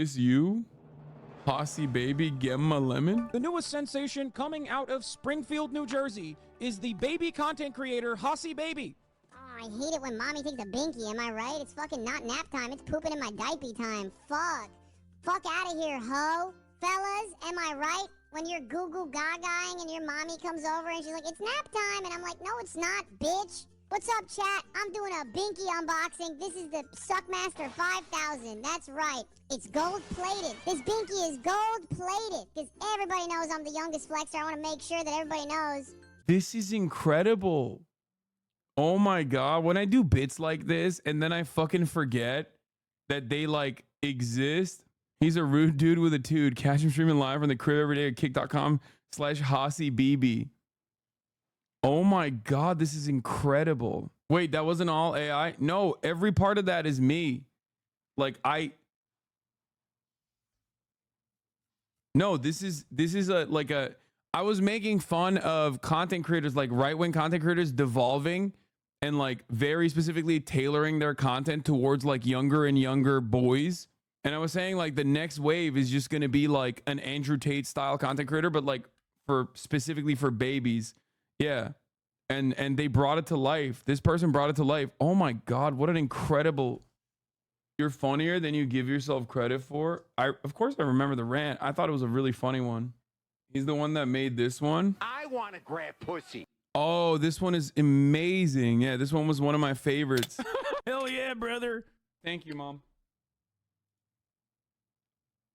It's you? Hossy baby, Gemma Lemon? The newest sensation coming out of Springfield, New Jersey is the baby content creator Hossy Baby. Oh, I hate it when mommy takes a binky, am I right? It's fucking not nap time, it's pooping in my diaper time. Fuck. Fuck out of here, ho. Fellas, am I right? When you're goo-goo gagaing and your mommy comes over and she's like, it's nap time, and I'm like, no, it's not, bitch. What's up, chat? I'm doing a binky unboxing. This is the Suckmaster 5000. That's right. It's gold-plated. This binky is gold-plated because everybody knows I'm the youngest flexer. I want to make sure that everybody knows. This is incredible. Oh my God. When I do bits like this and then I fucking forget that they like exist. He's a rude dude with a tude. Catch him streaming live from the crib every day at kick.com/HossyBB. Oh my God, this is incredible. Wait, that wasn't all AI? No, every part of that is me. Like I was making fun of content creators, like right-wing content creators devolving and like very specifically tailoring their content towards like younger and younger boys. And I was saying like the next wave is just going to be like an Andrew Tate style content creator, but like specifically for babies. Yeah. And they brought it to life. This person brought it to life. Oh my God, what an incredible. You're funnier than you give yourself credit for. Of course I remember the rant. I thought it was a really funny one. He's the one that made this one. I want to grab pussy. Oh, this one is amazing. Yeah, this one was one of my favorites. Hell yeah, brother. Thank you, Mom.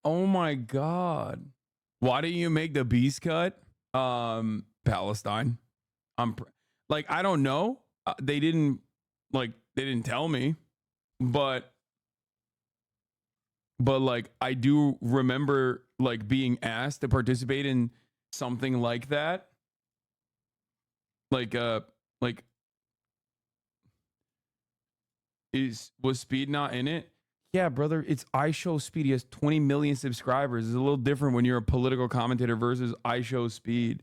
Oh my God. Why didn't you make the beast cut? Palestine. Like, I don't know. They didn't tell me, but like, I do remember like being asked to participate in something like that. Was Speed not in it? Yeah, brother, it's iShowSpeed. He has 20 million subscribers. It's a little different when you're a political commentator versus iShowSpeed.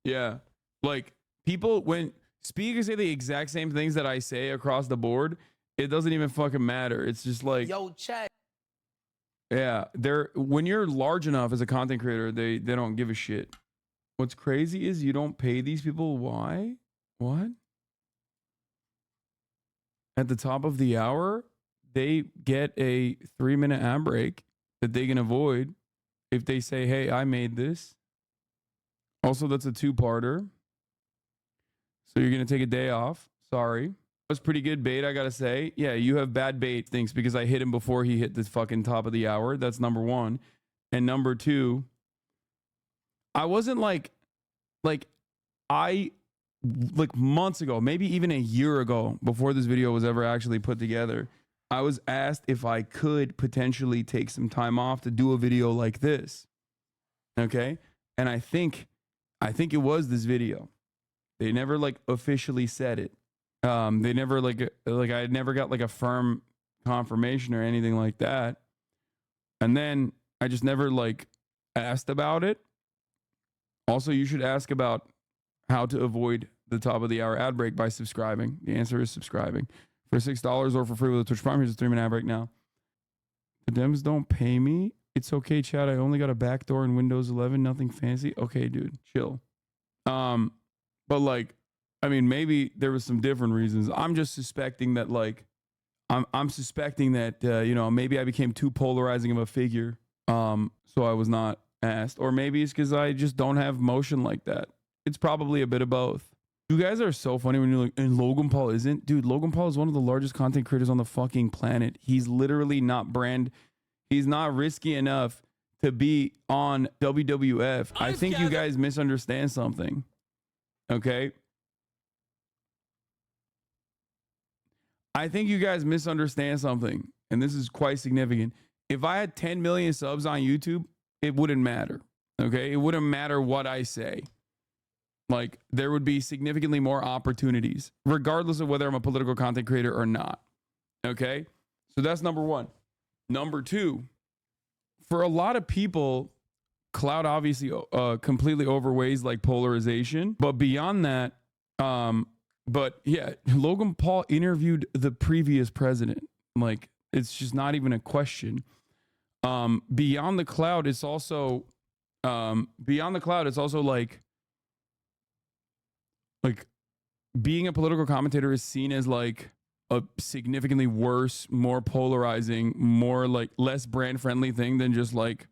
Yeah. Like, people, when Speed can say the exact same things that I say across the board, it doesn't even fucking matter. It's just like, Yo, chat. yeah, when you're large enough as a content creator, they don't give a shit. What's crazy is you don't pay these people. Why? What? At the top of the hour, they get a 3-minute ad break that they can avoid if they say, hey, I made this. Also, that's a 2-parter. So you're going to take a day off. Sorry. That was pretty good bait, I got to say. Yeah, you have bad bait things because I hit him before he hit the fucking top of the hour. That's number one. And number two, I wasn't like months ago, maybe even a year ago, before this video was ever actually put together, I was asked if I could potentially take some time off to do a video like this. Okay? And I think it was this video. They never like officially said it. They never like I never got like a firm confirmation or anything like that. And then I just never like asked about it. Also, you should ask about how to avoid the top of the hour ad break by subscribing. The answer is subscribing. For $6 or for free with a Twitch Prime, here's a 3-minute ad break now. The Dems don't pay me. It's okay, chat. I only got a backdoor in Windows 11. Nothing fancy. Okay, dude, chill. But like, I mean, maybe there was some different reasons. I'm just suspecting that like, I'm suspecting that, maybe I became too polarizing of a figure. So I was not asked, or maybe it's because I just don't have motion like that. It's probably a bit of both. You guys are so funny when you're like, and Logan Paul isn't. Dude, Logan Paul is one of the largest content creators on the fucking planet. He's literally not he's not risky enough to be on WWF. I think you guys misunderstand something. Okay? I think you guys misunderstand something, and this is quite significant. If I had 10 million subs on YouTube, it wouldn't matter. Okay? It wouldn't matter what I say. Like, there would be significantly more opportunities, regardless of whether I'm a political content creator or not. Okay? So that's number one. Number two, for a lot of people, clout obviously completely overweighs like polarization. But beyond that, but yeah, Logan Paul interviewed the previous president. Like, it's just not even a question. Beyond the cloud, it's also like being a political commentator is seen as like a significantly worse, more polarizing, more like less brand friendly thing than just like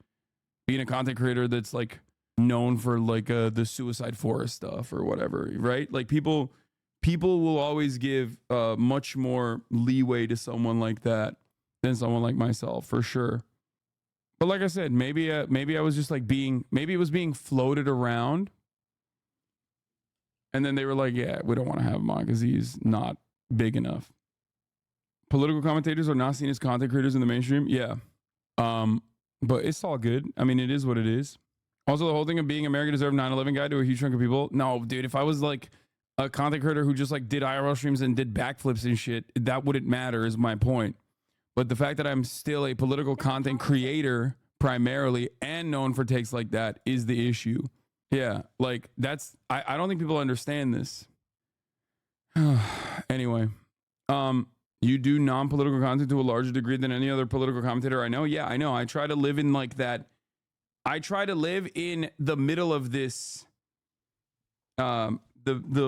being a content creator that's like known for like the suicide forest stuff or whatever, right? Like people will always give much more leeway to someone like that than someone like myself, for sure. But like I said, maybe I was just like maybe it was being floated around, and then they were like, yeah, we don't want to have him on because he's not big enough. Political commentators are not seen as content creators in the mainstream. Yeah. But it's all good. I mean, it is what it is. Also, the whole thing of being America Deserved 9/11 guy to a huge chunk of people. No, dude, if I was like a content creator who just like did IRL streams and did backflips and shit, that wouldn't matter is my point. But the fact that I'm still a political content creator primarily and known for takes like that is the issue. Yeah, like I don't think people understand this. Anyway, you do non-political content to a larger degree than any other political commentator I know. Yeah, I know. I try to live in like that. I try to live in the middle of this, the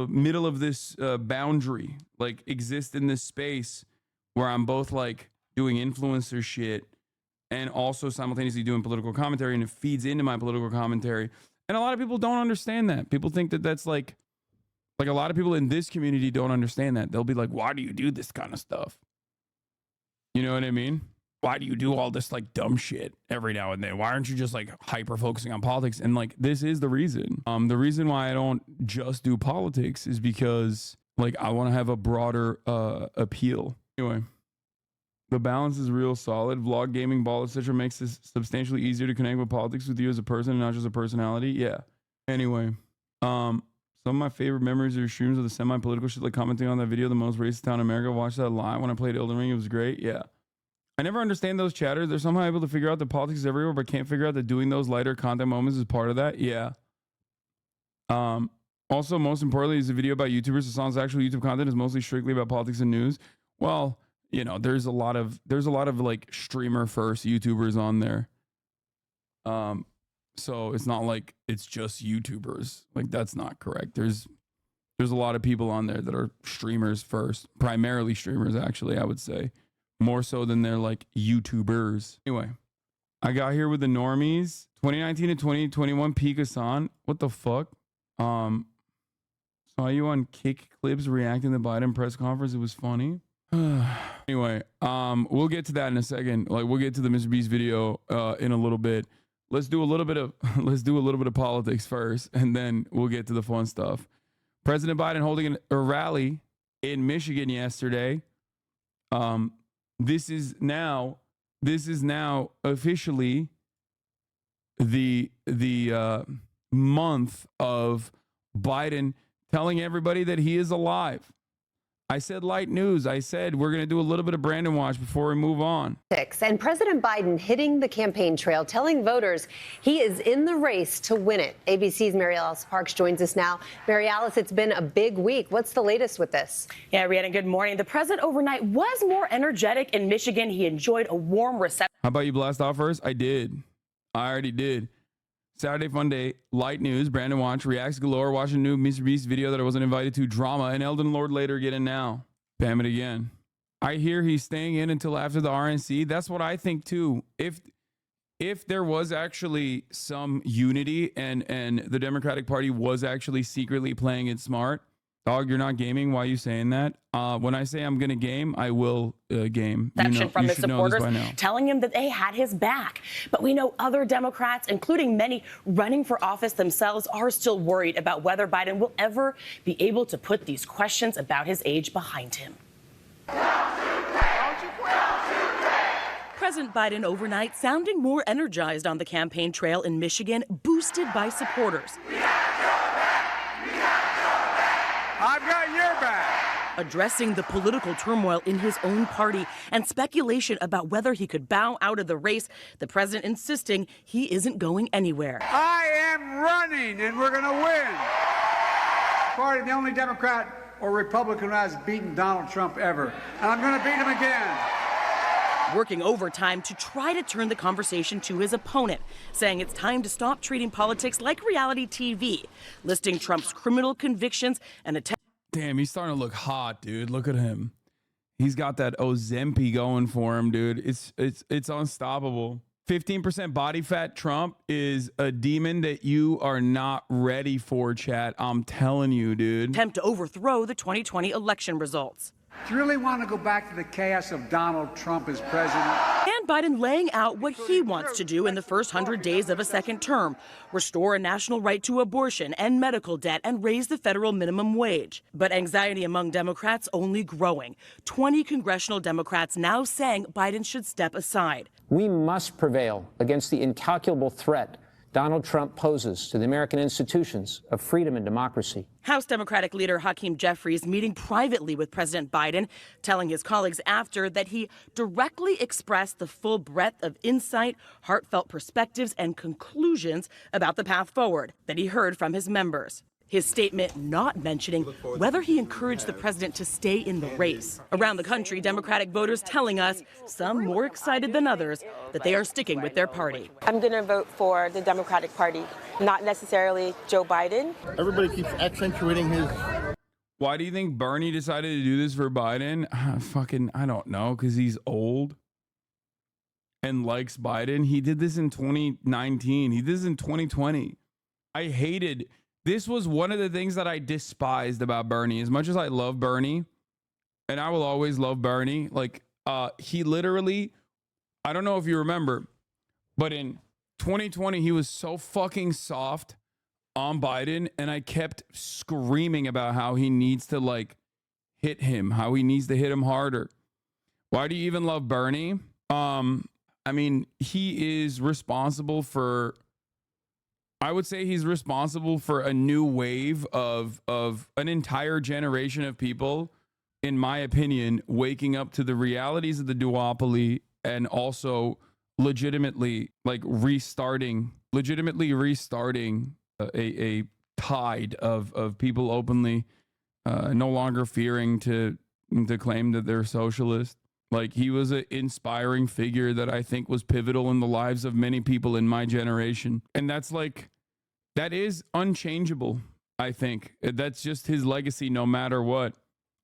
middle of this boundary, like exist in this space where I'm both like doing influencer shit and also simultaneously doing political commentary, and it feeds into my political commentary. And a lot of people don't understand that. People think that that's like a lot of people in this community don't understand that. They'll be like, why do you do this kind of stuff? You know what I mean? Why do you do all this like dumb shit every now and then? Why aren't you just like hyper focusing on politics? And like, this is the reason. The reason why I don't just do politics is because like I want to have a broader appeal. Anyway, the balance is real solid. Vlog, gaming, ball, etc. makes this substantially easier to connect with politics with you as a person and not just a personality. Yeah. Anyway, some of my favorite memories are streams of the semi-political shit, like commenting on that video, the most racist town in America. Watched that live when I played Elden Ring. It was great. Yeah. I never understand those chatters. They're somehow able to figure out that politics is everywhere, but can't figure out that doing those lighter content moments is part of that. Yeah. Also, most importantly, is a video about YouTubers. The song's actual YouTube content is mostly strictly about politics and news. Well, you know, there's a lot of like streamer first YouTubers on there. So it's not like it's just YouTubers. Like, that's not correct. There's a lot of people on there that are streamers first, primarily streamers, actually, I would say, more so than they're like YouTubers. Anyway, I got here with the normies. 2019 to 2021 peak Hassan. What the fuck? Saw you on Kick Clips reacting to the Biden press conference. It was funny. Anyway, we'll get to that in a second. Like, we'll get to the Mr. Beast video in a little bit. Let's do a little bit of politics first, and then we'll get to the fun stuff. President Biden holding a rally in Michigan yesterday. This is now officially the month of Biden telling everybody that he is alive. I said light news. I said we're going to do a little bit of Brandon watch before we move on. And President Biden hitting the campaign trail, telling voters he is in the race to win it. ABC's Mary Alice Parks joins us now. Mary Alice, it's been a big week. What's the latest with this? Yeah, Rhiannon, good morning. The president overnight was more energetic in Michigan. He enjoyed a warm reception. How about you blast off first? I did. I already did. Saturday Fun Day, light news, Brandon watch, reacts galore, watching new Mr. Beast video that I wasn't invited to, drama, and Elden Lord later, get in now. Bam it again. I hear he's staying in until after the RNC. That's what I think too. If there was actually some unity and the Democratic Party was actually secretly playing it smart, dog, you're not gaming. Why are you saying that? When I say I'm going to game, I will game. From his supporters telling him that they had his back. But we know other Democrats, including many running for office themselves, are still worried about whether Biden will ever be able to put these questions about his age behind him. President Biden overnight sounding more energized on the campaign trail in Michigan, boosted by supporters. I've got your back. Addressing the political turmoil in his own party and speculation about whether he could bow out of the race, the president insisting he isn't going anywhere. I am running, and we're going to win. Party, the only Democrat or Republican who has beaten Donald Trump ever. And I'm going to beat him again. working overtime to try to turn the conversation to his opponent, saying it's time to stop treating politics like reality TV, listing Trump's criminal convictions and attempts. Damn, he's starting to look hot, dude. Look at him. He's got that Ozempic going for him, dude. It's unstoppable. 15% body fat Trump is a demon that you are not ready for, chat. I'm telling you, dude. Attempt to overthrow the 2020 election results. Do you really want to go back to the chaos of Donald Trump as president? And Biden laying out what he wants to do in the first 100 days of a second term: restore a national right to abortion and medical debt and raise the federal minimum wage. But anxiety among Democrats only growing. 20 congressional Democrats now saying Biden should step aside. We must prevail against the incalculable threat Donald Trump poses to the American institutions of freedom and democracy. House Democratic leader Hakeem Jeffries meeting privately with President Biden, telling his colleagues after that he directly expressed the full breadth of insight, heartfelt perspectives, and conclusions about the path forward that he heard from his members. His statement not mentioning whether he encouraged the president to stay in the race. Around the country, Democratic voters telling us, some more excited than others, that they are sticking with their party. I'm going to vote for the Democratic Party, not necessarily Joe Biden. Everybody keeps accentuating his... Why do you think Bernie decided to do this for Biden? I don't know, because he's old and likes Biden. He did this in 2019. He did this in 2020. This was one of the things that I despised about Bernie. As much as I love Bernie, and I will always love Bernie, like, he literally, I don't know if you remember, but in 2020, he was so fucking soft on Biden, and I kept screaming about how he needs to, like, hit him, how he needs to hit him harder. Why do you even love Bernie? I mean, he is responsible for... I would say he's responsible for a new wave of an entire generation of people, in my opinion, waking up to the realities of the duopoly and also legitimately restarting a tide of people openly no longer fearing to claim that they're socialist. Like, he was an inspiring figure that I think was pivotal in the lives of many people in my generation. And that is unchangeable, I think. That's just his legacy no matter what.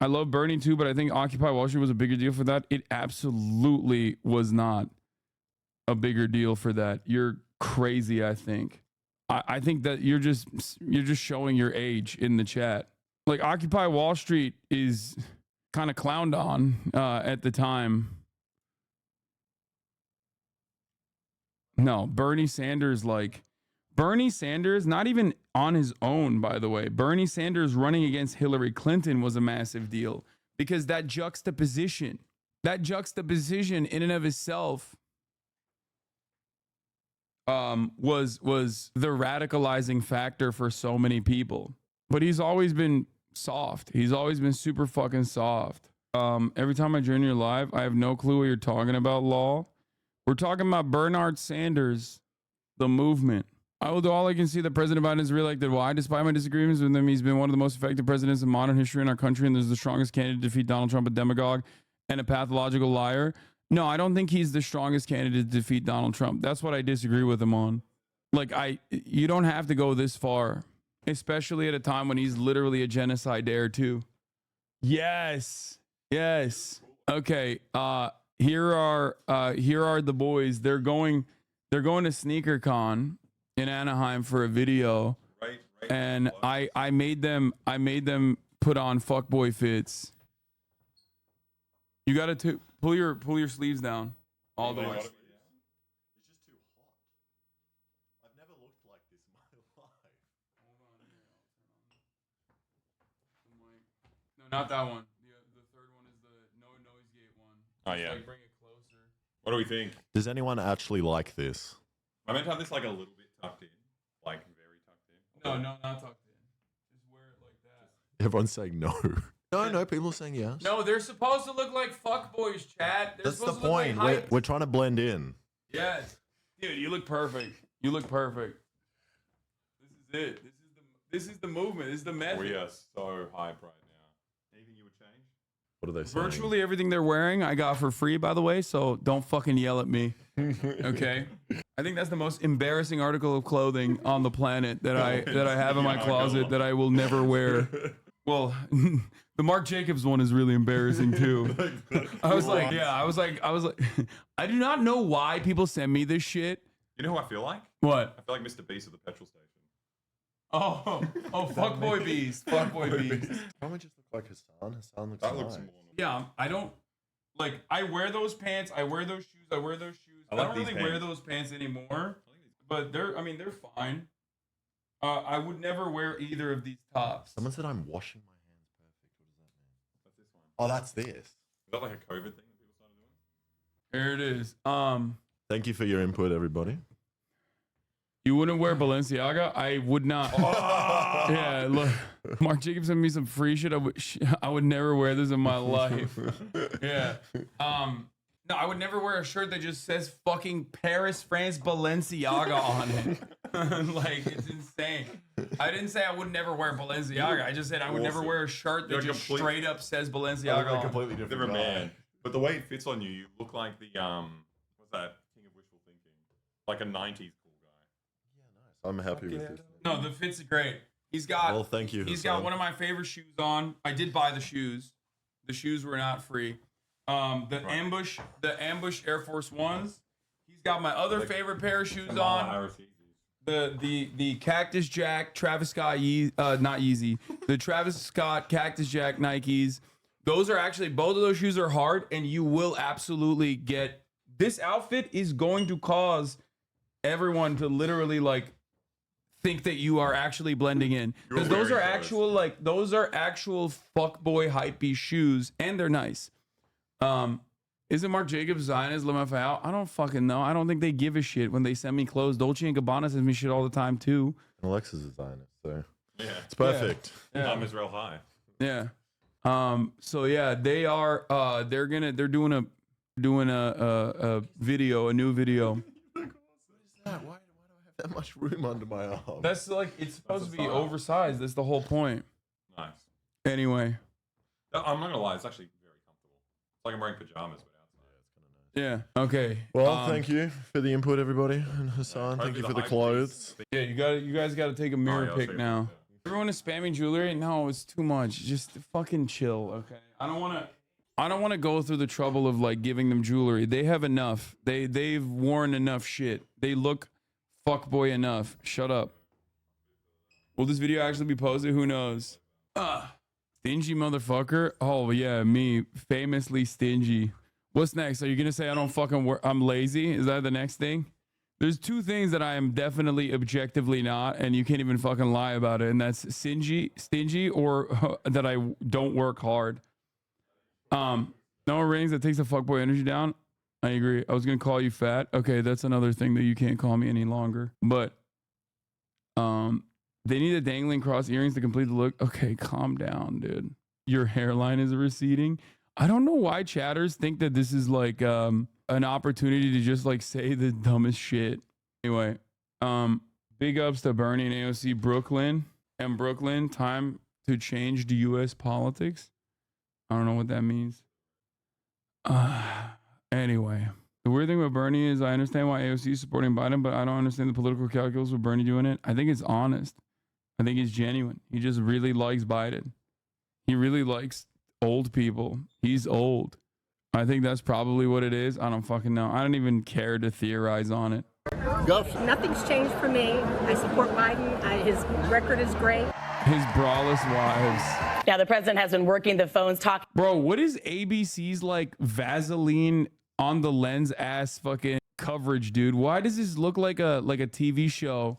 I love Bernie too, but I think Occupy Wall Street was a bigger deal for that. It absolutely was not a bigger deal for that. You're crazy, I think. I think that you're just showing your age in the chat. Like, Occupy Wall Street is kind of clowned on at the time. No, Bernie Sanders, not even on his own, by the way. Bernie Sanders running against Hillary Clinton was a massive deal, because that juxtaposition in and of itself was the radicalizing factor for so many people. But he's always been soft. He's always been super fucking soft. Every time I join your live, I have no clue what you're talking about, lol. We're talking about Bernard Sanders, the movement. I will do all I can see that President Biden is reelected. Why? Despite my disagreements with him, he's been one of the most effective presidents in modern history in our country, and there's the strongest candidate to defeat Donald Trump, a demagogue and a pathological liar. No, I don't think he's the strongest candidate to defeat Donald Trump. That's what I disagree with him on. You don't have to go this far, especially at a time when he's literally a genocide dare too. Yes. Okay. Here are the boys. They're going to SneakerCon in Anaheim for a video. Right. And I made them put on fuckboy fits. You got to pull your sleeves down all the way. Not that one. The third one is the no noise gate one. Oh, yeah. Bring it closer. What do we think? Does anyone actually like this? I meant to have this a little bit tucked in. Very tucked in. No, not tucked in. Just wear it like that. Everyone's saying no. No, people are saying yes. No, they're supposed to look like fuckboys, chat. That's the point. We're trying to blend in. Yes. Dude, you look perfect. This is it. This is the movement. This is the method. We are so hype right now. Anything you would change? What are they saying? Virtually everything they're wearing, I got for free, by the way. So don't fucking yell at me. Okay. I think that's the most embarrassing article of clothing on the planet that I have in my closet that I will never wear. Well, the Marc Jacobs one is really embarrassing too. I was like, I do not know why people send me this shit. You know who I feel like? What? I feel like Mr. Beast at the petrol station. Oh, fuckboy Beast. Fuckboy Beast. Why don't I just look like Hassan? Hassan looks That looks nice. more. Yeah, I don't like. I wear those pants. I wear those shoes. I wear those shoes. I like don't these really wear pants. those pants anymore. But they're fine. I would never wear either of these tops. Someone said I'm washing my hands perfect. What does that mean? That's this one. Oh, that's this. Is that like a COVID thing that people started doing? Here it is. Thank you for your input, everybody. You wouldn't wear Balenciaga? I would not. Yeah, look, Marc Jacobs sent me some free shit. I would never wear this in my life. Yeah. No, I would never wear a shirt that just says fucking Paris, France, Balenciaga on it. Like, it's insane. I didn't say I would never wear Balenciaga. I just said I would never wear a shirt that You're just complete- straight up says I Balenciaga look like a on. completely different Different guy. man. But the way it fits on you, you look like the what's that? King of Wishful Thinking. Like a 90s cool guy. I'm happy with this. No, the fit's great. He's got. Well, thank you, He's Hassan. got one of my favorite shoes on. I did buy the shoes. The shoes were not free. The ambush Air Force Ones. He's got my other favorite pair of shoes on. The Cactus Jack Travis Scott not Yeezy. The Travis Scott Cactus Jack Nikes. Those are actually, both of those shoes are hard, and you will absolutely get. This outfit is going to cause everyone to literally like think that you are actually blending in, because those are actual fuckboy hypebeast shoes, and they're nice. Isn't Marc Jacobs Zionist? Let me out. I don't fucking know. I don't think they give a shit when they send me clothes. Dolce and Gabbana sends me shit all the time too. Alexis is Zionist, so Yeah. it's perfect. Yeah. I'm Israel High. Yeah. So yeah, they are. They're doing a video, a new video. What is that? Why do I have that much room under my arm? That's like, it's supposed to be oversized. That's the whole point. Nice. Anyway. I'm not gonna lie, it's actually very comfortable. It's like I'm wearing pajamas, but outside. Yeah. Okay. Well, thank you for the input, everybody, and Hassan, thank you for the clothes. Yeah, you guys got to take a mirror pic now. Everyone is spamming jewelry. No, it's too much. Just fucking chill, okay? I don't want to go through the trouble of like giving them jewelry. They have enough. They've worn enough shit. They look fuckboy enough. Shut up. Will this video actually be posted? Who knows? Stingy motherfucker. Oh yeah, me, famously stingy. What's next? Are you gonna say I don't fucking work? I'm lazy? Is that the next thing? There's two things that I am definitely objectively not, and you can't even fucking lie about it, and that's stingy, or that I don't work hard. No rings that takes the fuckboy energy down. I agree. I was gonna call you fat. Okay, that's another thing that you can't call me any longer. But they need a dangling cross earrings to complete the look. Okay, calm down, dude. Your hairline is receding. I don't know why chatters think that this is like an opportunity to just like say the dumbest shit. Anyway, big ups to Bernie and AOC Brooklyn. And Brooklyn, time to change the U.S. politics. I don't know what that means. Anyway, the weird thing with Bernie is I understand why AOC is supporting Biden, but I don't understand the political calculus with Bernie doing it. I think it's honest. I think it's genuine. He just really likes Biden. He really likes old people. He's old. I think that's probably what it is. I don't fucking know. I don't even care to theorize on it. Nothing's changed for me. I support Biden. His record is great. His braless wives. Now, the president has been working the phones, talking. Bro, what is ABC's like Vaseline on the lens ass fucking coverage, dude? Why does this look like a TV show?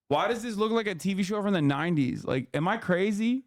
Why does this look like a TV show from the 90s? Like, am I crazy?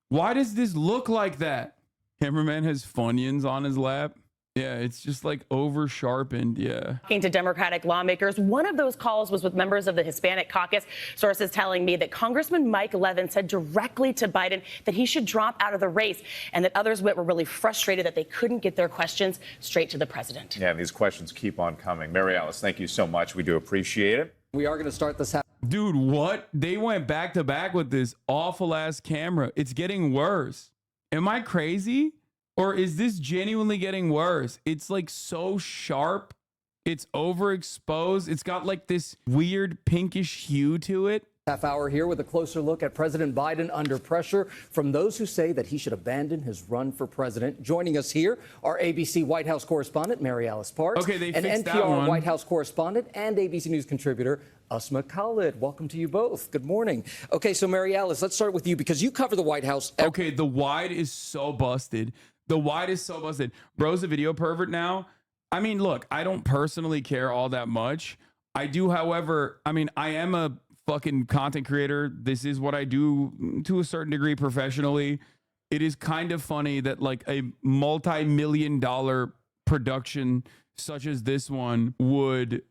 Why does this look like that? Cameraman has Funyuns on his lap. Yeah, it's just like over sharpened. Yeah. Talking to Democratic lawmakers. One of those calls was with members of the Hispanic caucus. Sources telling me that Congressman Mike Levin said directly to Biden that he should drop out of the race, and that others were really frustrated that they couldn't get their questions straight to the president. Yeah, these questions keep on coming. Mary Alice, thank you so much. We do appreciate it. We are going to start this. Dude, what? They went back to back with this awful ass camera. It's getting worse. Am I crazy? Or is this genuinely getting worse? It's like so sharp. It's overexposed. It's got like this weird pinkish hue to it. Half hour here with a closer look at President Biden under pressure from those who say that he should abandon his run for president. Joining us here are ABC White House correspondent Mary Alice Parks, and NPR White House correspondent and ABC News contributor Asma Khalid. Welcome to you both. Good morning. Okay, so Mary Alice, let's start with you because you cover the White House. Okay, the wide is so busted. The wide is so busted. Bro's a video pervert now. I mean, look, I don't personally care all that much. I do, however, I mean, I am a fucking content creator. This is what I do to a certain degree professionally. It is kind of funny that like a multi-million-dollar production such as this one would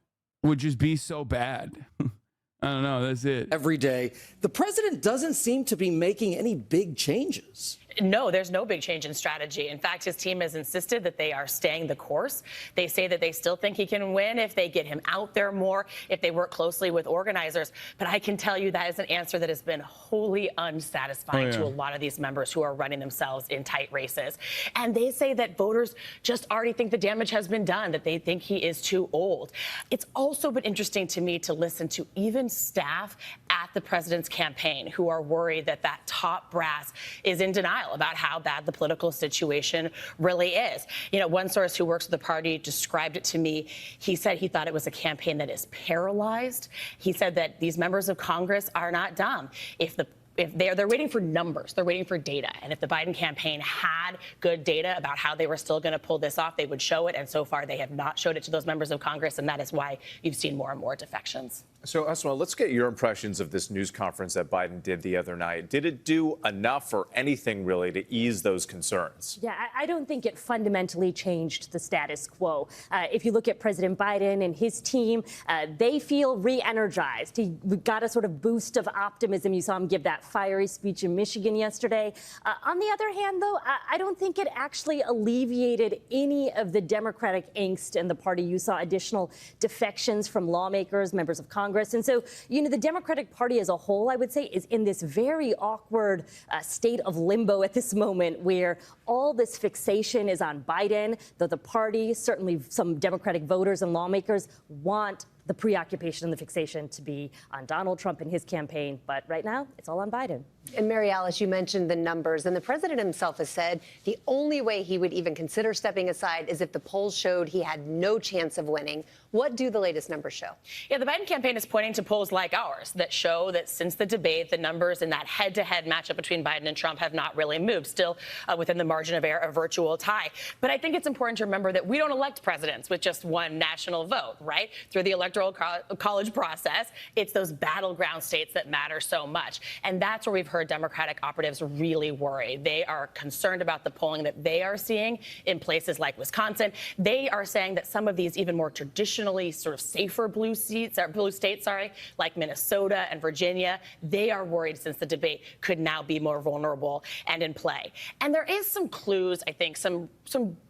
just be so bad. I don't know. That's it. Every day, the president doesn't seem to be making any big changes. No, there's no big change in strategy. In fact, his team has insisted that they are staying the course. They say that they still think he can win if they get him out there more, if they work closely with organizers. But I can tell you that is an answer that has been wholly unsatisfying to a lot of these members who are running themselves in tight races. And they say that voters just already think the damage has been done, that they think he is too old. It's also been interesting to me to listen to even staff at the president's campaign who are worried that that top brass is in denial about how bad the political situation really is. You know, one source who works with the party described it to me. He said he thought it was a campaign that is paralyzed. He said that these members of Congress are not dumb. If they're waiting for numbers, they're waiting for data. And if the Biden campaign had good data about how they were still going to pull this off, they would show it. And so far, they have not showed it to those members of Congress. And that is why you've seen more and more defections. So, Asma, let's get your impressions of this news conference that Biden did the other night. Did it do enough or anything really to ease those concerns? Yeah, I don't think it fundamentally changed the status quo. If you look at President Biden and his team, they feel re-energized. He got a sort of boost of optimism. You saw him give that fiery speech in Michigan yesterday. On the other hand, though, I don't think it actually alleviated any of the Democratic angst in the party. You saw additional defections from lawmakers, members of Congress. And so, you know, the Democratic Party as a whole, I would say, is in this very awkward state of limbo at this moment where all this fixation is on Biden, though the party, certainly some Democratic voters and lawmakers want the preoccupation and the fixation to be on Donald Trump and his campaign. But right now, it's all on Biden. And Mary Alice, you mentioned the numbers, and the president himself has said the only way he would even consider stepping aside is if the polls showed he had no chance of winning. What do the latest numbers show? Yeah, the Biden campaign is pointing to polls like ours that show that since the debate, the numbers in that head-to-head matchup between Biden and Trump have not really moved, still within the margin of error, a virtual tie. But I think it's important to remember that we don't elect presidents with just one national vote, right? Through the electoral college process, it's those battleground states that matter so much. And that's where we've heard Democratic operatives really worry. They are concerned about the polling that they are seeing in places like Wisconsin. They are saying that some of these even more traditionally sort of safer blue states, like Minnesota and Virginia, they are worried since the debate could now be more vulnerable and in play. And there is some clues, I think, some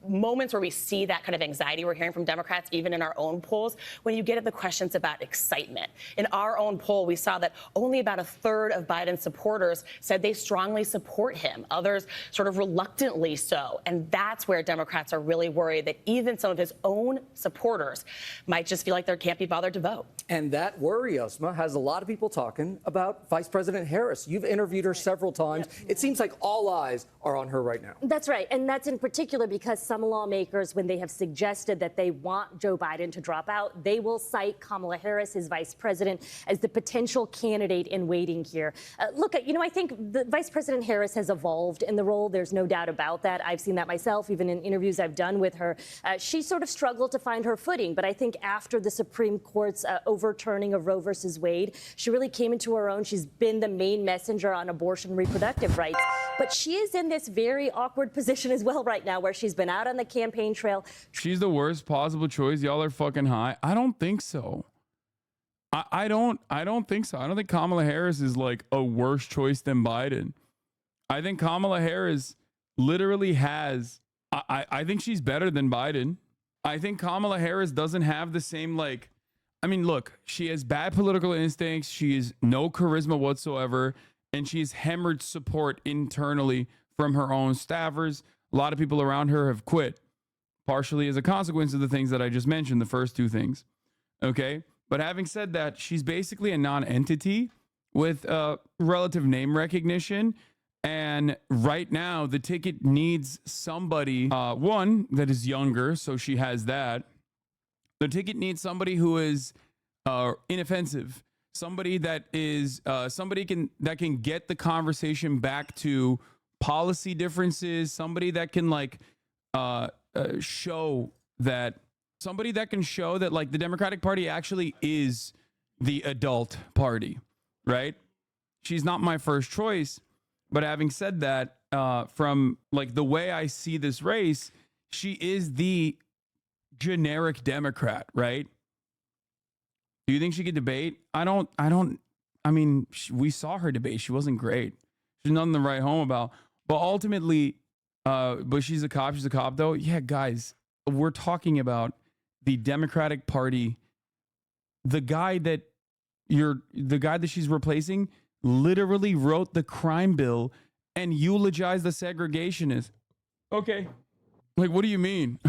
moments where we see that kind of anxiety we're hearing from Democrats, even in our own polls, when you get at the questions about excitement. In our own poll, we saw that only about a third of Biden's supporters said they strongly support him. Others sort of reluctantly so. And that's where Democrats are really worried that even some of his own supporters might just feel like they can't be bothered to vote. And that worry, Asma, has a lot of people talking about Vice President Harris. You've interviewed her several times. It seems like all eyes are on her right now. That's right. And that's in particular because some lawmakers, when they have suggested that they want Joe Biden to drop out, they will cite Kamala Harris, his vice president, as the potential candidate in waiting here. Look, you know, I think the Vice President Harris has evolved in the role. There's no doubt about that. I've seen that myself, even in interviews I've done with her. She sort of struggled to find her footing. But I think after the Supreme Court's overturning of Roe versus Wade, she really came into her own. She's been the main messenger on abortion and reproductive rights. But she is in this very awkward position as well right now, where she's been out on the campaign trail. She's the worst possible choice. Y'all are fucking high. I don't think so. I don't think so. I don't think Kamala Harris is like a worse choice than Biden. I think Kamala Harris literally has, I think she's better than Biden. I think Kamala Harris doesn't have the same, like, I mean, look, she has bad political instincts. She has no charisma whatsoever. And she's hemorrhaged support internally from her own staffers. A lot of people around her have quit, partially as a consequence of the things that I just mentioned, the first two things. Okay. But having said that, she's basically a non-entity with relative name recognition. And right now, the ticket needs somebody, one, that is younger, so she has that. The ticket needs somebody who is inoffensive, somebody that is that can get the conversation back to policy differences, somebody that can show that like the Democratic Party actually is the adult party, right? She's not my first choice, but having said that, from like the way I see this race, she is the generic Democrat, right? Do you think she could debate? I mean, we saw her debate. She wasn't great. She's nothing to write home about. But ultimately, but she's a cop. She's a cop, though. Yeah, guys, we're talking about the Democratic Party. The guy that she's replacing literally wrote the crime bill and eulogized the segregationists. Okay. Like, what do you mean?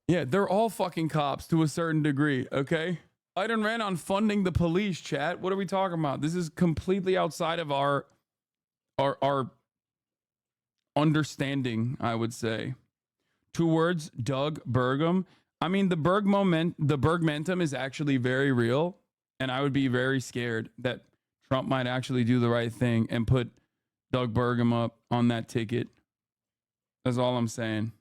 Yeah, they're all fucking cops to a certain degree, okay? Biden ran on funding the police, chat. What are we talking about? This is completely outside of our understanding, I would say. 2 words, Doug Burgum. I mean, the Bergmentum is actually very real, and I would be very scared that Trump might actually do the right thing and put Doug Burgum up on that ticket. That's all I'm saying.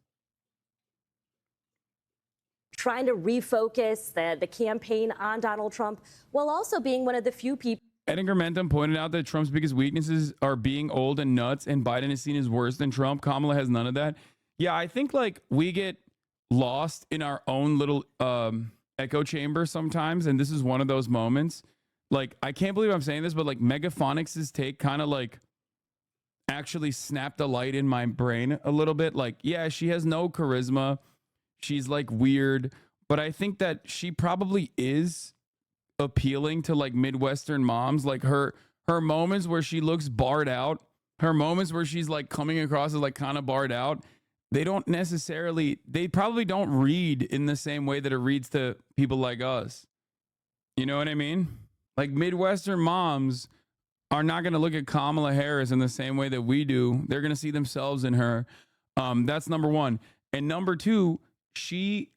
Trying to refocus the campaign on Donald Trump while also being one of the few people. Edgar Mentum pointed out that Trump's biggest weaknesses are being old and nuts, and Biden is seen as worse than Trump. Kamala has none of that. Yeah, I think like we get lost in our own little echo chamber sometimes, and this is one of those moments. Like, I can't believe I'm saying this, but like Megaphonics' take kind of like actually snapped a light in my brain a little bit. Like, yeah, she has no charisma. She's like weird, but I think that she probably is appealing to like Midwestern moms. Like her moments where she looks barred out, her moments where she's like coming across as like kind of barred out, they probably don't read in the same way that it reads to people like us. You know what I mean? Like Midwestern moms are not going to look at Kamala Harris in the same way that we do. They're going to see themselves in her. That's number one. And number two, she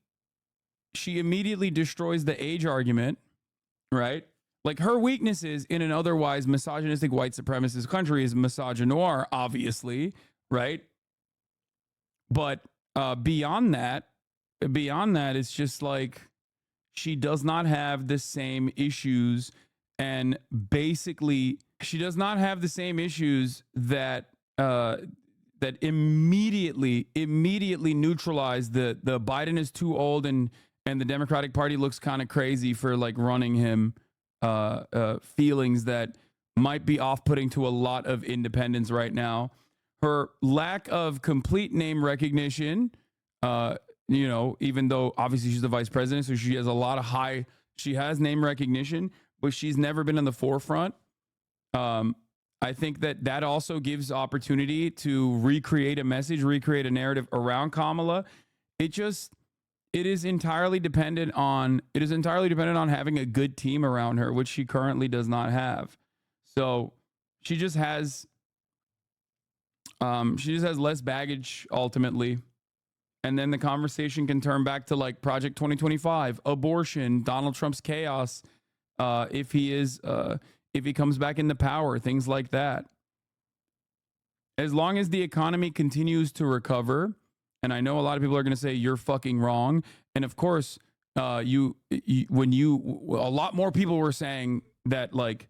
immediately destroys the age argument, right? Like her weaknesses in an otherwise misogynistic white supremacist country is misogynoir, obviously, right? But beyond that, it's just like she does not have the same issues, and basically she does not have the same issues that that immediately neutralize the Biden is too old and the Democratic Party looks kind of crazy for like running him feelings that might be off-putting to a lot of independents right now. Her lack of complete name recognition, even though obviously she's the vice president, so she has she has name recognition, but she's never been in the forefront. I think that also gives opportunity to recreate a message, recreate a narrative around Kamala. It is entirely dependent on having a good team around her, which she currently does not have. So she just has less baggage ultimately. And then the conversation can turn back to like Project 2025, abortion, Donald Trump's chaos, if he comes back into power, things like that. As long as the economy continues to recover, and I know a lot of people are going to say you're fucking wrong, and of course, a lot more people were saying that, like,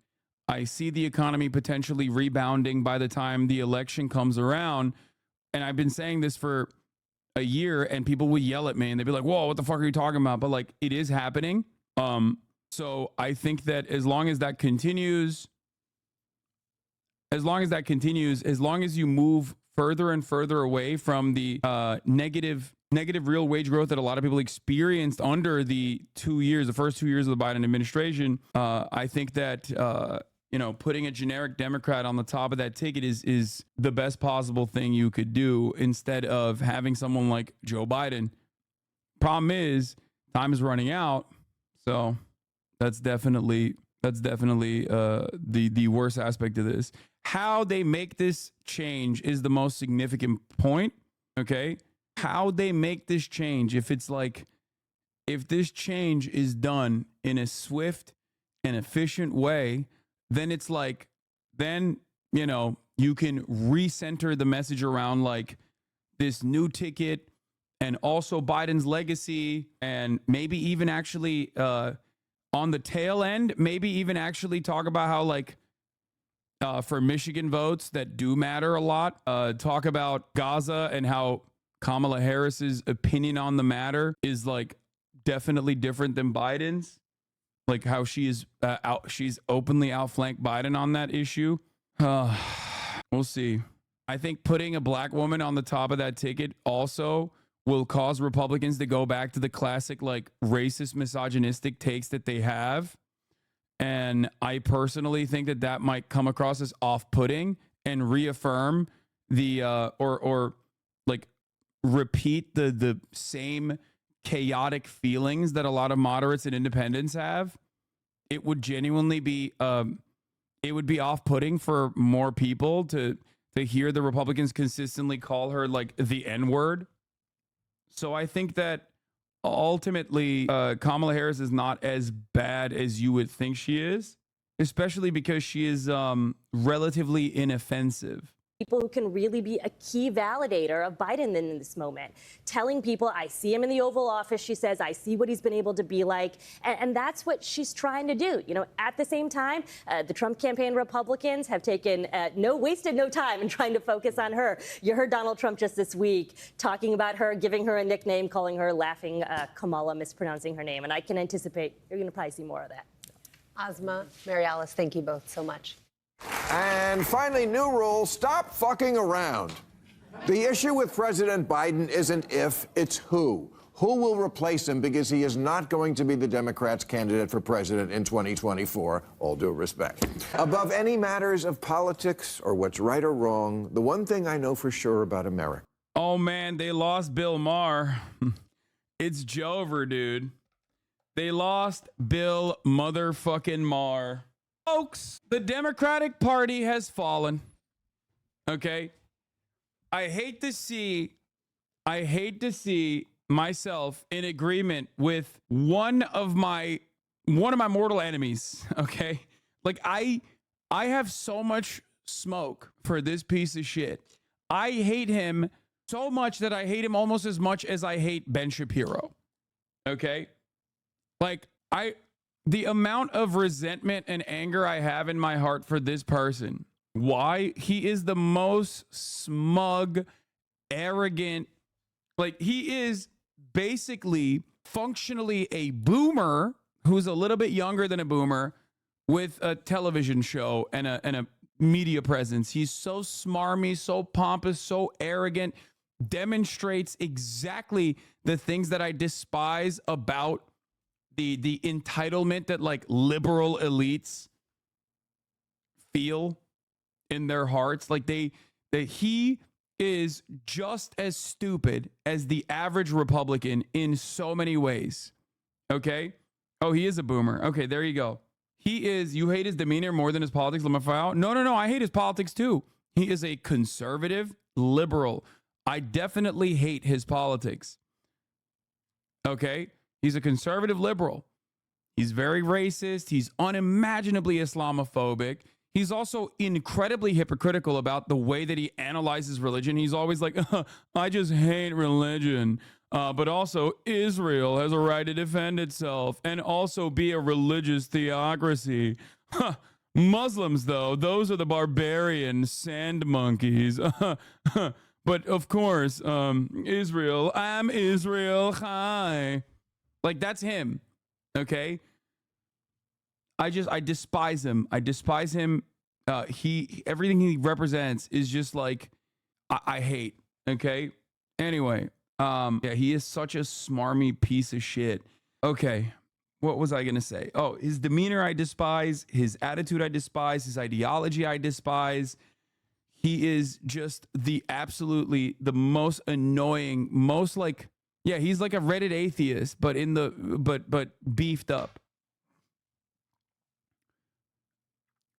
I see the economy potentially rebounding by the time the election comes around, and I've been saying this for a year, and people would yell at me, and they'd be like, "Whoa, what the fuck are you talking about?" But like, it is happening. So I think that as long as that continues, as long as you move further and further away from the negative real wage growth that a lot of people experienced under the first 2 years of the Biden administration, I think that you know, putting a generic Democrat on the top of that ticket is the best possible thing you could do instead of having someone like Joe Biden. Problem is, time is running out, so that's definitely the worst aspect of this. How they make this change is the most significant point. Okay, how they make this change, if this change is done in a swift and efficient way, then it's like, then, you know, you can recenter the message around like this new ticket and also Biden's legacy, and maybe even actually on the tail end, maybe even actually talk about how like for Michigan votes that do matter a lot, talk about Gaza and how Kamala Harris's opinion on the matter is like definitely different than Biden's, like how she is she's openly outflanked Biden on that issue. We'll see. I think putting a black woman on the top of that ticket also will cause Republicans to go back to the classic like racist, misogynistic takes that they have. And I personally think that that might come across as off-putting and reaffirm the or like repeat the same chaotic feelings that a lot of moderates and independents have. It would genuinely be it would be off-putting for more people to hear the Republicans consistently call her like the N-word. So I think that ultimately Kamala Harris is not as bad as you would think she is, especially because she is relatively inoffensive. People who can really be a key validator of Biden in this moment, telling people, I see him in the Oval Office, she says, I see what he's been able to be like. And that's what she's trying to do. You know, at the same time, the Trump campaign Republicans have taken wasted no time in trying to focus on her. You heard Donald Trump just this week talking about her, giving her a nickname, calling her Laughing Kamala, mispronouncing her name. And I can anticipate you're going to probably see more of that. Asma, Mary Alice, thank you both so much. And finally, new rule, stop fucking around. The issue with President Biden isn't if, it's who. Who will replace him, because he is not going to be the Democrats' candidate for president in 2024, all due respect. Above any matters of politics or what's right or wrong, the one thing I know for sure about America. Oh man, they lost Bill Maher. It's Jover, dude. They lost Bill motherfucking Maher. Folks, the Democratic Party has fallen. Okay? I hate to see myself in agreement with one of my mortal enemies, okay? Like I have so much smoke for this piece of shit. I hate him so much that I hate him almost as much as I hate Ben Shapiro. Okay? Like the amount of resentment and anger I have in my heart for this person. Why? He is the most smug, arrogant, like he is basically functionally a boomer who's a little bit younger than a boomer with a television show and a media presence. He's so smarmy, so pompous, so arrogant, demonstrates exactly the things that I despise about the entitlement that like liberal elites feel in their hearts. Like he is just as stupid as the average Republican in so many ways. Okay? Oh, he is a boomer. Okay, there you go. You hate his demeanor more than his politics. Let me file out. No, I hate his politics too. He is a conservative liberal. I definitely hate his politics. Okay? He's a conservative liberal. He's very racist. He's unimaginably Islamophobic. He's also incredibly hypocritical about the way that he analyzes religion. He's always like, I just hate religion. But also, Israel has a right to defend itself and also be a religious theocracy. Muslims, though, those are the barbarian sand monkeys. But of course, Israel, I'm Israel. Hi. Like, that's him. Okay? I despise him. I despise him. Everything he represents is just like, I hate. Okay? Anyway, yeah, he is such a smarmy piece of shit. Okay. what was I going to say? Oh, his demeanor I despise, his attitude I despise, his ideology I despise. He is just the most annoying, most like, yeah, he's like a Reddit atheist, but but beefed up.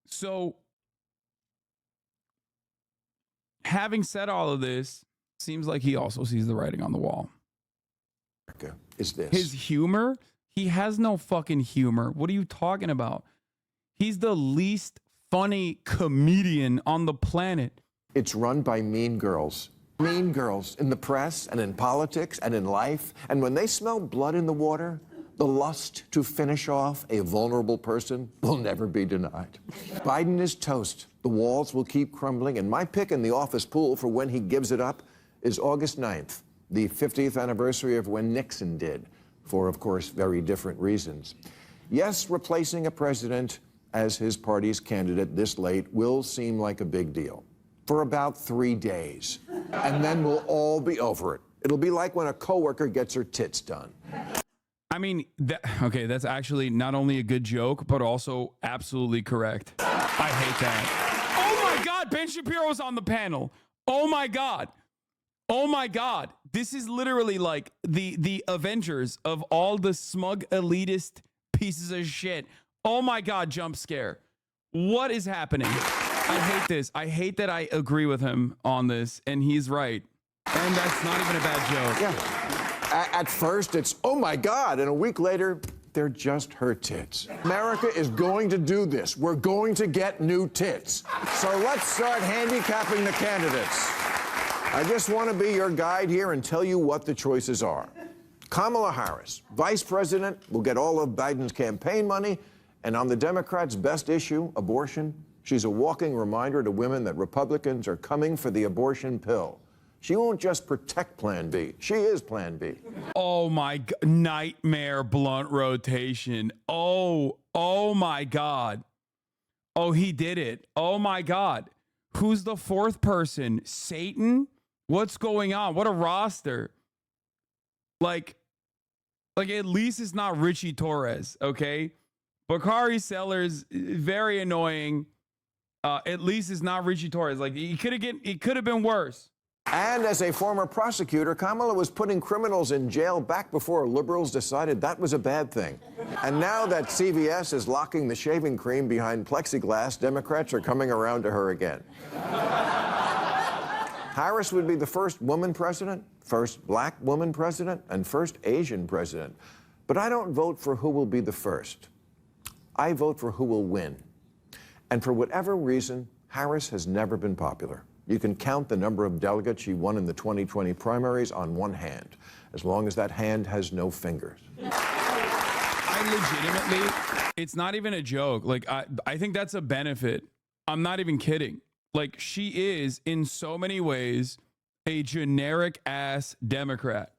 So having said all of this, seems like he also sees the writing on the wall. Is this his humor? He has no fucking humor. What are you talking about? He's the least funny comedian on the planet. It's run by mean girls. Mean girls in the press and in politics and in life. And when they smell blood in the water, the lust to finish off a vulnerable person will never be denied. Biden is toast. The walls will keep crumbling. And my pick in the office pool for when he gives it up is August 9th, the 50th anniversary of when Nixon did, for, of course, very different reasons. Yes, replacing a president as his party's candidate this late will seem like a big deal for about 3 days, and then we'll all be over it. It'll be like when a coworker gets her tits done. I mean, okay, that's actually not only a good joke, but also absolutely correct. I hate that. Oh my God, Ben Shapiro's on the panel. Oh my God. Oh my God. This is literally like the Avengers of all the smug elitist pieces of shit. Oh my God, jump scare. What is happening? I hate this. I hate that I agree with him on this, and he's right. And that's not even a bad joke. Yeah. At first, it's, oh my God, and a week later, they're just her tits. America is going to do this. We're going to get new tits. So let's start handicapping the candidates. I just want to be your guide here and tell you what the choices are. Kamala Harris, vice president, will get all of Biden's campaign money, and on the Democrats' best issue, abortion, she's a walking reminder to women that Republicans are coming for the abortion pill. She won't just protect Plan B. She is Plan B. Oh my God. Nightmare blunt rotation. Oh my God. Oh, he did it. Oh my God. Who's the fourth person? Satan? What's going on? What a roster. Like at least it's not Richie Torres, okay? Bakari Sellers, very annoying. At least it's not Richie Torres. Like it could have been worse. And as a former prosecutor, Kamala was putting criminals in jail back before liberals decided that was a bad thing. And now that CVS is locking the shaving cream behind plexiglass, Democrats are coming around to her again. Harris would be the first woman president, first black woman president, and first Asian president. But I don't vote for who will be the first. I vote for who will win. And for whatever reason, Harris has never been popular. You can count the number of delegates she won in the 2020 primaries on one hand, as long as that hand has no fingers. I legitimately, it's not even a joke. Like, I think that's a benefit. I'm not even kidding. Like, she is, in so many ways, a generic-ass Democrat.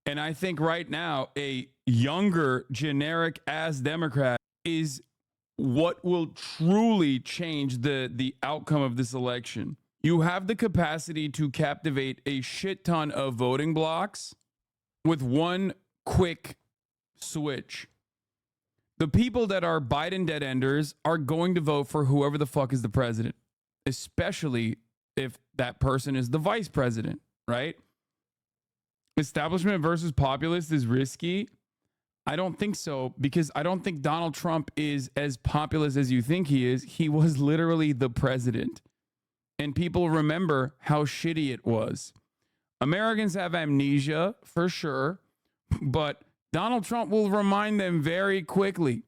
And I think right now, a younger, generic-ass Democrat is what will truly change the outcome of this election. You have the capacity to captivate a shit ton of voting blocks with one quick switch. The people that are Biden dead enders are going to vote for whoever the fuck is the president, especially if that person is the vice president, right? Establishment versus populist is risky. I don't think so, because I don't think Donald Trump is as populist as you think he is. He was literally the president. And people remember how shitty it was. Americans have amnesia, for sure, but Donald Trump will remind them very quickly.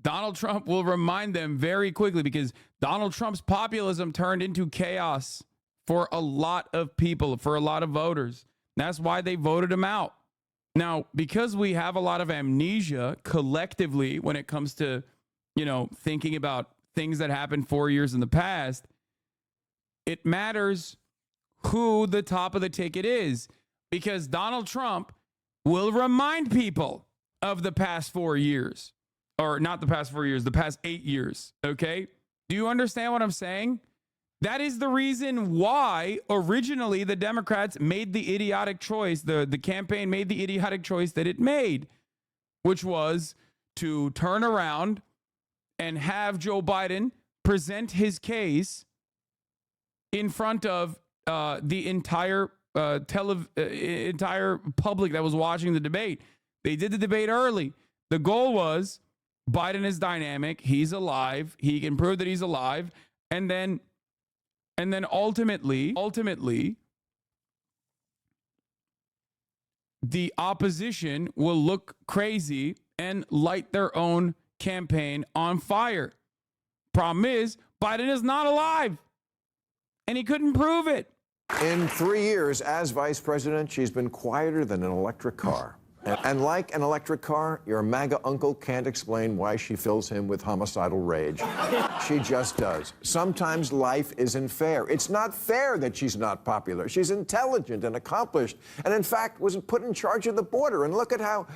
Donald Trump will remind them very quickly, because Donald Trump's populism turned into chaos for a lot of people, for a lot of voters. That's why they voted him out. Now, because we have a lot of amnesia collectively when it comes to, thinking about things that happened 4 years in the past, it matters who the top of the ticket is, because Donald Trump will remind people of the past 4 years, or not the past 4 years, the past 8 years. Okay. Do you understand what I'm saying? That is the reason why originally the Democrats made the idiotic choice, the campaign made the idiotic choice that it made, which was to turn around and have Joe Biden present his case in front of the entire entire public that was watching the debate. They did the debate early. The goal was Biden is dynamic. He's alive. He can prove that he's alive. And then ultimately, the opposition will look crazy and light their own campaign on fire. Problem is, Biden is not alive, and he couldn't prove it. In 3 years as vice president, she's been quieter than an electric car. And like an electric car, your MAGA uncle can't explain why she fills him with homicidal rage. She just does. Sometimes life isn't fair. It's not fair that she's not popular. She's intelligent and accomplished, and in fact was put in charge of the border. And look at how...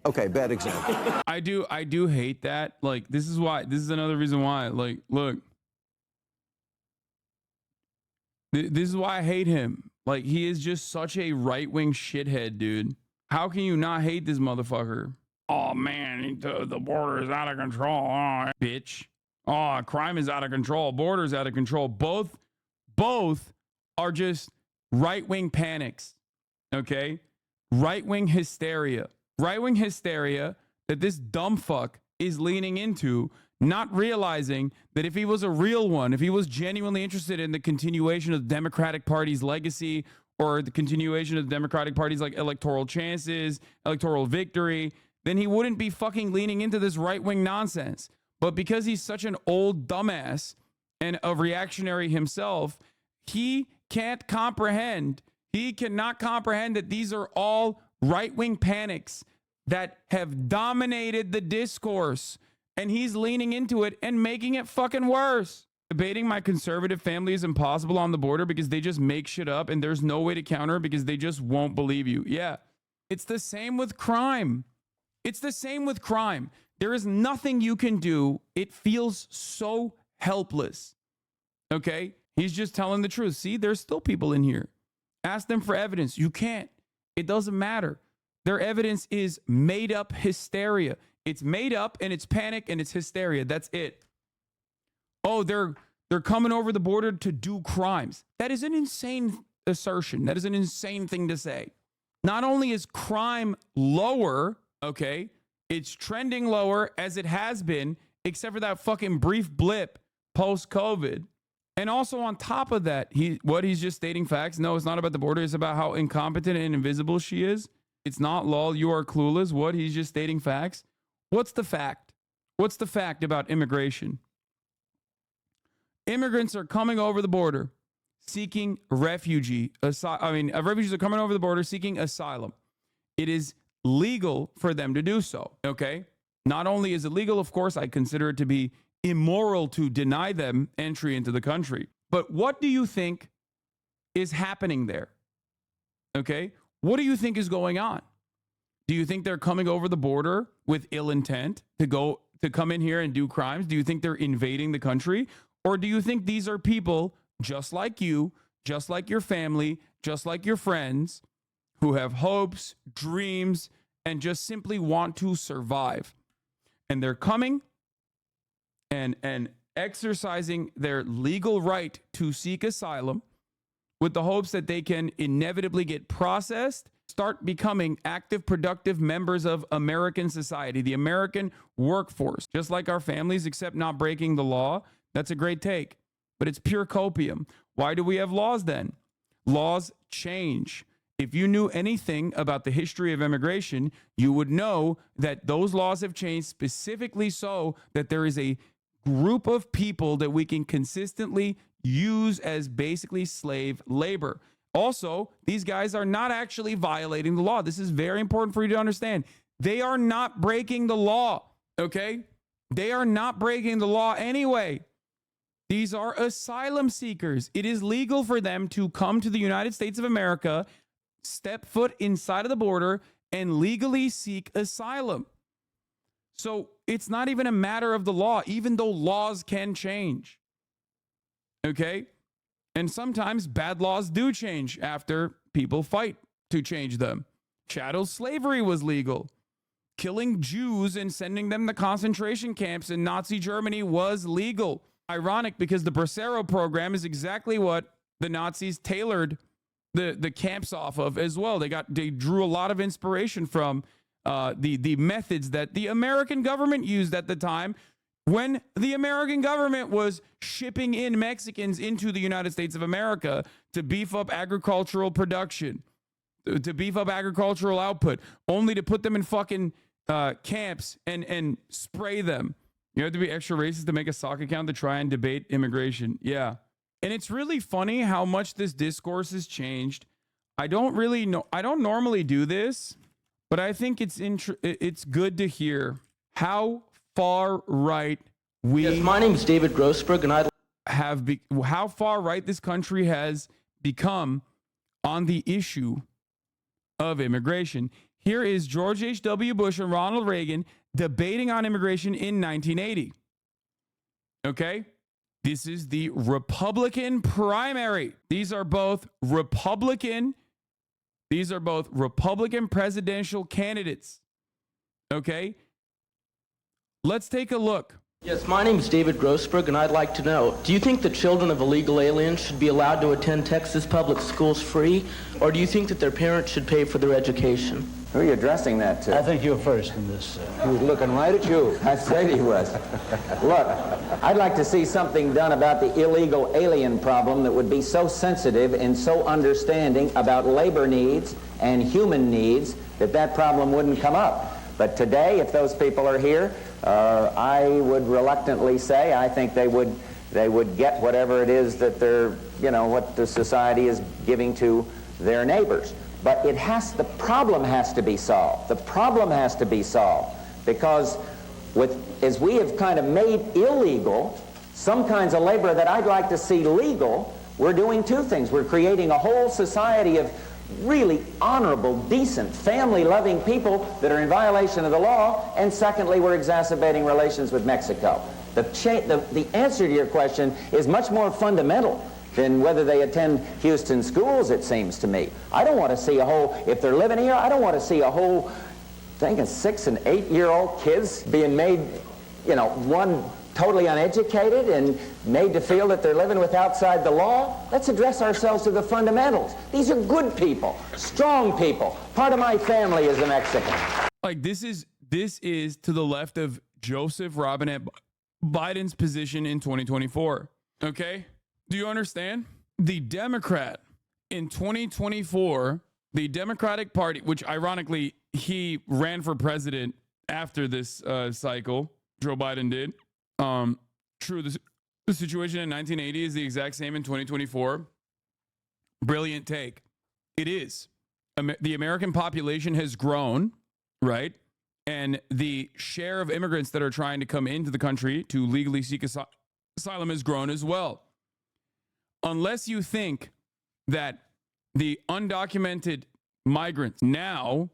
Okay, bad example. I do hate that. Like, this is another reason why. Like, look. This is why I hate him. Like, he is just such a right-wing shithead, dude. How can you not hate this motherfucker? Oh, man, the border is out of control. Oh, bitch. Oh, crime is out of control. Border is out of control. Both are just right-wing panics, okay? Right-wing hysteria. Right-wing hysteria that this dumb fuck is leaning into, not realizing that if he was a real one, if he was genuinely interested in the continuation of the Democratic Party's legacy or the continuation of the Democratic Party's like electoral chances, electoral victory, then he wouldn't be fucking leaning into this right-wing nonsense. But because he's such an old dumbass and a reactionary himself, he can't comprehend. He cannot comprehend that these are all right-wing panics that have dominated the discourse. And he's leaning into it and making it fucking worse. Debating my conservative family is impossible on the border because they just make shit up and there's no way to counter because they just won't believe you. Yeah, it's the same with crime. It's the same with crime. There is nothing you can do. It feels so helpless. Okay? He's just telling the truth. See, there's still people in here. Ask them for evidence. You can't. It doesn't matter. Their evidence is made up hysteria. It's made up and it's panic and it's hysteria. That's it. Oh, they're coming over the border to do crimes. That is an insane assertion. That is an insane thing to say. Not only is crime lower, okay, it's trending lower as it has been, except for that fucking brief blip post-COVID. And also on top of that, he's just stating facts. No, it's not about the border. It's about how incompetent and invisible she is. It's not, lol, you are clueless. What? He's just stating facts. What's the fact? What's the fact about immigration? Immigrants are coming over the border seeking refugees are coming over the border seeking asylum. It is legal for them to do so, okay? Not only is it legal, of course, I consider it to be immoral to deny them entry into the country. But what do you think is happening there? Okay? What do you think is going on? Do you think they're coming over the border with ill intent to come in here and do crimes? Do you think they're invading the country? Or do you think these are people just like you, just like your family, just like your friends, who have hopes, dreams, and just simply want to survive? And they're coming and exercising their legal right to seek asylum with the hopes that they can inevitably get processed, start becoming active, productive members of American society, the American workforce, just like our families, except not breaking the law. That's a great take, but it's pure copium. Why do we have laws then? Laws change. If you knew anything about the history of immigration, you would know that those laws have changed specifically so that there is a group of people that we can consistently use as basically slave labor. Also, these guys are not actually violating the law. This is very important for you to understand. They are not breaking the law, okay? They are not breaking the law anyway. These are asylum seekers. It is legal for them to come to the United States of America, step foot inside of the border, and legally seek asylum. So it's not even a matter of the law, even though laws can change. Okay? And sometimes bad laws do change after people fight to change them. Chattel slavery was legal. Killing Jews and sending them to concentration camps in Nazi Germany was legal. Ironic, because the Bracero program is exactly what the Nazis tailored the camps off of as well. They drew a lot of inspiration from the methods that the American government used at the time when the American government was shipping in Mexicans into the United States of America to beef up agricultural production, to beef up agricultural output, only to put them in fucking camps and spray them. You have to be extra racist to make a sock account to try and debate immigration. Yeah. And it's really funny how much this discourse has changed. I don't normally do this, but I think it's good to hear how far right we Yes, my name is David Grossberg, and how far right this country has become on the issue of immigration. Here is George H.W. Bush and Ronald Reagan debating on immigration in 1980. Okay? This is the Republican primary. These are both Republican presidential candidates. Okay? Let's take a look. Yes, my name is David Grossberg, and I'd like to know, do you think the children of illegal aliens should be allowed to attend Texas public schools free, or do you think that their parents should pay for their education? Who are you addressing that to? I think you're first in this. He was looking right at you. I said he was. Look, I'd like to see something done about the illegal alien problem that would be so sensitive and so understanding about labor needs and human needs that problem wouldn't come up. But today, if those people are here, I would reluctantly say I think they would get whatever it is that they're, what the society is giving to their neighbors. But the problem has to be solved. The problem has to be solved because as we have kind of made illegal some kinds of labor that I'd like to see legal, we're doing two things. We're creating a whole society of really honorable, decent, family-loving people that are in violation of the law, and secondly, we're exacerbating relations with Mexico. The answer to your question is much more fundamental than whether they attend Houston schools, it seems to me. I don't want to see if they're living here, I don't want to see a whole thing of 6- and 8-year-old kids being made, one totally uneducated and made to feel that they're living with outside the law. Let's address ourselves to the fundamentals. These are good people, strong people. Part of my family is a Mexican. Like this is to the left of Joseph Robinette Biden's position in 2024. Okay? Do you understand? The Democrat in 2024, the Democratic Party, which ironically he ran for president after this cycle, Joe Biden did. True, the situation in 1980 is the exact same in 2024. Brilliant take. It is. The American population has grown, right? And the share of immigrants that are trying to come into the country to legally seek asylum has grown as well. Unless you think that the undocumented migrants now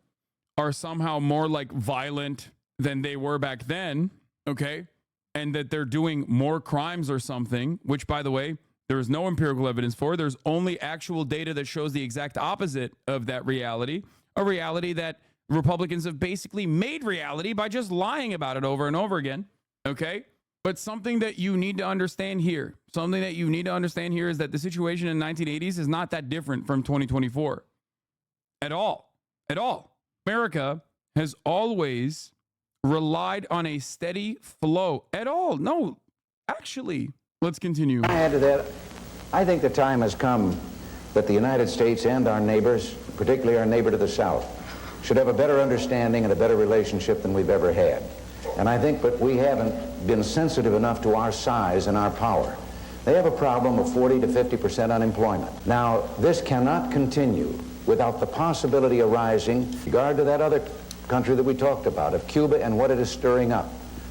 are somehow more like violent than they were back then, okay? And that they're doing more crimes or something, which, by the way, there is no empirical evidence for. There's only actual data that shows the exact opposite of that reality, a reality that Republicans have basically made reality by just lying about it over and over again, okay? But something that you need to understand here, is that the situation in the 1980s is not that different from 2024 at all. At all. America has always relied on a steady flow at all. No, actually, let's continue. I add to that, I think the time has come that the United States and our neighbors, particularly our neighbor to the south, should have a better understanding and a better relationship than we've ever had. And I think that we haven't been sensitive enough to our size and our power. They have a problem of 40 to 50% unemployment. Now, this cannot continue without the possibility arising, in regard to that other country that we talked about, of Cuba and what it is stirring up,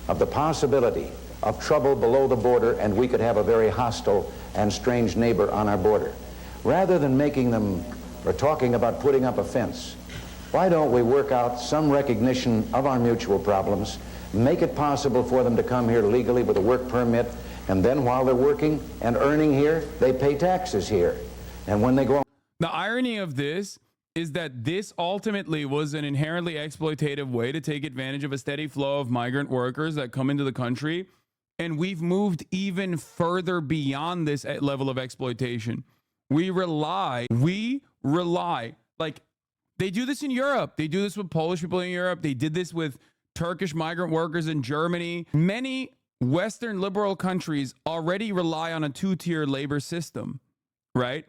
of the possibility of trouble below the border, and we could have a very hostile and strange neighbor on our border. Rather than making them, or talking about putting up a fence, why don't we work out some recognition of our mutual problems, make it possible for them to come here legally with a work permit, And then while they're working and earning here, they pay taxes here. And when they go... The irony of this is that this ultimately was an inherently exploitative way to take advantage of a steady flow of migrant workers that come into the country. And we've moved even further beyond this level of exploitation. We rely, like they do this in Europe. They do this with Polish people in Europe. They did this with Turkish migrant workers in Germany. Many Western liberal countries already rely on a two-tier labor system, right?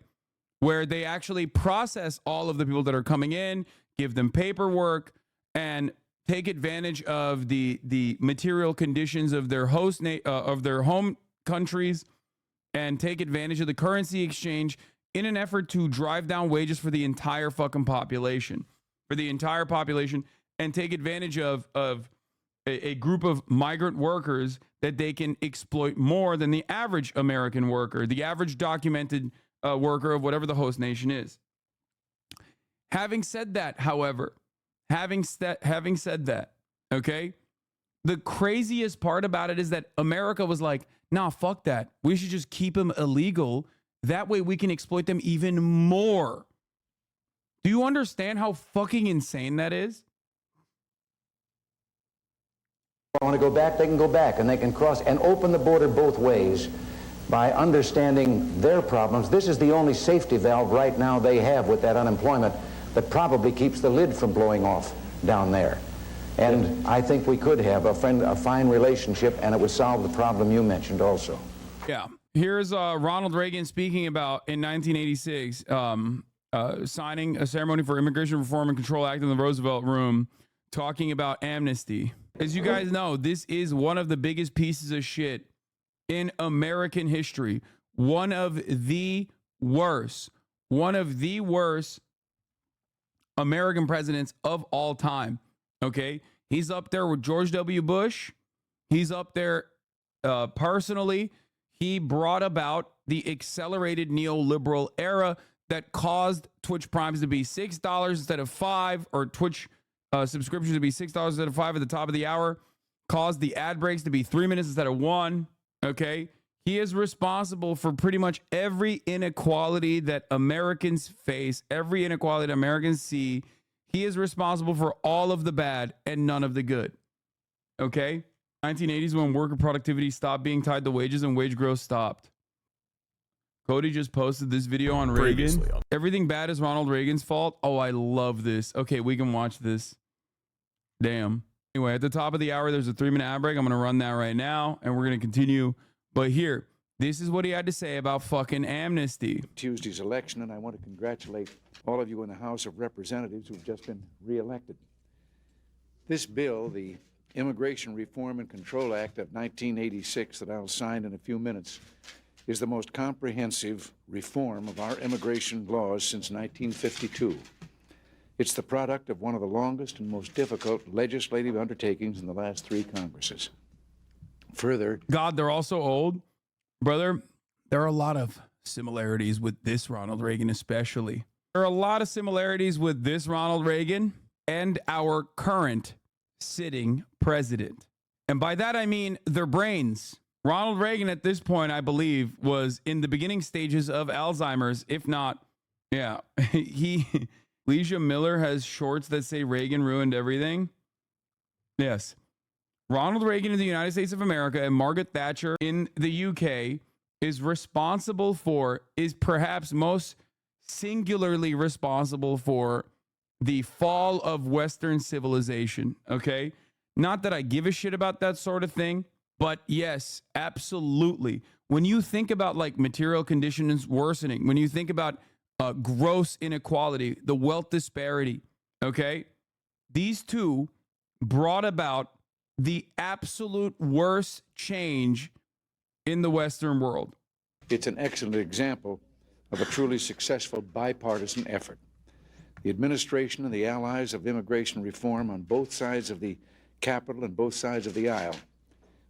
Where they actually process all of the people that are coming in, give them paperwork, and take advantage of the material conditions of their of their home countries, and take advantage of the currency exchange in an effort to drive down wages for the entire fucking population, and take advantage of a group of migrant workers that they can exploit more than the average American worker, the average documented worker of whatever the host nation is. Having said that, however, having said that, okay, the craziest part about it is that America was like, nah, fuck that. We should just keep them illegal. That way we can exploit them even more. Do you understand how fucking insane that is? Want to go back, they can go back, and they can cross and open the border both ways by understanding their problems. This is the only safety valve right now they have with that unemployment that probably keeps the lid from blowing off down there. And I think we could have a fine relationship, and it would solve the problem you mentioned also. Yeah. Here's Ronald Reagan speaking about in 1986, signing a ceremony for Immigration Reform and Control Act in the Roosevelt Room, talking about amnesty. As you guys know, this is one of the biggest pieces of shit in American history. One of the worst American presidents of all time. Okay. He's up there with George W. Bush. He's up there personally. He brought about the accelerated neoliberal era that caused Twitch Primes to be $6 instead of $5, or Twitch subscriptions to be $6 instead of $5 at the top of the hour, caused the ad breaks to be 3 minutes instead of 1. Okay. He is responsible for pretty much every inequality that Americans face, every inequality that Americans see. He is responsible for all of the bad and none of the good. Okay. 1980s, when worker productivity stopped being tied to wages and wage growth stopped. Cody just posted this video on Reagan. Everything bad is Ronald Reagan's fault. Oh, I love this. Okay, we can watch this. Damn. Anyway, at the top of the hour, there's a 3-minute ad break. I'm going to run that right now, and we're going to continue. But here, this is what he had to say about fucking amnesty. Tuesday's election, and I want to congratulate all of you in the House of Representatives who've just been reelected. This bill, the Immigration Reform and Control Act of 1986, that I'll sign in a few minutes, is the most comprehensive reform of our immigration laws since 1952. It's the product of one of the longest and most difficult legislative undertakings in the last 3 Congresses. Further, God, they're also old. Brother, there are a lot of similarities with this Ronald Reagan, especially. There are a lot of similarities with this Ronald Reagan and our current sitting president. And by that, I mean their brains. Ronald Reagan at this point, I believe, was in the beginning stages of Alzheimer's, if not, yeah. Leisha Miller has shorts that say Reagan ruined everything. Yes. Ronald Reagan in the United States of America and Margaret Thatcher in the UK is perhaps most singularly responsible for the fall of Western civilization. Okay. Not that I give a shit about that sort of thing, but yes, absolutely. When you think about like material conditions worsening, when you think about gross inequality, the wealth disparity, okay, these two brought about the absolute worst change in the Western world. It's an excellent example of a truly successful bipartisan effort. The administration and the allies of immigration reform on both sides of the Capitol and both sides of the aisle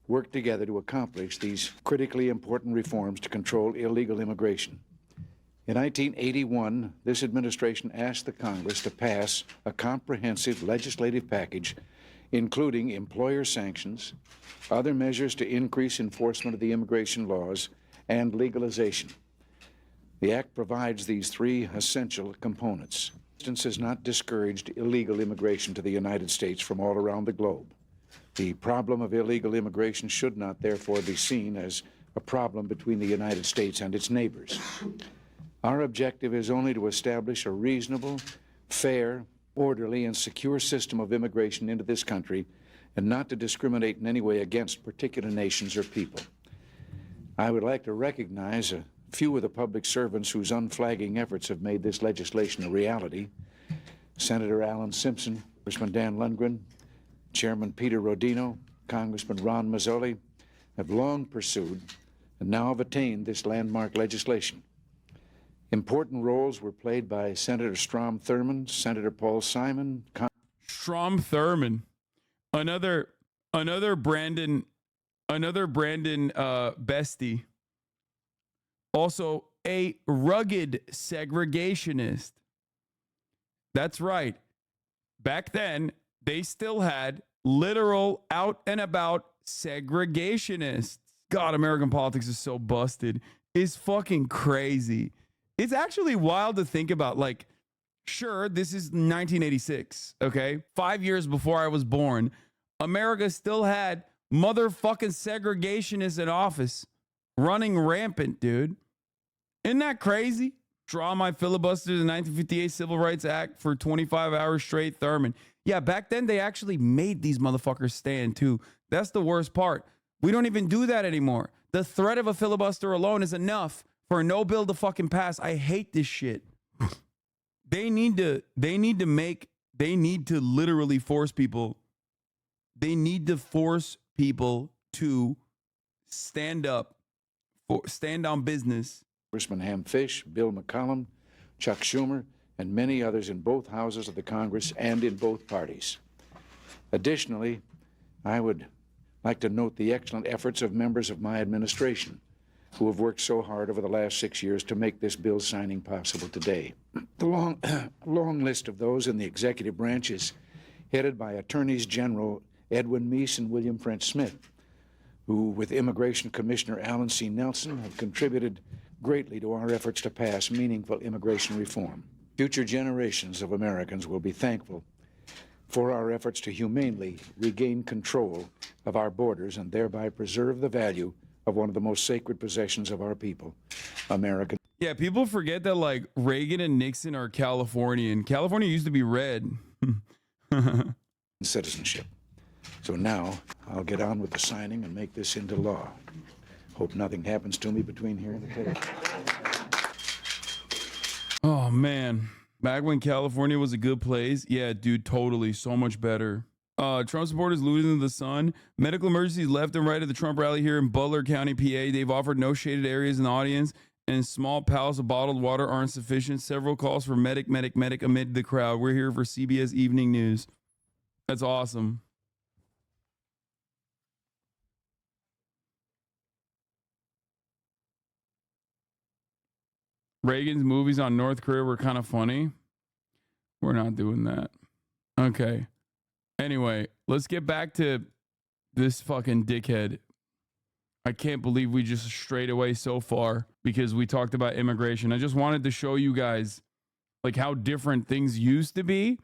work together to accomplish these critically important reforms to control illegal immigration. In 1981, this administration asked the Congress to pass a comprehensive legislative package including employer sanctions, other measures to increase enforcement of the immigration laws, and legalization. The Act provides these three essential components. This has not discouraged illegal immigration to the United States from all around the globe. The problem of illegal immigration should not, therefore, be seen as a problem between the United States and its neighbors. Our objective is only to establish a reasonable, fair, orderly, and secure system of immigration into this country, and not to discriminate in any way against particular nations or people. I would like to recognize a few of the public servants whose unflagging efforts have made this legislation a reality. Senator Alan Simpson, Congressman Dan Lundgren, Chairman Peter Rodino, Congressman Ron Mazzoli have long pursued and now have attained this landmark legislation. Important roles were played by Senator Strom Thurmond, Senator Paul Simon. Strom Thurmond, another Brandon bestie. Also a rugged segregationist. That's right. Back then, they still had literal out and about segregationists. God, American politics is so busted. It's fucking crazy. It's actually wild to think about. Like, sure, this is 1986, okay? 5 years before I was born, America still had motherfucking segregationists in office running rampant, dude. Isn't that crazy? Draw my filibuster to the 1958 Civil Rights Act for 25 hours straight, Thurman. Yeah, back then they actually made these motherfuckers stand too. That's the worst part. We don't even do that anymore. The threat of a filibuster alone is enough for no bill to fucking pass. I hate this shit. They need to literally force people. They need to force people to stand up, stand on business. Congressman Ham Fish, Bill McCollum, Chuck Schumer, and many others in both houses of the Congress and in both parties. Additionally, I would like to note the excellent efforts of members of my administration who have worked so hard over the last 6 years to make this bill signing possible today. The long list of those in the executive branch is headed by Attorneys General Edwin Meese and William French Smith, who, with Immigration Commissioner Alan C. Nelson, have contributed greatly to our efforts to pass meaningful immigration reform. Future generations of Americans will be thankful for our efforts to humanely regain control of our borders and thereby preserve the value of one of the most sacred possessions of our people, American. Yeah, people forget that like Reagan and Nixon are Californian. California used to be red. Citizenship. So now I'll get on with the signing and make this into law. Hope nothing happens to me between here and the table. Oh, man. Back when California was a good place. Yeah, dude, totally. So much better. Trump supporters losing the sun. Medical emergencies left and right at the Trump rally here in Butler County, PA. They've offered no shaded areas in the audience, and small pallets of bottled water aren't sufficient. Several calls for medic amid the crowd. We're here for CBS Evening News. That's awesome. Reagan's movies on North Korea were kind of funny. We're not doing that. Okay. Anyway, let's get back to this fucking dickhead. I can't believe we just strayed away so far because we talked about immigration. I just wanted to show you guys like how different things used to be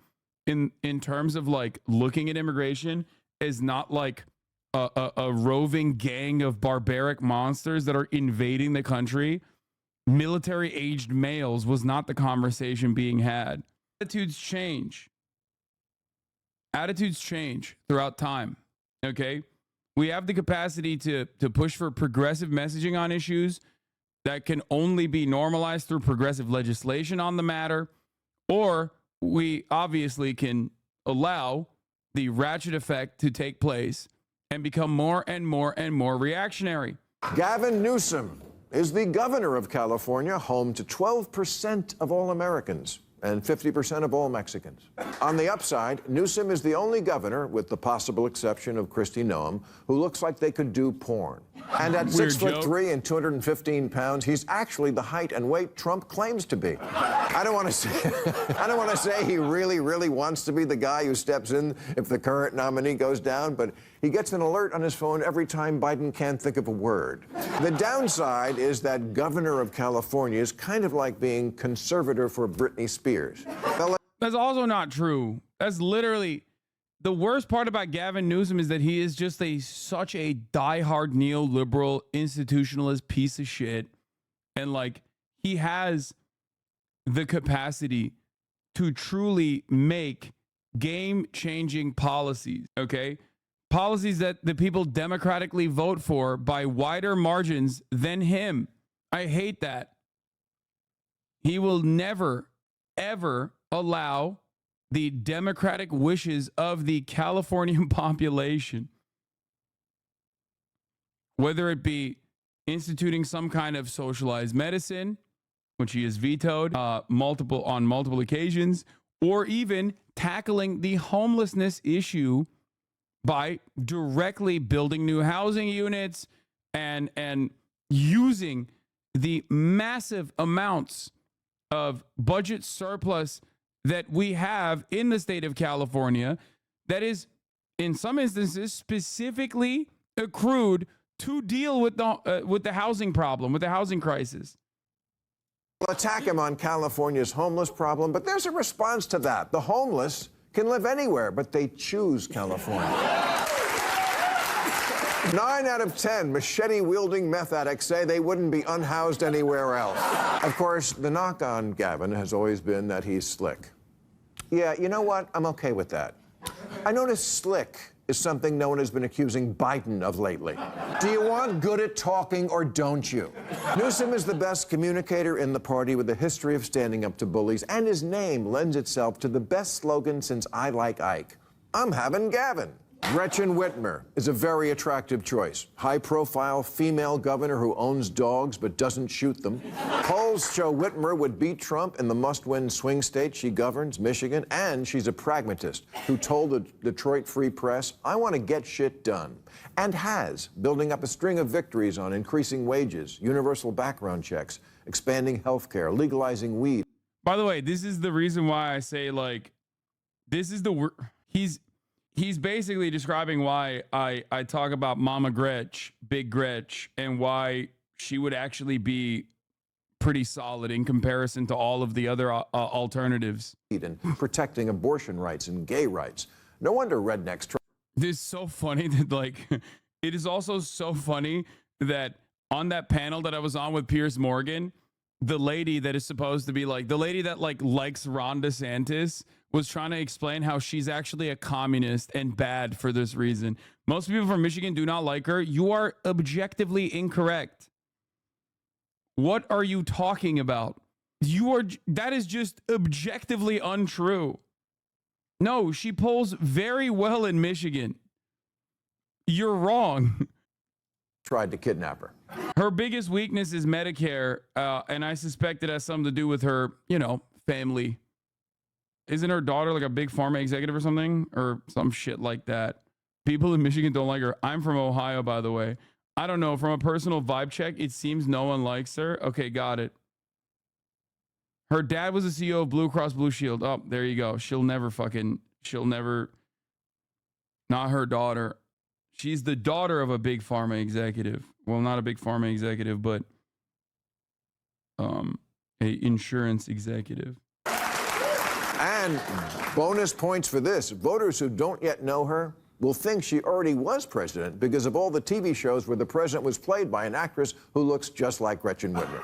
in terms of like looking at immigration as not like a roving gang of barbaric monsters that are invading the country. Military-aged males was not the conversation being had. Attitudes change. Attitudes change throughout time, okay? We have the capacity to push for progressive messaging on issues that can only be normalized through progressive legislation on the matter, or we obviously can allow the ratchet effect to take place and become more and more and more reactionary. Gavin Newsom is the governor of California, home to 12% of all Americans and 50% of all Mexicans. On the upside, Newsom is the only governor, with the possible exception of Kristi Noem, who looks like they could do porn. And at 6'3" and 215 pounds, he's actually the height and weight Trump claims to be. I don't want to say he really wants to be the guy who steps in if the current nominee goes down, but he gets an alert on his phone every time Biden can't think of a word. The downside is that governor of California is kind of like being conservator for Britney Spears. That's also not true. That's literally the worst part about Gavin Newsom is that he is just such a diehard neoliberal institutionalist piece of shit. And like, he has the capacity to truly make game-changing policies, okay? Policies that the people democratically vote for by wider margins than him. I hate that. He will never, ever allow the democratic wishes of the Californian population, whether it be instituting some kind of socialized medicine, which he has vetoed on multiple occasions, or even tackling the homelessness issue by directly building new housing units and using the massive amounts of budget surplus that we have in the state of California that is, in some instances, specifically accrued to deal with the housing problem, with the housing crisis. We'll attack him on California's homeless problem, but there's a response to that. The homeless can live anywhere, but they choose California. 9 out of 10 machete-wielding meth addicts say they wouldn't be unhoused anywhere else. Of course, the knock on Gavin has always been that he's slick. Yeah, you know what? I'm okay with that. I notice slick is something no one has been accusing Biden of lately. Do you want good at talking or don't you? Newsom is the best communicator in the party with a history of standing up to bullies, and his name lends itself to the best slogan since I Like Ike. I'm having Gavin. Gretchen Whitmer is a very attractive choice. High-profile female governor who owns dogs but doesn't shoot them. Polls show Whitmer would beat Trump in the must-win swing state she governs, Michigan, and she's a pragmatist who told the Detroit Free Press, I want to get shit done, and has, building up a string of victories on increasing wages, universal background checks, expanding health care, legalizing weed. By the way, this is the reason why I say, like, this is the... He's basically describing why I talk about Mama Gretch, Big Gretch, and why she would actually be pretty solid in comparison to all of the other alternatives. And protecting abortion rights and gay rights. No wonder rednecks try. This is so funny that, like, it is also so funny that on that panel that I was on with Piers Morgan, the lady that is supposed to be like, the lady that likes Ron DeSantis was trying to explain how she's actually a communist and bad for this reason. Most people from Michigan do not like her. You are objectively incorrect. What are you talking about? That is just objectively untrue. No, she polls very well in Michigan. You're wrong. Tried to kidnap her. Her biggest weakness is Medicare, and I suspect it has something to do with her, family. Isn't her daughter like a big pharma executive or something? Or some shit like that. People in Michigan don't like her. I'm from Ohio, by the way. I don't know. From a personal vibe check, it seems no one likes her. Okay, got it. Her dad was the CEO of Blue Cross Blue Shield. Oh, there you go. She'll never, not her daughter. She's the daughter of a big pharma executive. Well, not a big pharma executive, but a insurance executive. And bonus points for this. Voters who don't yet know her will think she already was president because of all the TV shows where the president was played by an actress who looks just like Gretchen Whitmer.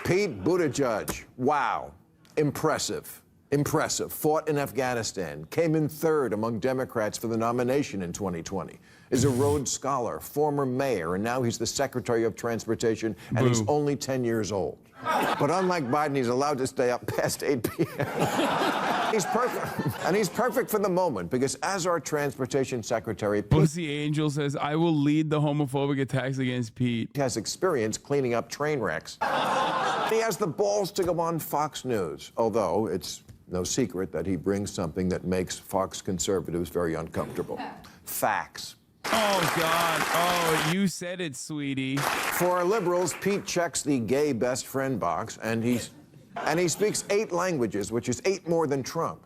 Pete Buttigieg. Wow. Impressive. Impressive. Fought in Afghanistan. Came in third among Democrats for the nomination in 2020. Is a Rhodes Scholar, former mayor, and now he's the Secretary of Transportation, and he's only 10 years old. But unlike Biden, he's allowed to stay up past 8 p.m. He's perfect. And he's perfect for the moment because as our transportation secretary, Pussy Angel says, I will lead the homophobic attacks against Pete. Has experience cleaning up train wrecks. He has the balls to go on Fox News, although it's no secret that he brings something that makes Fox conservatives very uncomfortable. Facts. Oh, God. Oh, you said it, sweetie. For our liberals, Pete checks the gay best friend box, and he speaks 8 languages, which is 8 more than Trump.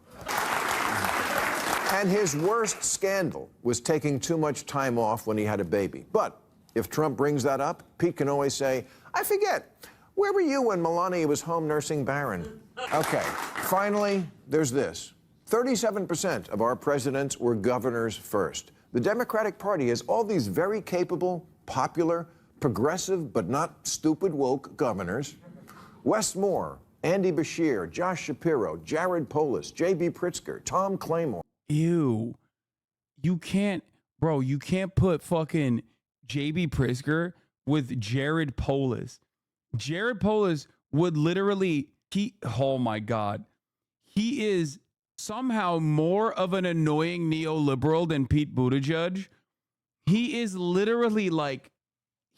And his worst scandal was taking too much time off when he had a baby. But if Trump brings that up, Pete can always say, I forget, where were you when Melania was home nursing Barron? Okay, finally, there's this. 37% of our presidents were governors first. The Democratic Party has all these very capable, popular, progressive, but not stupid woke governors. Wes Moore, Andy Beshear, Josh Shapiro, Jared Polis, J.B. Pritzker, Tom Claymore. Ew. You can't put fucking J.B. Pritzker with Jared Polis. Jared Polis would literally, oh my God. He is somehow more of an annoying neoliberal than Pete Buttigieg. He is literally like,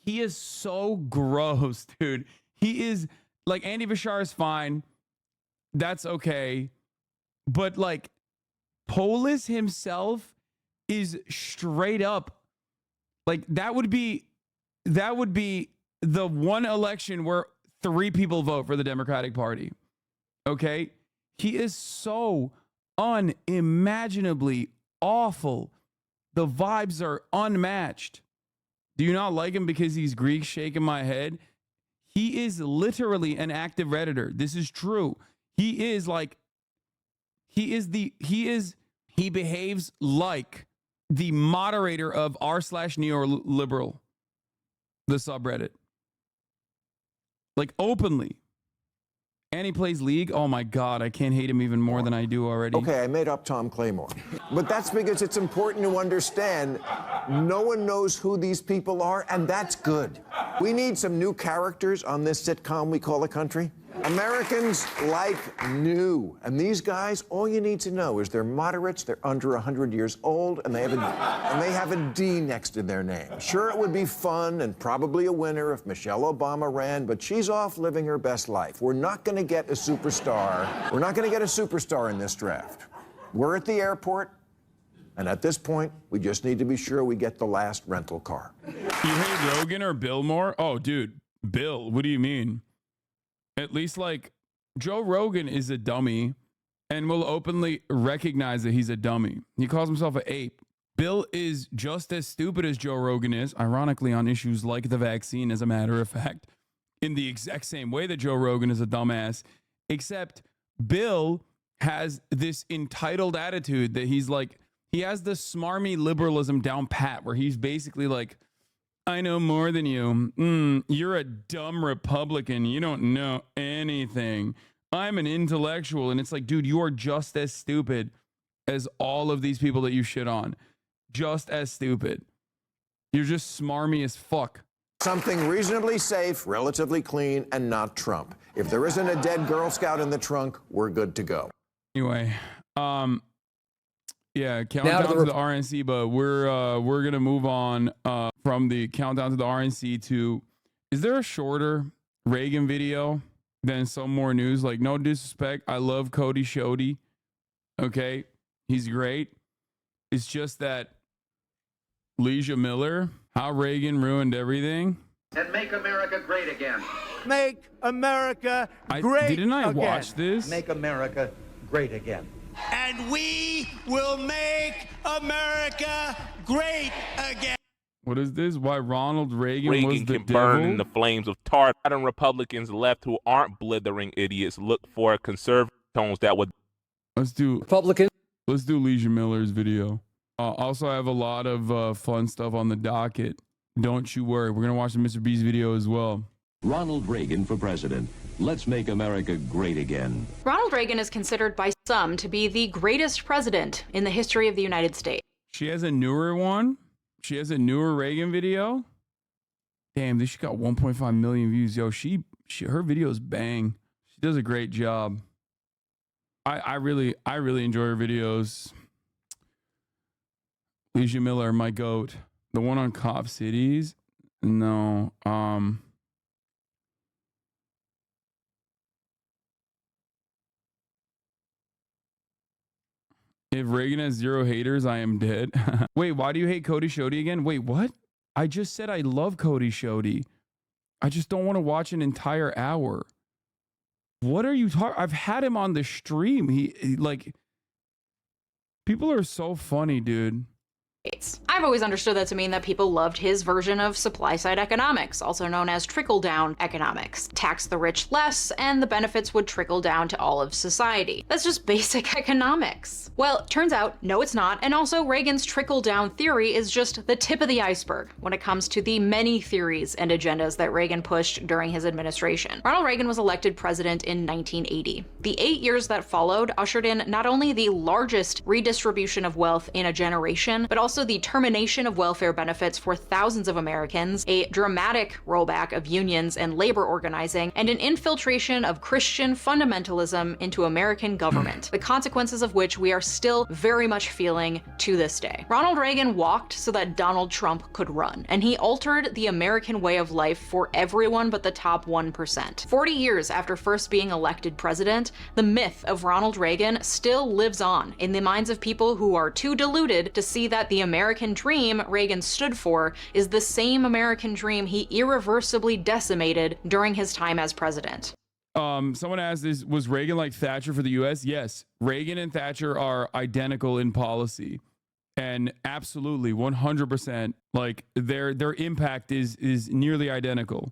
he is so gross, dude. He is like, Andy Beshear is fine. That's okay. But like, Polis himself is straight up like, that would be the one election where 3 people vote for the Democratic Party. Okay? He is so unimaginably awful. The vibes are unmatched. Do you not like him because he's Greek? Shaking my head. He is literally an active Redditor. This is true. He behaves like the moderator of r/neoliberal, the subreddit. Like, openly. And he plays League. Oh my God, I can't hate him even more than I do already. Okay, I made up Tom Claymore. But that's because it's important to understand no one knows who these people are, and that's good. We need some new characters on this sitcom we call a country. Americans like new. And these guys, all you need to know is they're moderates, they're under 100 years old, and they have a D next to their name. Sure, it would be fun and probably a winner if Michelle Obama ran, but she's off living her best life. We're not going to get a superstar. We're not going to get a superstar in this draft. We're at the airport, and at this point, we just need to be sure we get the last rental car. You hate Rogan or Bill more? Oh, dude, Bill, what do you mean? At least, like, Joe Rogan is a dummy and will openly recognize that he's a dummy. He calls himself an ape. Bill is just as stupid as Joe Rogan is, ironically, on issues like the vaccine, as a matter of fact, in the exact same way that Joe Rogan is a dumbass, except Bill has this entitled attitude that he's like, he has the smarmy liberalism down pat, where he's basically like, I know more than you. You're a dumb Republican. You don't know anything. I'm an intellectual. And it's like, dude, you are just as stupid as all of these people that you shit on. Just as stupid. You're just smarmy as fuck. Something reasonably safe, relatively clean, and not Trump. If there isn't a dead Girl Scout in the trunk, we're good to go. Anyway, yeah, countdown to the RNC, but we're gonna move on from the countdown to the RNC to, is there a shorter Reagan video than some more news? Like, no disrespect, I love Cody Shody. Okay, he's great. It's just that Leisha Miller, how Reagan ruined everything. And make America great again. Make America great Didn't I watch this? Make America great again. And we will make America great again. What is this? Why Ronald Reagan was the can devil? burn in the flames of tar. Modern Republicans left who aren't blithering idiots look for conservative tones that would. Let's do Republican. Let's do Leisha Miller's video. Also, I have a lot of fun stuff on the docket. Don't you worry. We're gonna watch the Mr. B's video as well. Ronald Reagan for president. Let's make America great again. Ronald Reagan is considered by some to be the greatest president in the history of the United States. She has a newer one. She has a newer Reagan video. Damn, this she got 1.5 million views. Yo, her videos bang. She does a great job. I really enjoy her videos. Leisha Miller, my goat. The one on Cop Cities? No. If Reagan has 0 haters, I am dead. Wait, why do you hate Cody Shoddy again? Wait, what? I just said I love Cody Shoddy. I just don't want to watch an entire hour. What are you talking? I've had him on the stream. He like, people are so funny, dude. I've always understood that to mean that people loved his version of supply-side economics, also known as trickle-down economics. Tax the rich less, and the benefits would trickle down to all of society. That's just basic economics. Well, turns out, no it's not, and also Reagan's trickle-down theory is just the tip of the iceberg when it comes to the many theories and agendas that Reagan pushed during his administration. Ronald Reagan was elected president in 1980. The 8 years that followed ushered in not only the largest redistribution of wealth in a generation, but also the termination of welfare benefits for thousands of Americans, a dramatic rollback of unions and labor organizing, and an infiltration of Christian fundamentalism into American government, the consequences of which we are still very much feeling to this day. Ronald Reagan walked so that Donald Trump could run, and he altered the American way of life for everyone but the top 1%. 40 years after first being elected president, the myth of Ronald Reagan still lives on in the minds of people who are too deluded to see that the American dream Reagan stood for is the same American dream he irreversibly decimated during his time as president. Someone asked, was Reagan like Thatcher for the US? Yes, Reagan and Thatcher are identical in policy. And absolutely, 100%, like their impact is nearly identical.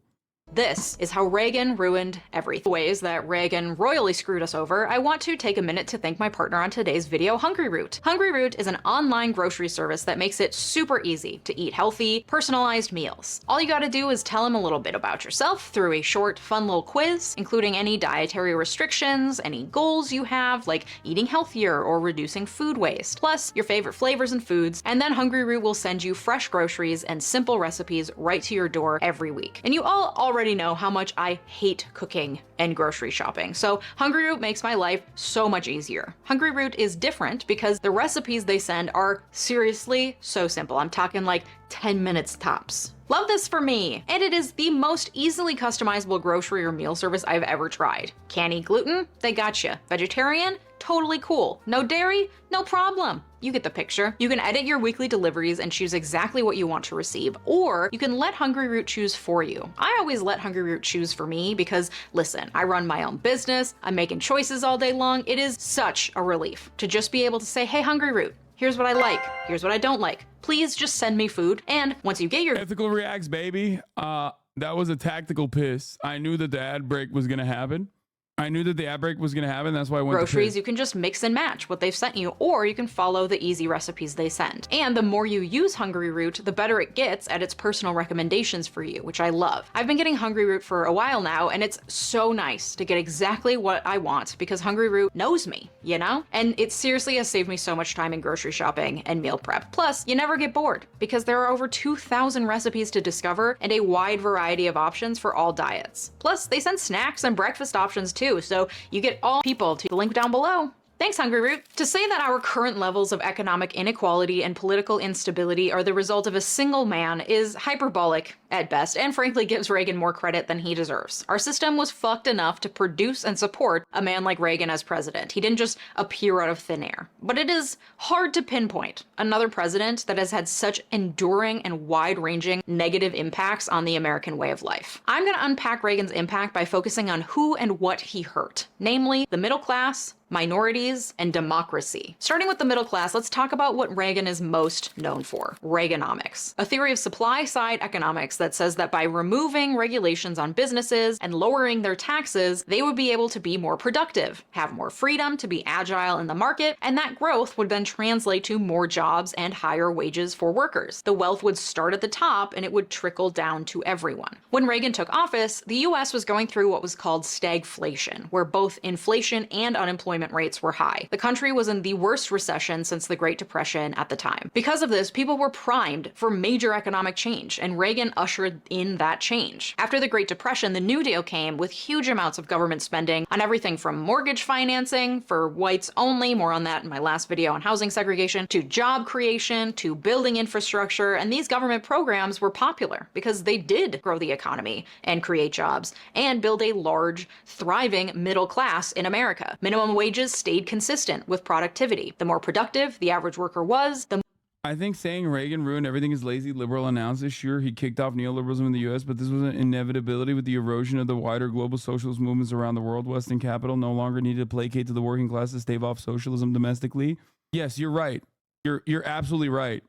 This is how Reagan ruined everything. Ways that Reagan royally screwed us over, I want to take a minute to thank my partner on today's video, Hungry Root. Hungry Root is an online grocery service that makes it super easy to eat healthy, personalized meals. All you gotta do is tell them a little bit about yourself through a short, fun little quiz, including any dietary restrictions, any goals you have, like eating healthier or reducing food waste, plus your favorite flavors and foods, and then Hungry Root will send you fresh groceries and simple recipes right to your door every week. And you all already know how much I hate cooking and grocery shopping, so Hungry Root makes my life so much easier. Hungry Root is different because the recipes they send are seriously so simple. I'm talking like 10 minutes tops. Love this for me, and it is the most easily customizable grocery or meal service I've ever tried. Can't eat gluten? They gotcha. Vegetarian? Totally cool. No dairy? No problem. You get the picture. You can edit your weekly deliveries and choose exactly what you want to receive, or you can let Hungry Root choose for you. I always let Hungry Root choose for me because, listen, I run my own business, I'm making choices all day long. It is such a relief to just be able to say, hey, Hungry Root, here's what I like, here's what I don't like. Please just send me food. And once you get your ethical reacts, baby, that was a tactical piss. I knew that the ad break was gonna happen. That's why I went groceries, you can just mix and match what they've sent you, or you can follow the easy recipes they send. And the more you use Hungry Root, the better it gets at its personal recommendations for you, which I love. I've been getting Hungry Root for a while now, and it's so nice to get exactly what I want because Hungry Root knows me, you know? And it seriously has saved me so much time in grocery shopping and meal prep. Plus, you never get bored because there are over 2,000 recipes to discover and a wide variety of options for all diets. Plus, they send snacks and breakfast options too, so you get all people to the link down below. Thanks, Hungry Root. To say that our current levels of economic inequality and political instability are the result of a single man is hyperbolic at best, and frankly gives Reagan more credit than he deserves. Our system was fucked enough to produce and support a man like Reagan as president. He didn't just appear out of thin air. But it is hard to pinpoint another president that has had such enduring and wide-ranging negative impacts on the American way of life. I'm gonna unpack Reagan's impact by focusing on who and what he hurt, namely the middle class, minorities, and democracy. Starting with the middle class, let's talk about what Reagan is most known for, Reaganomics, a theory of supply-side economics that says that by removing regulations on businesses and lowering their taxes, they would be able to be more productive, have more freedom to be agile in the market, and that growth would then translate to more jobs and higher wages for workers. The wealth would start at the top and it would trickle down to everyone. When Reagan took office, the US was going through what was called stagflation, where both inflation and unemployment rates were high. The country was in the worst recession since the Great Depression at the time. Because of this, people were primed for major economic change, and Reagan ushered in that change. After the Great Depression, the New Deal came with huge amounts of government spending on everything from mortgage financing for whites only, more on that in my last video on housing segregation, to job creation, to building infrastructure, and these government programs were popular because they did grow the economy and create jobs and build a large, thriving middle class in America. Minimum wage wages stayed consistent with productivity. The more productive the average worker was, the I think saying Reagan ruined everything is lazy liberal analysis. Sure, he kicked off neoliberalism in the U.S., but this was an inevitability with the erosion of the wider global socialist movements around the world. Western capital no longer needed to placate to the working class to stave off socialism domestically. Yes, you're right. You're absolutely right.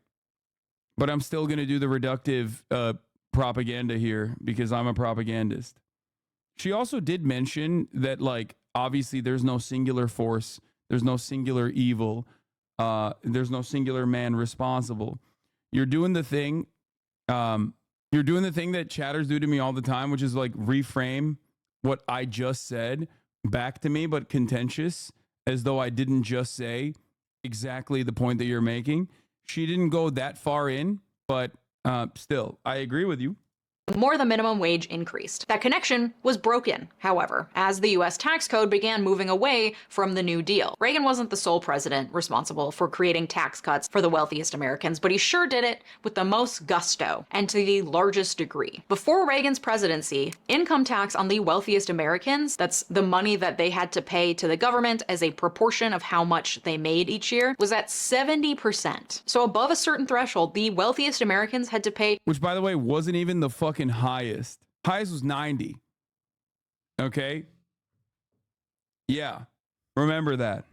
But I'm still going to do the reductive propaganda here because I'm a propagandist. She also did mention that, like, obviously there's no singular force. There's no singular evil. There's no singular man responsible. You're doing the thing. You're doing the thing that chatters do to me all the time, which is like reframe what I just said back to me, but contentious, as though I didn't just say exactly the point that you're making. She didn't go that far in, but still, I agree with you. more the minimum wage increased. That connection was broken, however, as the U.S. tax code began moving away from the New Deal. Reagan wasn't the sole president responsible for creating tax cuts for the wealthiest Americans, but he sure did it with the most gusto and to the largest degree. Before Reagan's presidency, income tax on the wealthiest Americans, that's the money that they had to pay to the government as a proportion of how much they made each year, was at 70%. So above a certain threshold, the wealthiest Americans had to pay, which, by the way, wasn't even the fucking highest. Highest was 90. Okay? Yeah. Remember that.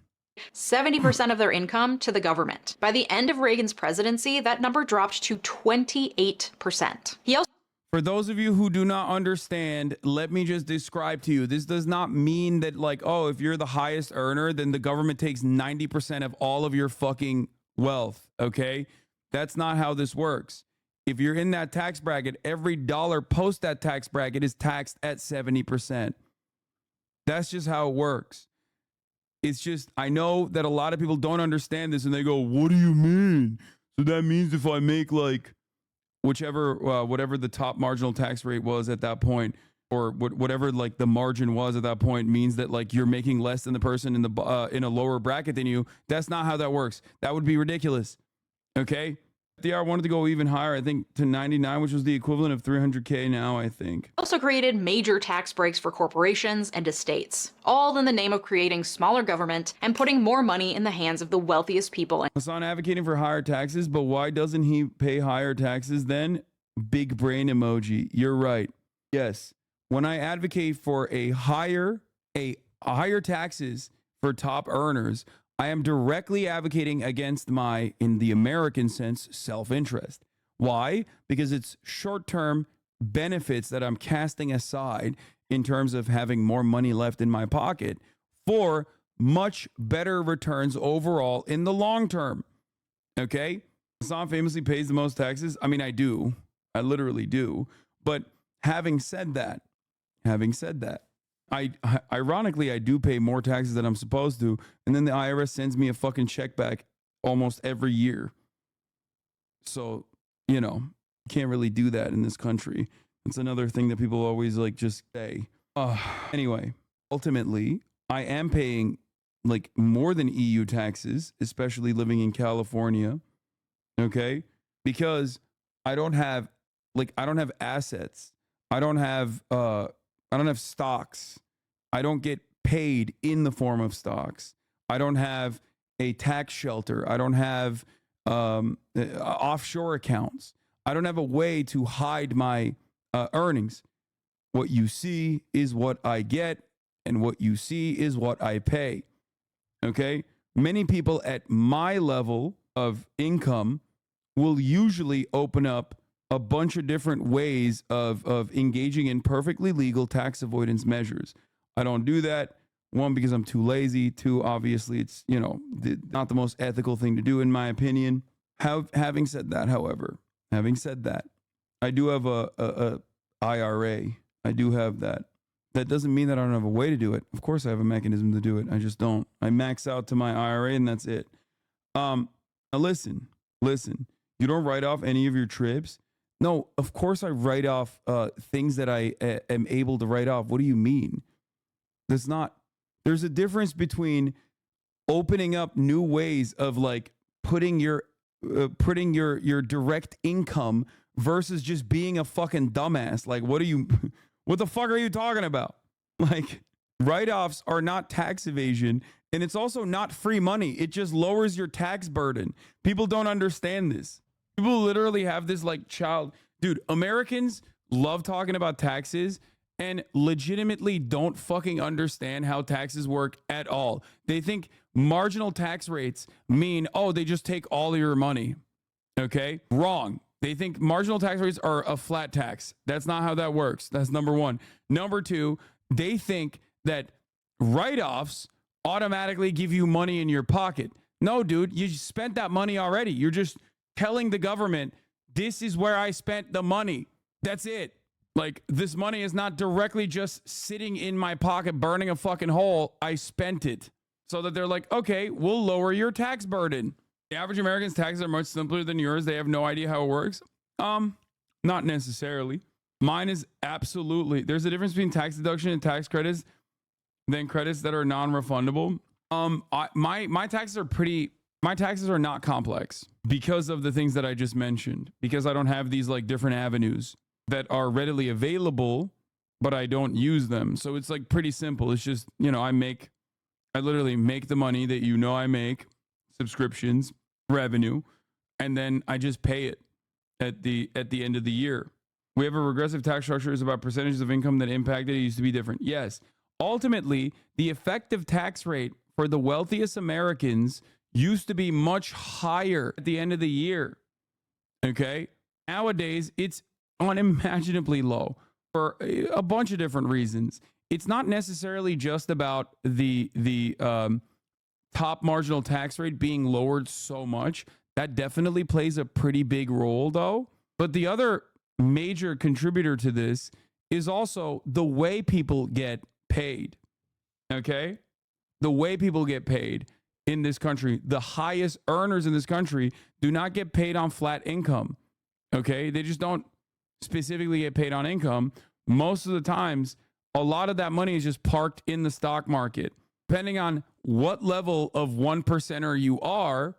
70% of their income to the government. By the end of Reagan's presidency, that number dropped to 28%. He also For those of you who do not understand, let me just describe to you. This does not mean that, like, oh, if you're the highest earner, then the government takes 90% of all of your fucking wealth, okay? That's not how this works. If you're in that tax bracket, every dollar post that tax bracket is taxed at 70%. That's just how it works. It's just, I know that a lot of people don't understand this and they go, what do you mean? So that means if I make like whatever the top marginal tax rate was at that point, or whatever like the margin was at that point, means that like you're making less than the person in the in a lower bracket than you. That's not how that works. That would be ridiculous. Okay? FDR wanted to go even higher, I think, to 99, which was the equivalent of 300K now, I think. also created major tax breaks for corporations and estates, all in the name of creating smaller government and putting more money in the hands of the wealthiest people. Hassan advocating for higher taxes, but why doesn't he pay higher taxes then? Big brain emoji. You're right. Yes. When I advocate for a higher taxes for top earners, I am directly advocating against my, in the American sense, self-interest. Why? Because it's short-term benefits that I'm casting aside in terms of having more money left in my pocket for much better returns overall in the long term. Okay? Hassan famously pays the most taxes. I mean, I do. I literally do. But having said that, ironically, I do pay more taxes than I'm supposed to, and then the IRS sends me a fucking check back almost every year. So, you know, can't really do that in this country. It's another thing that people always like just say. Anyway, ultimately, I am paying like more than EU taxes, especially living in California. Okay? Because I don't have assets. I don't have stocks. I don't get paid in the form of stocks. I don't have a tax shelter. I don't have offshore accounts. I don't have a way to hide my earnings. What you see is what I get, and what you see is what I pay. Okay? Many people at my level of income will usually open up a bunch of different ways of engaging in perfectly legal tax avoidance measures. I don't do that. One, because I'm too lazy. Two, obviously, it's, you know, not the most ethical thing to do, in my opinion. Having said that, however, I do have a IRA. I do have that. That doesn't mean that I don't have a way to do it. Of course, I have a mechanism to do it. I just don't. I max out to my IRA, and that's it. Now listen. You don't write off any of your trips. No, of course I write off things that I am able to write off. What do you mean? There's a difference between opening up new ways of like putting your direct income versus just being a fucking dumbass. Like, what the fuck are you talking about? Like, write-offs are not tax evasion, And it's also not free money. It just lowers your tax burden. People don't understand this. People literally have this like dude, Americans love talking about taxes and legitimately don't fucking understand how taxes work at all. They think marginal tax rates mean, oh, they just take all of your money. Okay? Wrong. They think marginal tax rates are a flat tax. That's not how that works. That's number one. Number two, they think that write-offs automatically give you money in your pocket. No, dude, you spent that money already. You're just telling the government, this is where I spent the money. That's it. Like, this money is not directly just sitting in my pocket, burning a fucking hole. I spent it. So that they're like, okay, we'll lower your tax burden. The average American's taxes are much simpler than yours. They have no idea how it works. Not necessarily. Mine is absolutely. There's a difference between tax deduction and tax credits than credits that are non-refundable. My taxes are my taxes are not complex because of the things that I just mentioned, because I don't have these like different avenues that are readily available, but I don't use them. So it's like pretty simple. It's just, you know, I literally make the money that I make, subscriptions, revenue, and then I just pay it at the end of the year. We have a regressive tax structure. Is about percentages of income that impacted. It used to be different. Yes. Ultimately, the effective tax rate for the wealthiest Americans used to be much higher at the end of the year. Okay? Nowadays, it's unimaginably low for a bunch of different reasons. It's not necessarily just about the top marginal tax rate being lowered so much. That definitely plays a pretty big role, though. But the other major contributor to this is also the way people get paid. Okay? The way people get paid in this country. The highest earners in this country do not get paid on flat income. Okay? They just don't specifically get paid on income. Most of the times, a lot of that money is just parked in the stock market. Depending on what level of 1%er you are,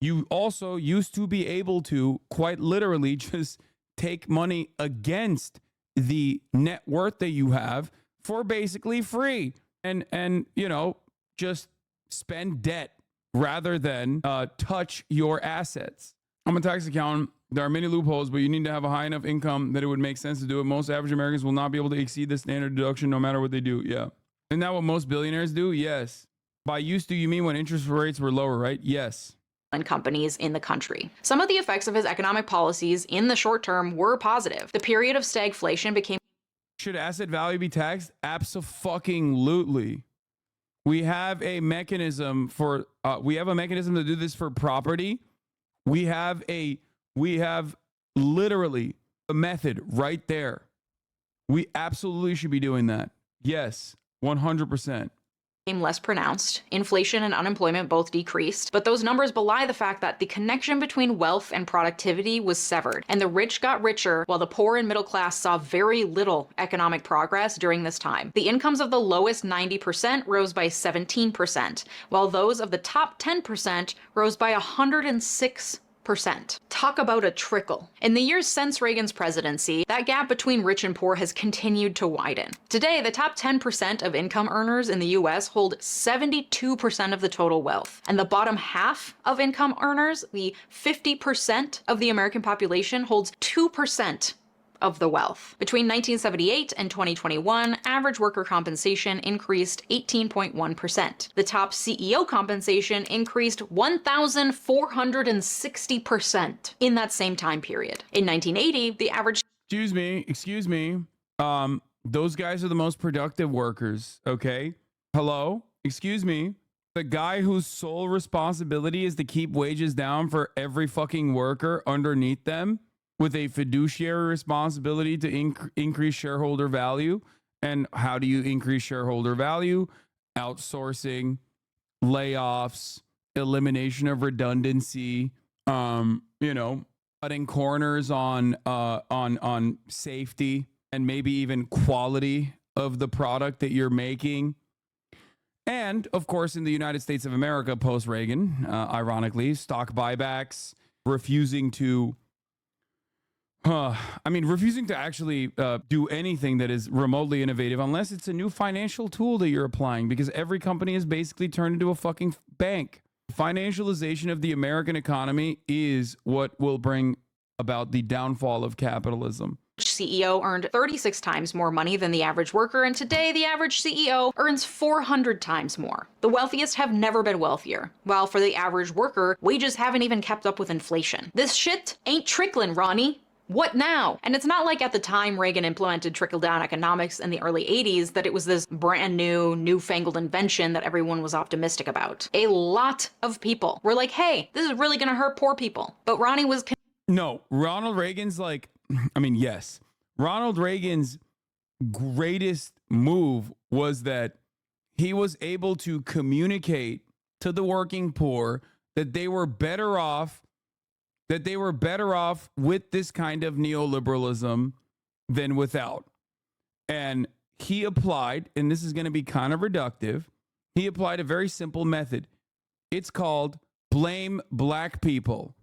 you also used to be able to quite literally just take money against the net worth that you have for basically free and you know, just spend debt rather than touch your assets. I'm a tax accountant. There are many loopholes, but you need to have a high enough income that it would make sense to do it. Most average Americans will not be able to exceed the standard deduction no matter what they do. Yeah. Isn't that what most billionaires do? Yes. By used to, you mean when interest rates were lower, right? Yes. And companies in the country. Some of the effects of his economic policies in the short term were positive. The period of stagflation became. Should asset value be taxed? Abso-fucking-lutely. We have a mechanism to do this for property. We have literally a method right there. We absolutely should be doing that. Yes, 100%. Became less pronounced. Inflation and unemployment both decreased, but those numbers belie the fact that the connection between wealth and productivity was severed, and the rich got richer while the poor and middle class saw very little economic progress during this time. The incomes of the lowest 90% rose by 17%, while those of the top 10% rose by 106%. Talk about a trickle. In the years since Reagan's presidency, that gap between rich and poor has continued to widen. Today, the top 10% of income earners in the US hold 72% of the total wealth. And the bottom half of income earners, the 50% of the American population, holds 2% of the wealth. Between 1978 and 2021, average worker compensation increased 18.1%. The top CEO compensation increased 1,460% in that same time period. In 1980, the average... Excuse me. Those guys are the most productive workers, okay? Hello? Excuse me. The guy whose sole responsibility is to keep wages down for every fucking worker underneath them, with a fiduciary responsibility to increase shareholder value. And how do you increase shareholder value? Outsourcing, layoffs, elimination of redundancy, cutting corners on safety and maybe even quality of the product that you're making. And of course, in the United States of America post-Reagan, ironically, stock buybacks, refusing to I mean, refusing to actually do anything that is remotely innovative unless it's a new financial tool that you're applying, because every company is basically turned into a fucking bank. Financialization of the American economy is what will bring about the downfall of capitalism. CEO earned 36 times more money than the average worker, and today the average CEO earns 400 times more. The wealthiest have never been wealthier, while for the average worker, wages haven't even kept up with inflation. This shit ain't trickling, Ronnie. What now? And it's not like at the time Reagan implemented trickle-down economics in the early 80s that it was this brand new, newfangled invention that everyone was optimistic about. A lot of people were like, hey, this is really gonna hurt poor people. But Ronnie was... No, Ronald Reagan's like, I mean, yes. Ronald Reagan's greatest move was that he was able to communicate to the working poor that they were better off with this kind of neoliberalism than without. And he applied, and this is going to be kind of reductive, he applied a very simple method. It's called blame black people,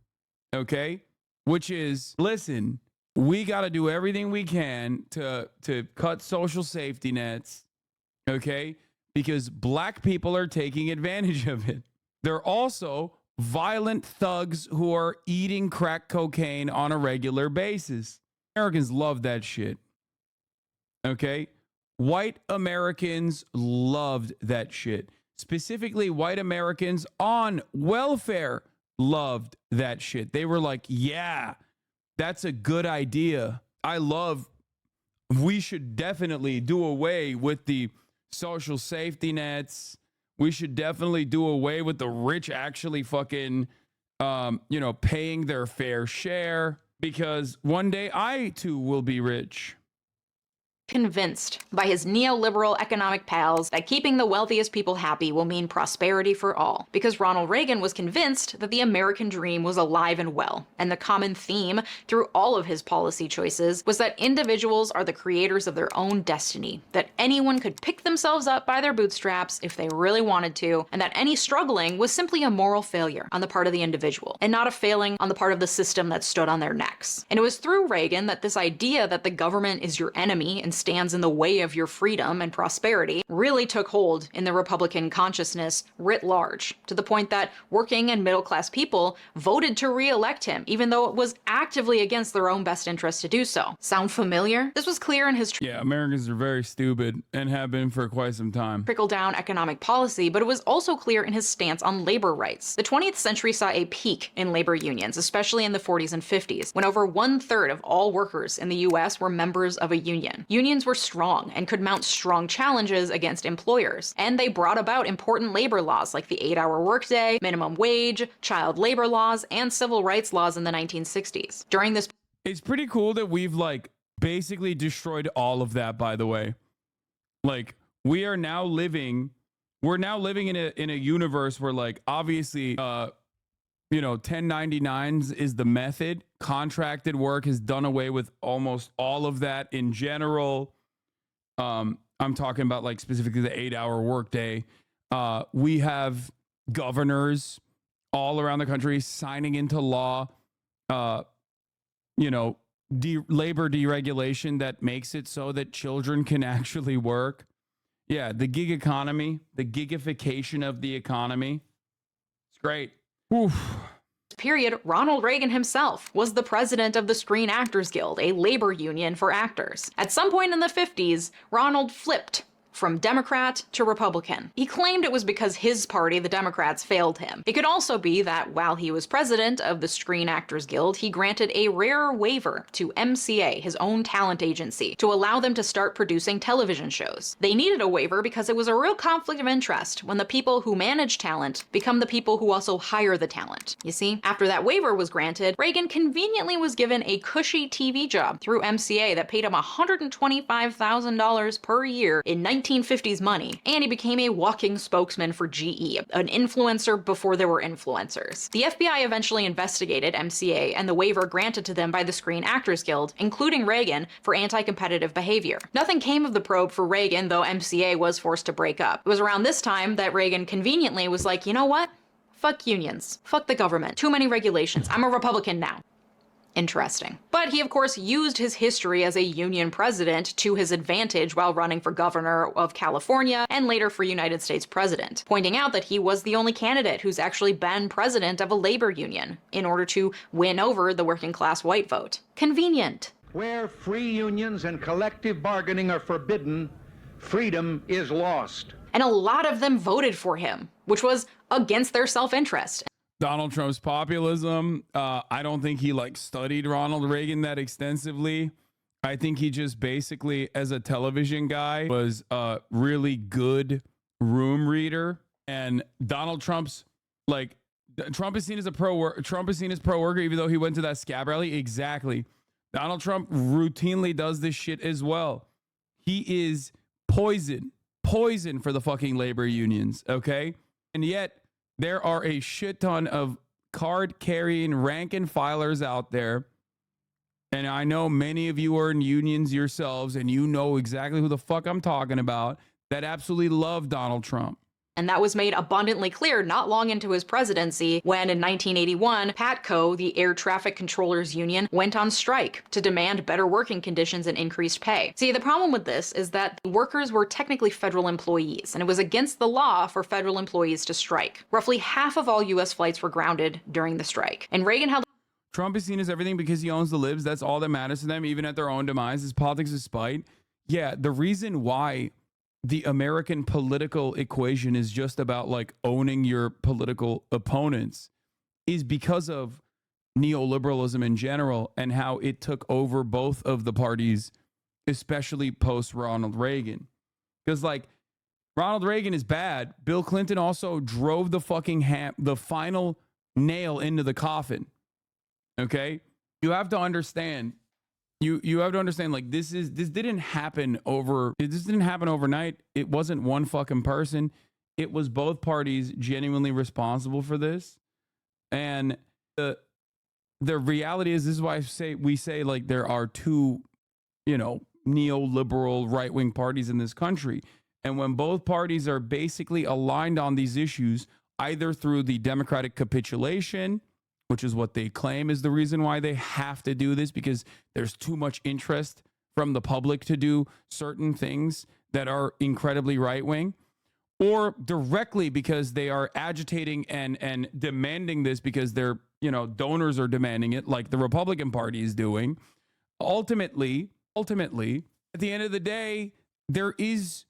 okay? Which is, listen, we got to do everything we can to cut social safety nets, okay? Because black people are taking advantage of it. They're also violent thugs who are eating crack cocaine on a regular basis. Americans love that shit. Okay? White Americans loved that shit. Specifically, white Americans on welfare loved that shit. They were like, yeah, that's a good idea. We should definitely do away with the social safety nets. We should definitely do away with the rich actually fucking, paying their fair share, because one day I too will be rich. Convinced by his neoliberal economic pals that keeping the wealthiest people happy will mean prosperity for all. Because Ronald Reagan was convinced that the American dream was alive and well. And the common theme through all of his policy choices was that individuals are the creators of their own destiny, that anyone could pick themselves up by their bootstraps if they really wanted to, and that any struggling was simply a moral failure on the part of the individual, and not a failing on the part of the system that stood on their necks. And it was through Reagan that this idea that the government is your enemy and stands in the way of your freedom and prosperity really took hold in the Republican consciousness writ large, to the point that working and middle-class people voted to re-elect him, even though it was actively against their own best interest to do so. Sound familiar? This was clear in his Yeah, Americans are very stupid and have been for quite some time. Trickle-down economic policy, but it was also clear in his stance on labor rights. The 20th century saw a peak in labor unions, especially in the 40s and 50s, when over 1/3 of all workers in the US were members of a union. Unions were strong and could mount strong challenges against employers, and they brought about important labor laws like the 8-hour workday, minimum wage, child labor laws, and civil rights laws in the 1960s. During this, it's pretty cool that we've basically destroyed all of that, by the way. We're now living in a universe where obviously 1099s is the method. Contracted work has done away with almost all of that in general. I'm talking about specifically the 8-hour workday. We have governors all around the country signing into law, labor deregulation that makes it so that children can actually work. Yeah, the gig economy, the gigification of the economy. It's great. Oof. Period, Ronald Reagan himself was the president of the Screen Actors Guild, a labor union for actors. At some point in the 50s, Ronald flipped from Democrat to Republican. He claimed it was because his party, the Democrats, failed him. It could also be that while he was president of the Screen Actors Guild, he granted a rare waiver to MCA, his own talent agency, to allow them to start producing television shows. They needed a waiver because it was a real conflict of interest when the people who manage talent become the people who also hire the talent. You see, after that waiver was granted, Reagan conveniently was given a cushy TV job through MCA that paid him $125,000 per year in 1950s money, and he became a walking spokesman for GE, an influencer before there were influencers. The FBI eventually investigated MCA and the waiver granted to them by the Screen Actors Guild, including Reagan, for anti-competitive behavior. Nothing came of the probe for Reagan, though MCA was forced to break up. It was around this time that Reagan conveniently was like, you know what? Fuck unions. Fuck the government. Too many regulations. I'm a Republican now. Interesting. But he, of course, used his history as a union president to his advantage while running for governor of California and later for United States president, pointing out that he was the only candidate who's actually been president of a labor union in order to win over the working class white vote. Convenient. Where free unions and collective bargaining are forbidden, freedom is lost. And a lot of them voted for him, which was against their self-interest. Donald Trump's populism, I don't think he studied Ronald Reagan that extensively. I think he just basically, as a television guy, was a really good room reader. And Donald Trump's Trump is seen as pro worker, even though he went to that scab rally. Exactly. Donald Trump routinely does this shit as well. He is poison for the fucking labor unions. Okay. And yet, there are a shit ton of card-carrying rank and filers out there. And I know many of you are in unions yourselves, and you know exactly who the fuck I'm talking about, that absolutely love Donald Trump. And that was made abundantly clear not long into his presidency when, in 1981, PATCO, the Air Traffic Controllers Union, went on strike to demand better working conditions and increased pay. See, the problem with this is that the workers were technically federal employees, and it was against the law for federal employees to strike. Roughly half of all U.S. flights were grounded during the strike. And Reagan held... Trump is seen as everything because he owns the libs. That's all that matters to them, even at their own demise. His politics is spite. Yeah, the reason why the American political equation is just about owning your political opponents is because of neoliberalism in general and how it took over both of the parties, especially post Ronald Reagan. Because Ronald Reagan is bad. Bill Clinton also drove the fucking the final nail into the coffin. Okay? You have to understand. You have to understand, this didn't happen overnight. It wasn't one fucking person. It was both parties genuinely responsible for this. And the reality is, this is why we say there are two, neoliberal right-wing parties in this country. And when both parties are basically aligned on these issues, either through the Democratic capitulation, which is what they claim is the reason why they have to do this, because there's too much interest from the public to do certain things that are incredibly right-wing, or directly because they are agitating and demanding this because their donors are demanding it, like the Republican Party is doing. Ultimately, at the end of the day, there is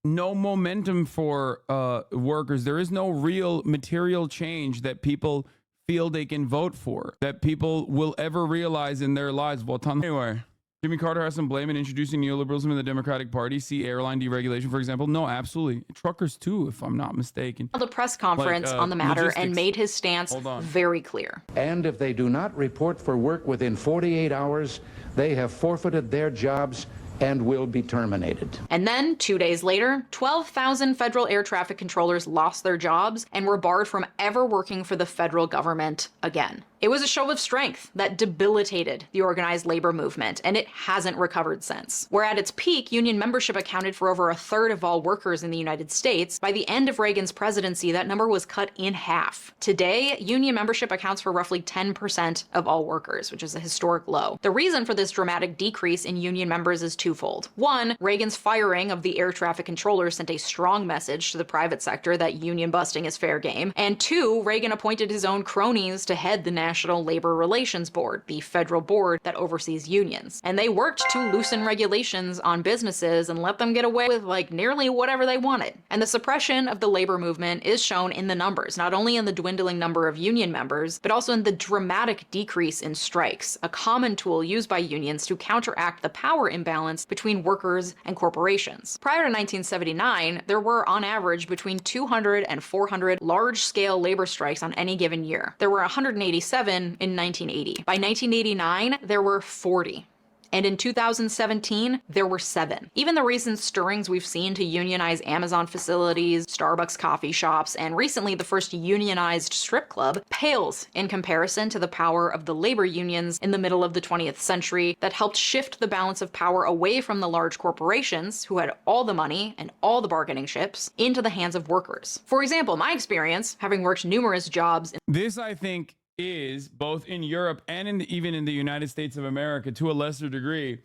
no momentum for workers. There is no real material change that people feel they can vote for, that people will ever realize in their lives. Anyway, Jimmy Carter has some blame in introducing neoliberalism in the Democratic Party. See airline deregulation, for example. No, absolutely. Truckers too, if I'm not mistaken. Held a press conference on the matter and made his stance very clear. And if they do not report for work within 48 hours, they have forfeited their jobs and will be terminated. And then 2 days later, 12,000 federal air traffic controllers lost their jobs and were barred from ever working for the federal government again. It was a show of strength that debilitated the organized labor movement, and it hasn't recovered since. Where at its peak, union membership accounted for over a third of all workers in the United States, by the end of Reagan's presidency, that number was cut in half. Today, union membership accounts for roughly 10% of all workers, which is a historic low. The reason for this dramatic decrease in union members is twofold. One, Reagan's firing of the air traffic controllers sent a strong message to the private sector that union busting is fair game. And two, Reagan appointed his own cronies to head the National Labor Relations Board, the federal board that oversees unions. And they worked to loosen regulations on businesses and let them get away with nearly whatever they wanted. And the suppression of the labor movement is shown in the numbers, not only in the dwindling number of union members, but also in the dramatic decrease in strikes, a common tool used by unions to counteract the power imbalance between workers and corporations. Prior to 1979, there were on average between 200 and 400 large-scale labor strikes on any given year. There were 187 in 1980. By 1989, there were 40. And in 2017, there were 7. Even the recent stirrings we've seen to unionize Amazon facilities, Starbucks coffee shops, and recently the first unionized strip club pales in comparison to the power of the labor unions in the middle of the 20th century that helped shift the balance of power away from the large corporations, who had all the money and all the bargaining chips, into the hands of workers. For example, my experience, having worked numerous jobs. This, I think, is, both in Europe and even in the United States of America to a lesser degree,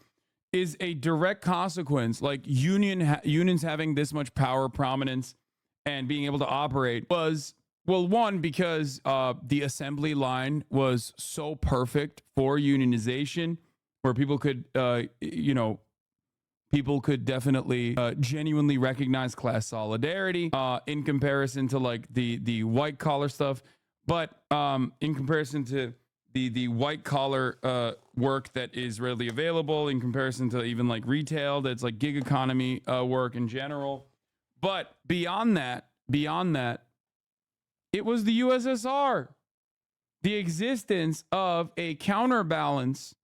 is a direct consequence. Like unions having this much power, prominence, and being able to operate was, well, one, because the assembly line was so perfect for unionization, where people could, people could definitely genuinely recognize class solidarity in comparison to like the white collar stuff. But in comparison to the white collar work that is readily available, in comparison to even like retail, that's like gig economy work in general. But beyond that, it was the USSR. The existence of a counterbalance,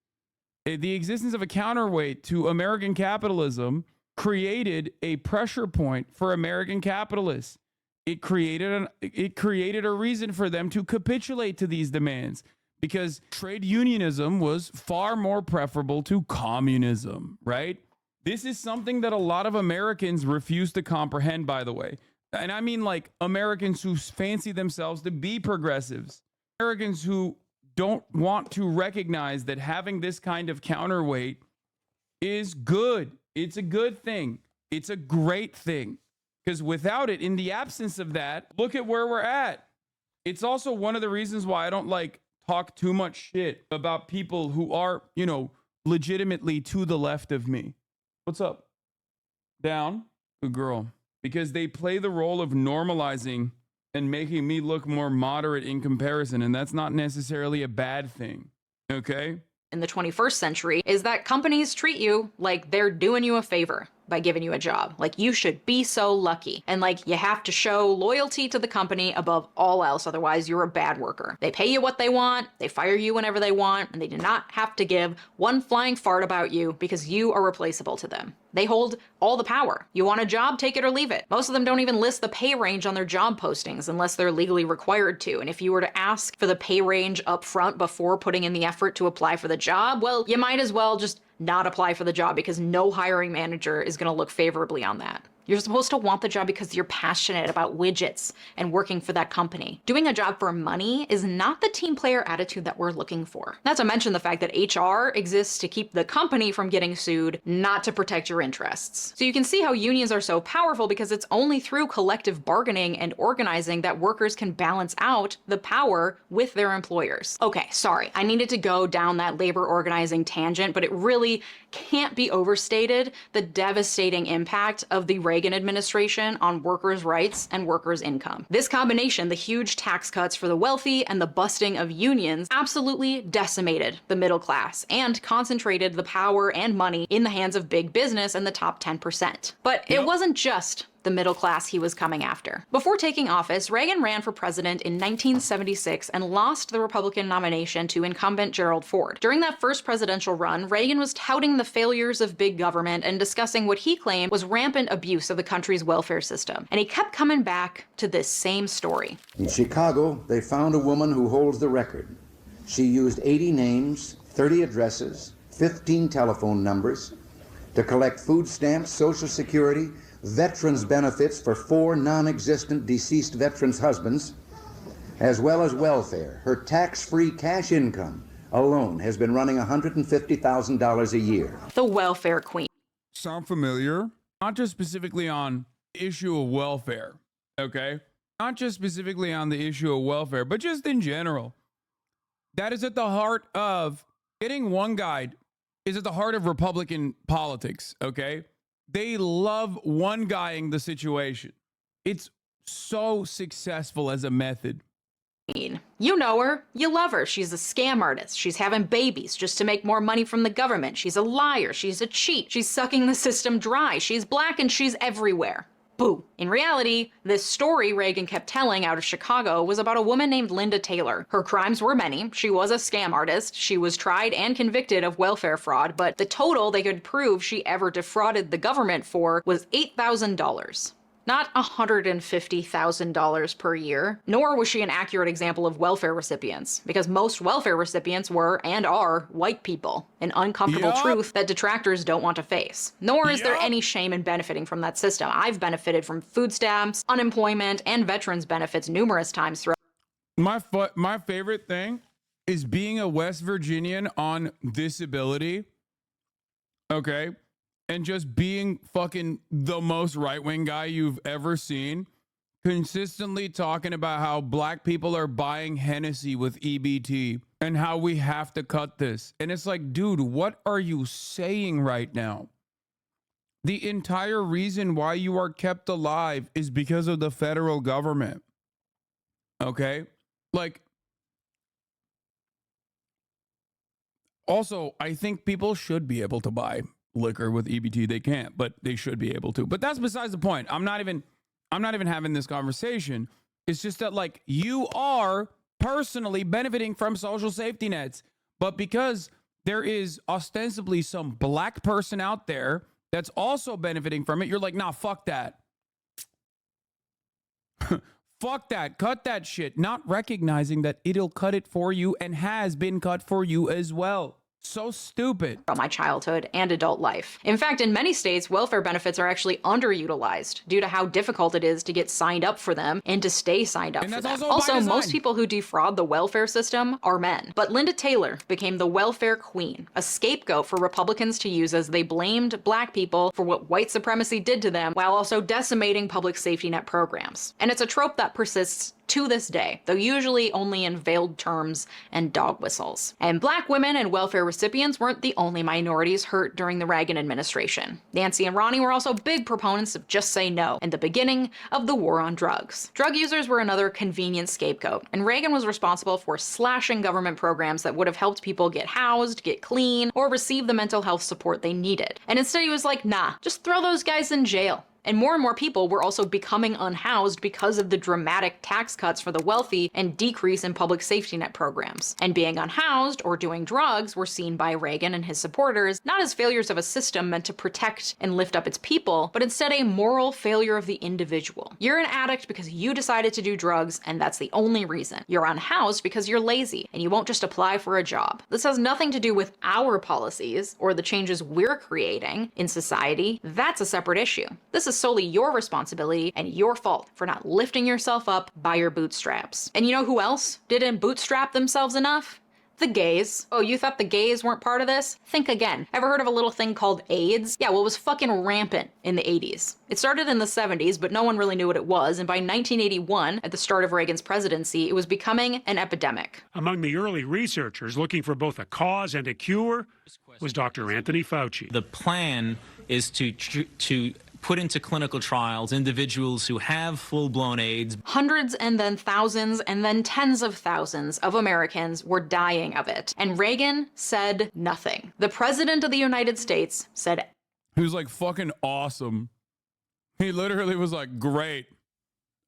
the existence of a counterweight to American capitalism created a pressure point for American capitalists. It created a reason for them to capitulate to these demands, because trade unionism was far more preferable to communism, right? This is something that a lot of Americans refuse to comprehend, by the way. And I mean like Americans who fancy themselves to be progressives, Americans who don't want to recognize that having this kind of counterweight is good. It's a good thing. It's a great thing. Because without it, in the absence of that, look at where we're at. It's also one of the reasons why I don't like talk too much shit about people who are, legitimately to the left of me. What's up? Down? Good girl. Because they play the role of normalizing and making me look more moderate in comparison. And that's not necessarily a bad thing. Okay? In the 21st century is that companies treat you like they're doing you a favor by giving you a job. Like, you should be so lucky. And like, you have to show loyalty to the company above all else. Otherwise, you're a bad worker. They pay you what they want. They fire you whenever they want. And they do not have to give one flying fart about you because you are replaceable to them. They hold all the power. You want a job, take it or leave it. Most of them don't even list the pay range on their job postings unless they're legally required to. And if you were to ask for the pay range up front before putting in the effort to apply for the job, well, you might as well just not apply for the job, because no hiring manager is going to look favorably on that. You're supposed to want the job because you're passionate about widgets and working for that company. Doing a job for money is not the team player attitude that we're looking for. Not to mention the fact that HR exists to keep the company from getting sued, not to protect your interests. So you can see how unions are so powerful, because it's only through collective bargaining and organizing that workers can balance out the power with their employers. Okay, sorry, I needed to go down that labor organizing tangent, but it really can't be overstated the devastating impact of the Reagan administration on workers' rights and workers' income. This combination, the huge tax cuts for the wealthy and the busting of unions, absolutely decimated the middle class and concentrated the power and money in the hands of big business and the top 10%. But it wasn't just the middle class he was coming after. Before taking office, Reagan ran for president in 1976 and lost the Republican nomination to incumbent Gerald Ford. During that first presidential run, Reagan was touting the failures of big government and discussing what he claimed was rampant abuse of the country's welfare system. And he kept coming back to this same story. In Chicago, they found a woman who holds the record. She used 80 names, 30 addresses, 15 telephone numbers to collect food stamps, Social Security, veterans benefits for 4 non-existent deceased veterans' husbands, as well as welfare. Her tax-free cash income alone has been running $150,000 a year. The welfare queen. Sound familiar? Not just specifically on the issue of welfare, okay? Not just specifically on the issue of welfare, but just in general. That is at the heart of getting one guide, is at the heart of Republican politics, okay? They love one-guying the situation. It's so successful as a method. You know her, you love her. She's a scam artist. She's having babies just to make more money from the government. She's a liar. She's a cheat. She's sucking the system dry. She's black and she's everywhere. Boo. In reality, this story Reagan kept telling out of Chicago was about a woman named Linda Taylor. Her crimes were many. She was a scam artist. She was tried and convicted of welfare fraud, but the total they could prove she ever defrauded the government for was $8,000. Not $150,000 per year. Nor was she an accurate example of welfare recipients, because most welfare recipients were and are white people, an uncomfortable truth that detractors don't want to face. Nor is there any shame in benefiting from that system. I've benefited from food stamps, unemployment, and veterans benefits numerous times throughout. My favorite thing is being a West Virginian on disability. Okay. And just being fucking the most right-wing guy you've ever seen, consistently talking about how black people are buying Hennessy with EBT and how we have to cut this. And it's like, dude, what are you saying right now? The entire reason why you are kept alive is because of the federal government. Okay? Like, also, I think people should be able to buy liquor with EBT. They can't, but they should be able to. But that's besides the point. I'm not even having this conversation. It's just that, like, you are personally benefiting from social safety nets, but because there is ostensibly some black person out there that's also benefiting from it, you're like, nah, fuck that. Fuck that. Cut that shit. Not recognizing that it'll cut it for you and has been cut for you as well. So stupid. From my childhood and adult life. In fact, in many states, welfare benefits are actually underutilized due to how difficult it is to get signed up for them and to stay signed up for them. Also, most people who defraud the welfare system are men. But Linda Taylor became the welfare queen, a scapegoat for Republicans to use as they blamed black people for what white supremacy did to them while also decimating public safety net programs. And it's a trope that persists to this day, though usually only in veiled terms and dog whistles. And black women and welfare recipients weren't the only minorities hurt during the Reagan administration. Nancy and Ronnie were also big proponents of just say no and the beginning of the war on drugs. Drug users were another convenient scapegoat, and Reagan was responsible for slashing government programs that would have helped people get housed, get clean, or receive the mental health support they needed. And instead he was like, nah, just throw those guys in jail. And more people were also becoming unhoused because of the dramatic tax cuts for the wealthy and decrease in public safety net programs. And being unhoused or doing drugs were seen by Reagan and his supporters not as failures of a system meant to protect and lift up its people, but instead a moral failure of the individual. You're an addict because you decided to do drugs, and that's the only reason. You're unhoused because you're lazy and you won't just apply for a job. This has nothing to do with our policies or the changes we're creating in society. That's a separate issue. This is solely your responsibility and your fault for not lifting yourself up by your bootstraps. And you know who else didn't bootstrap themselves enough? The gays. Oh, you thought the gays weren't part of this? Think again. Ever heard of a little thing called AIDS? Yeah, well, it was fucking rampant in the 80s. It started in the 70s, but no one really knew what it was, and by 1981, at the start of Reagan's presidency, it was becoming an epidemic. Among the early researchers looking for both a cause and a cure was Dr. Anthony Fauci. The plan is to put into clinical trials individuals who have full-blown AIDS. Hundreds and then thousands and then tens of thousands of Americans were dying of it. And Reagan said nothing. The president of the United States said, he was like fucking awesome. He literally was like, great.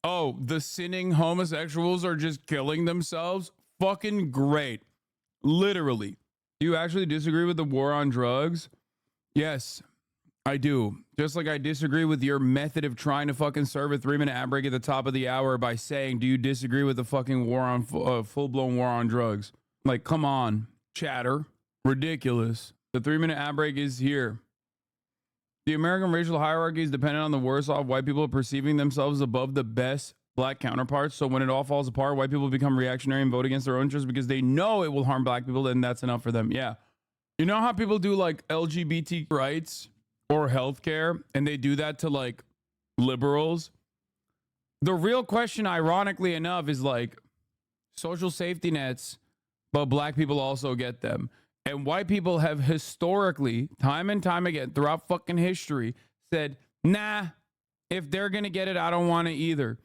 Oh, the sinning homosexuals are just killing themselves? Fucking great. Literally. Do you actually disagree with the war on drugs? Yes, I do. Just like I disagree with your method of trying to fucking serve a 3-minute ad break at the top of the hour by saying, do you disagree with the fucking war on full-blown war on drugs? Like, come on, chatter. Ridiculous. The 3-minute ad break is here. The American racial hierarchy is dependent on the worse off white people perceiving themselves above the best black counterparts. So when it all falls apart, white people become reactionary and vote against their own interests because they know it will harm black people, and that's enough for them. Yeah. You know how people do like LGBT rights or healthcare, and they do that to like liberals? The real question, ironically enough, is like social safety nets, but black people also get them. And white people have historically, time and time again, throughout fucking history, said, nah, if they're going to get it, I don't want it either.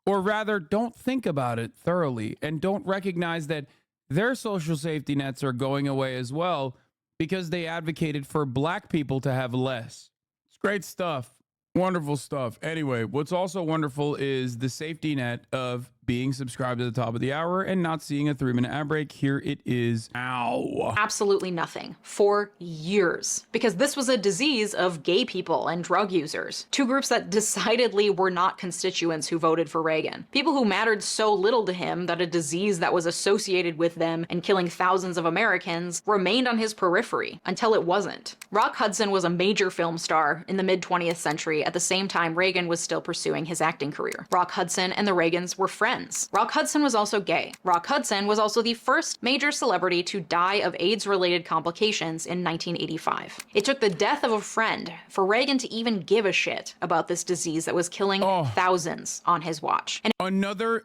Or rather, don't think about it thoroughly and don't recognize that their social safety nets are going away as well because they advocated for black people to have less. It's great stuff. Wonderful stuff. Anyway, what's also wonderful is the safety net of being subscribed at the top of the hour and not seeing a 3-minute ad break. Here it is. Ow. Absolutely nothing for years, because this was a disease of gay people and drug users, two groups that decidedly were not constituents who voted for Reagan. People who mattered so little to him that a disease that was associated with them and killing thousands of Americans remained on his periphery until it wasn't. Rock Hudson was a major film star in the mid-20th century at the same time Reagan was still pursuing his acting career. Rock Hudson and the Reagans were friends. friends. Rock Hudson was also gay. Rock Hudson was also the first major celebrity to die of AIDS-related complications in 1985. It took the death of a friend for Reagan to even give a shit about this disease that was killing thousands on his watch. And another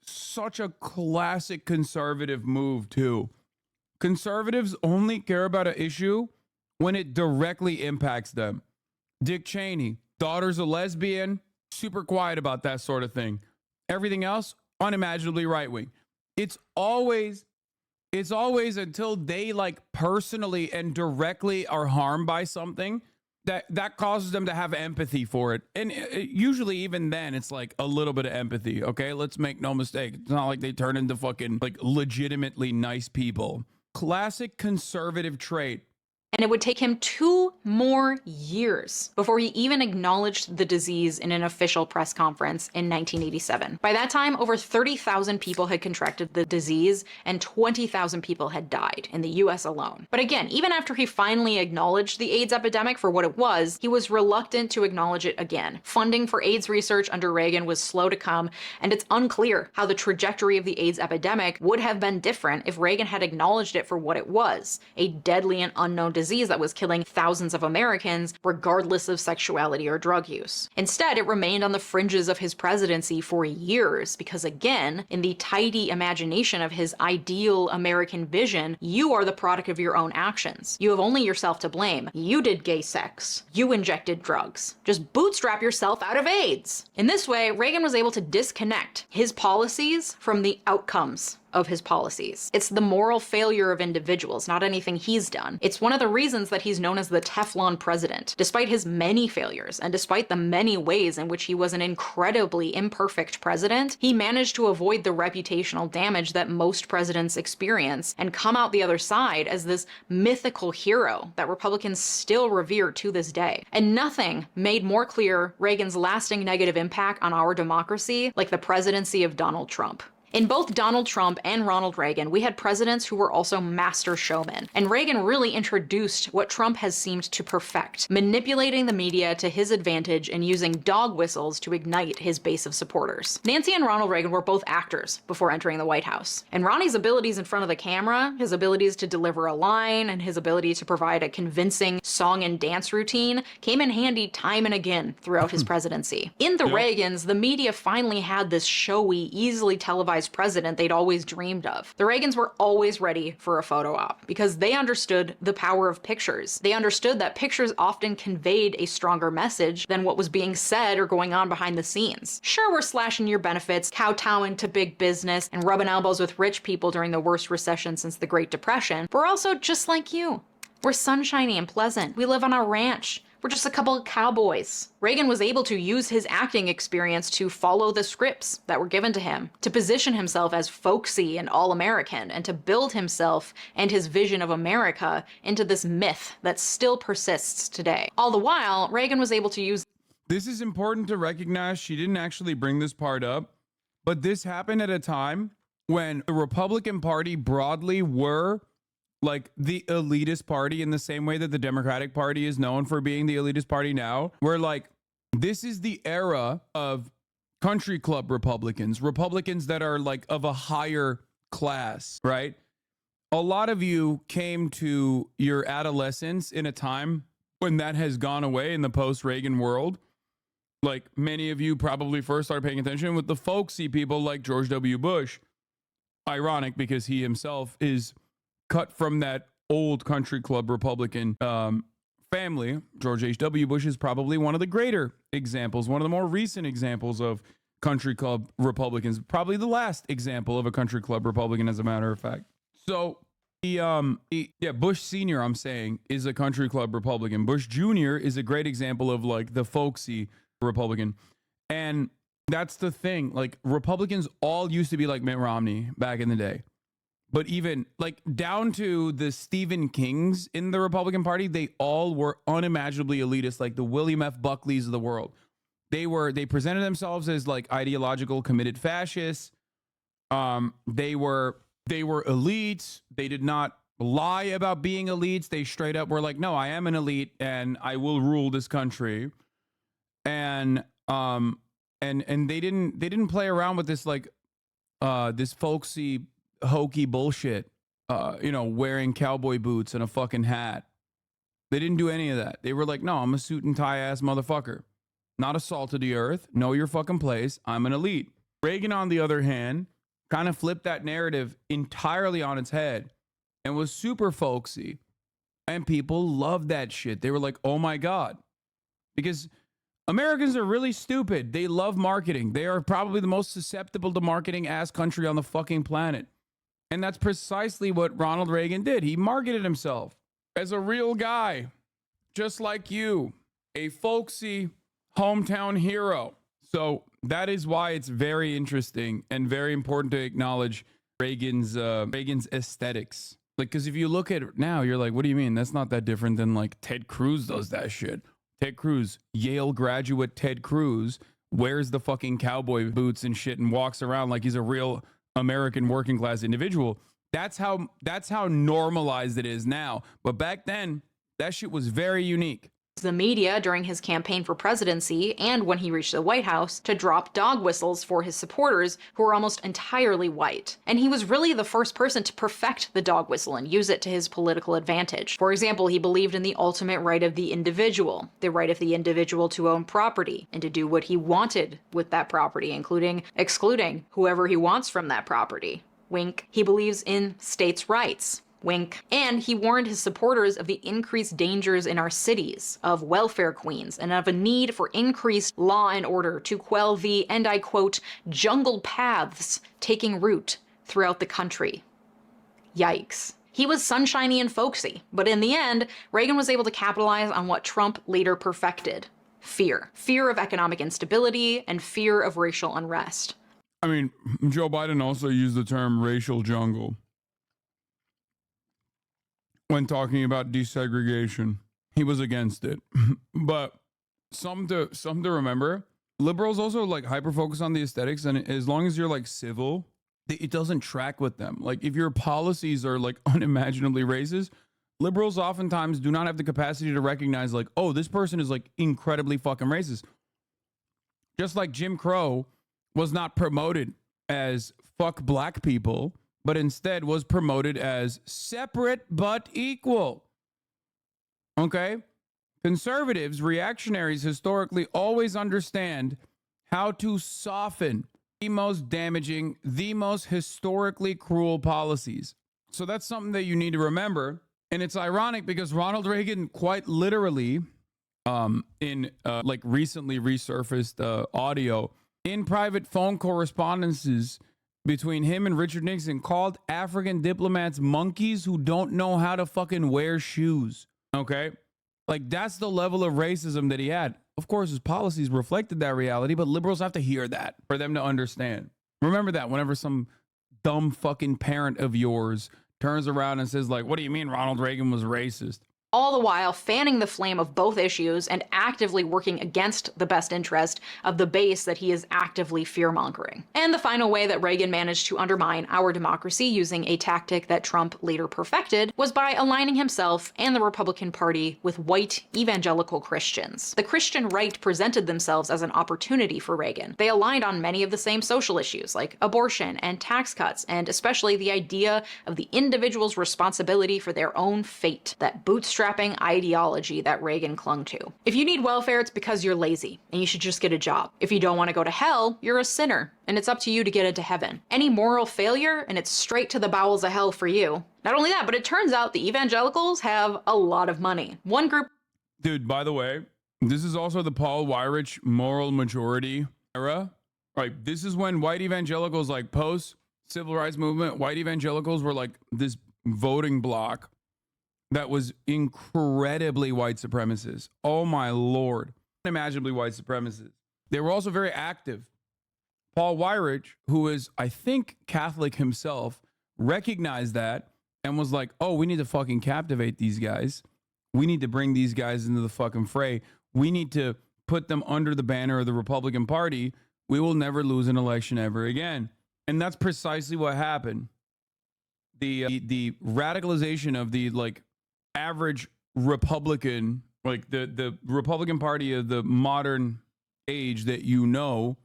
such a classic conservative move too. Conservatives only care about an issue when it directly impacts them. Dick Cheney, daughter's a lesbian, super quiet about that sort of thing. Everything else, unimaginably right-wing. It's always until they like personally and directly are harmed by something that causes them to have empathy for it. And usually even then it's like a little bit of empathy. Okay, let's make no mistake. It's not like they turn into fucking like legitimately nice people. Classic conservative trait. And it would take him 2 more years before he even acknowledged the disease in an official press conference in 1987. By that time, over 30,000 people had contracted the disease and 20,000 people had died in the US alone. But again, even after he finally acknowledged the AIDS epidemic for what it was, he was reluctant to acknowledge it again. Funding for AIDS research under Reagan was slow to come, and it's unclear how the trajectory of the AIDS epidemic would have been different if Reagan had acknowledged it for what it was, a deadly and unknown disease that was killing thousands of Americans, regardless of sexuality or drug use. Instead, it remained on the fringes of his presidency for years because, again, in the tidy imagination of his ideal American vision, you are the product of your own actions. You have only yourself to blame. You did gay sex. You injected drugs. Just bootstrap yourself out of AIDS. In this way, Reagan was able to disconnect his policies from the outcomes of his policies. It's the moral failure of individuals, not anything he's done. It's one of the reasons that he's known as the Teflon president. Despite his many failures, and despite the many ways in which he was an incredibly imperfect president, he managed to avoid the reputational damage that most presidents experience and come out the other side as this mythical hero that Republicans still revere to this day. And nothing made more clear Reagan's lasting negative impact on our democracy like the presidency of Donald Trump. In both Donald Trump and Ronald Reagan, we had presidents who were also master showmen. And Reagan really introduced what Trump has seemed to perfect, manipulating the media to his advantage and using dog whistles to ignite his base of supporters. Nancy and Ronald Reagan were both actors before entering the White House. And Ronnie's abilities in front of the camera, his abilities to deliver a line, and his ability to provide a convincing song and dance routine came in handy time and again throughout his presidency. In the Reagans, the media finally had this showy, easily televised president they'd always dreamed of. The Reagans were always ready for a photo op because they understood the power of pictures. They understood that pictures often conveyed a stronger message than what was being said or going on behind the scenes. Sure, we're slashing your benefits, kowtowing to big business, and rubbing elbows with rich people during the worst recession since the Great Depression, but we're also just like you. We're sunshiny and pleasant. We live on a ranch. We're just a couple of cowboys. Reagan was able to use his acting experience to follow the scripts that were given to him, to position himself as folksy and all-American, and to build himself and his vision of America into this myth that still persists today. All the while, Reagan was able to use... This is important to recognize. She didn't actually bring this part up, but this happened at a time when the Republican Party broadly were like the elitist party in the same way that the Democratic Party is known for being the elitist party now. We're like, this is the era of country club Republicans, Republicans that are like of a higher class, right? A lot of you came to your adolescence in a time when that has gone away in the post-Reagan world. Like many of you probably first started paying attention with the folksy people like George W. Bush. Ironic because he himself is cut from that old country club Republican family. George H.W. Bush is probably one of the greater examples, one of the more recent examples of country club Republicans, probably the last example of a country club Republican, as a matter of fact. So, Bush Sr., I'm saying, is a country club Republican. Bush Jr. is a great example of like the folksy Republican. And that's the thing. Like Republicans all used to be like Mitt Romney back in the day. But even like down to the Stephen Kings in the Republican Party, they all were unimaginably elitist, like the William F. Buckleys of the world. They presented themselves as like ideological committed fascists. They were elites. They did not lie about being elites. They straight up were like, no, I am an elite and I will rule this country. And they didn't play around with this like this folksy, hokey bullshit, you know, wearing cowboy boots and a fucking hat. They didn't do any of that. They were like, no, I'm a suit and tie ass motherfucker. Not a salt of the earth. Know your fucking place. I'm an elite. Reagan, on the other hand, kind of flipped that narrative entirely on its head and was super folksy. And people loved that shit. They were like, oh my God. Because Americans are really stupid. They love marketing. They are probably the most susceptible to marketing ass country on the fucking planet. And that's precisely what Ronald Reagan did. He marketed himself as a real guy, just like you, a folksy hometown hero. So that is why it's very interesting and very important to acknowledge Reagan's aesthetics. Like, because if you look at it now, you're like, what do you mean? That's not that different than like Ted Cruz does that shit. Ted Cruz, Yale graduate Ted Cruz, wears the fucking cowboy boots and shit and walks around like he's a real American working class individual. That's how normalized it is now. But back then, that shit was very unique. The media during his campaign for presidency and when he reached the White House to drop dog whistles for his supporters who were almost entirely white. And he was really the first person to perfect the dog whistle and use it to his political advantage. For example, he believed in the ultimate right of the individual, the right of the individual to own property and to do what he wanted with that property, including excluding whoever he wants from that property. Wink. He believes in states' rights. Wink. And he warned his supporters of the increased dangers in our cities, of welfare queens, and of a need for increased law and order to quell the, and I quote, jungle paths taking root throughout the country. Yikes. He was sunshiny and folksy, but in the end, Reagan was able to capitalize on what Trump later perfected. Fear. Fear of economic instability and fear of racial unrest. I mean, Joe Biden also used the term racial jungle when talking about desegregation. He was against it. But something to remember, liberals also like hyper focus on the aesthetics, and as long as you're like civil, it doesn't track with them. Like if your policies are like unimaginably racist, liberals oftentimes do not have the capacity to recognize like, oh, this person is like incredibly fucking racist. Just like Jim Crow was not promoted as fuck black people, but instead was promoted as separate but equal. Okay? Conservatives, reactionaries historically always understand how to soften the most damaging, the most historically cruel policies. So that's something that you need to remember. And it's ironic because Ronald Reagan quite literally, in like recently resurfaced audio, in private phone correspondences between him and Richard Nixon, called African diplomats monkeys who don't know how to fucking wear shoes. Okay? Like, that's the level of racism that he had. Of course, his policies reflected that reality, but liberals have to hear that for them to understand. Remember that whenever some dumb fucking parent of yours turns around and says, like, what do you mean Ronald Reagan was racist? All the while fanning the flame of both issues and actively working against the best interest of the base that he is actively fear-mongering. And the final way that Reagan managed to undermine our democracy using a tactic that Trump later perfected was by aligning himself and the Republican Party with white evangelical Christians. The Christian right presented themselves as an opportunity for Reagan. They aligned on many of the same social issues like abortion and tax cuts, and especially the idea of the individual's responsibility for their own fate, that bootstrapping ideology that Reagan clung to. If you need welfare, it's because you're lazy and you should just get a job. If you don't want to go to hell, you're a sinner and it's up to you to get into heaven. Any moral failure and it's straight to the bowels of hell for you. Not only that, but it turns out the evangelicals have a lot of money. One group... Dude, by the way, this is also the Paul Weyrich moral majority era. Right, this is when white evangelicals, like post civil rights movement, white evangelicals were like this voting bloc that was incredibly white supremacist. Oh my Lord. Unimaginably white supremacist. They were also very active. Paul Weyrich, who is, I think, Catholic himself, recognized that and was like, oh, we need to fucking captivate these guys. We need to bring these guys into the fucking fray. We need to put them under the banner of the Republican Party. We will never lose an election ever again. And that's precisely what happened. The radicalization of the like average Republican, like the Republican Party of the modern age that you know,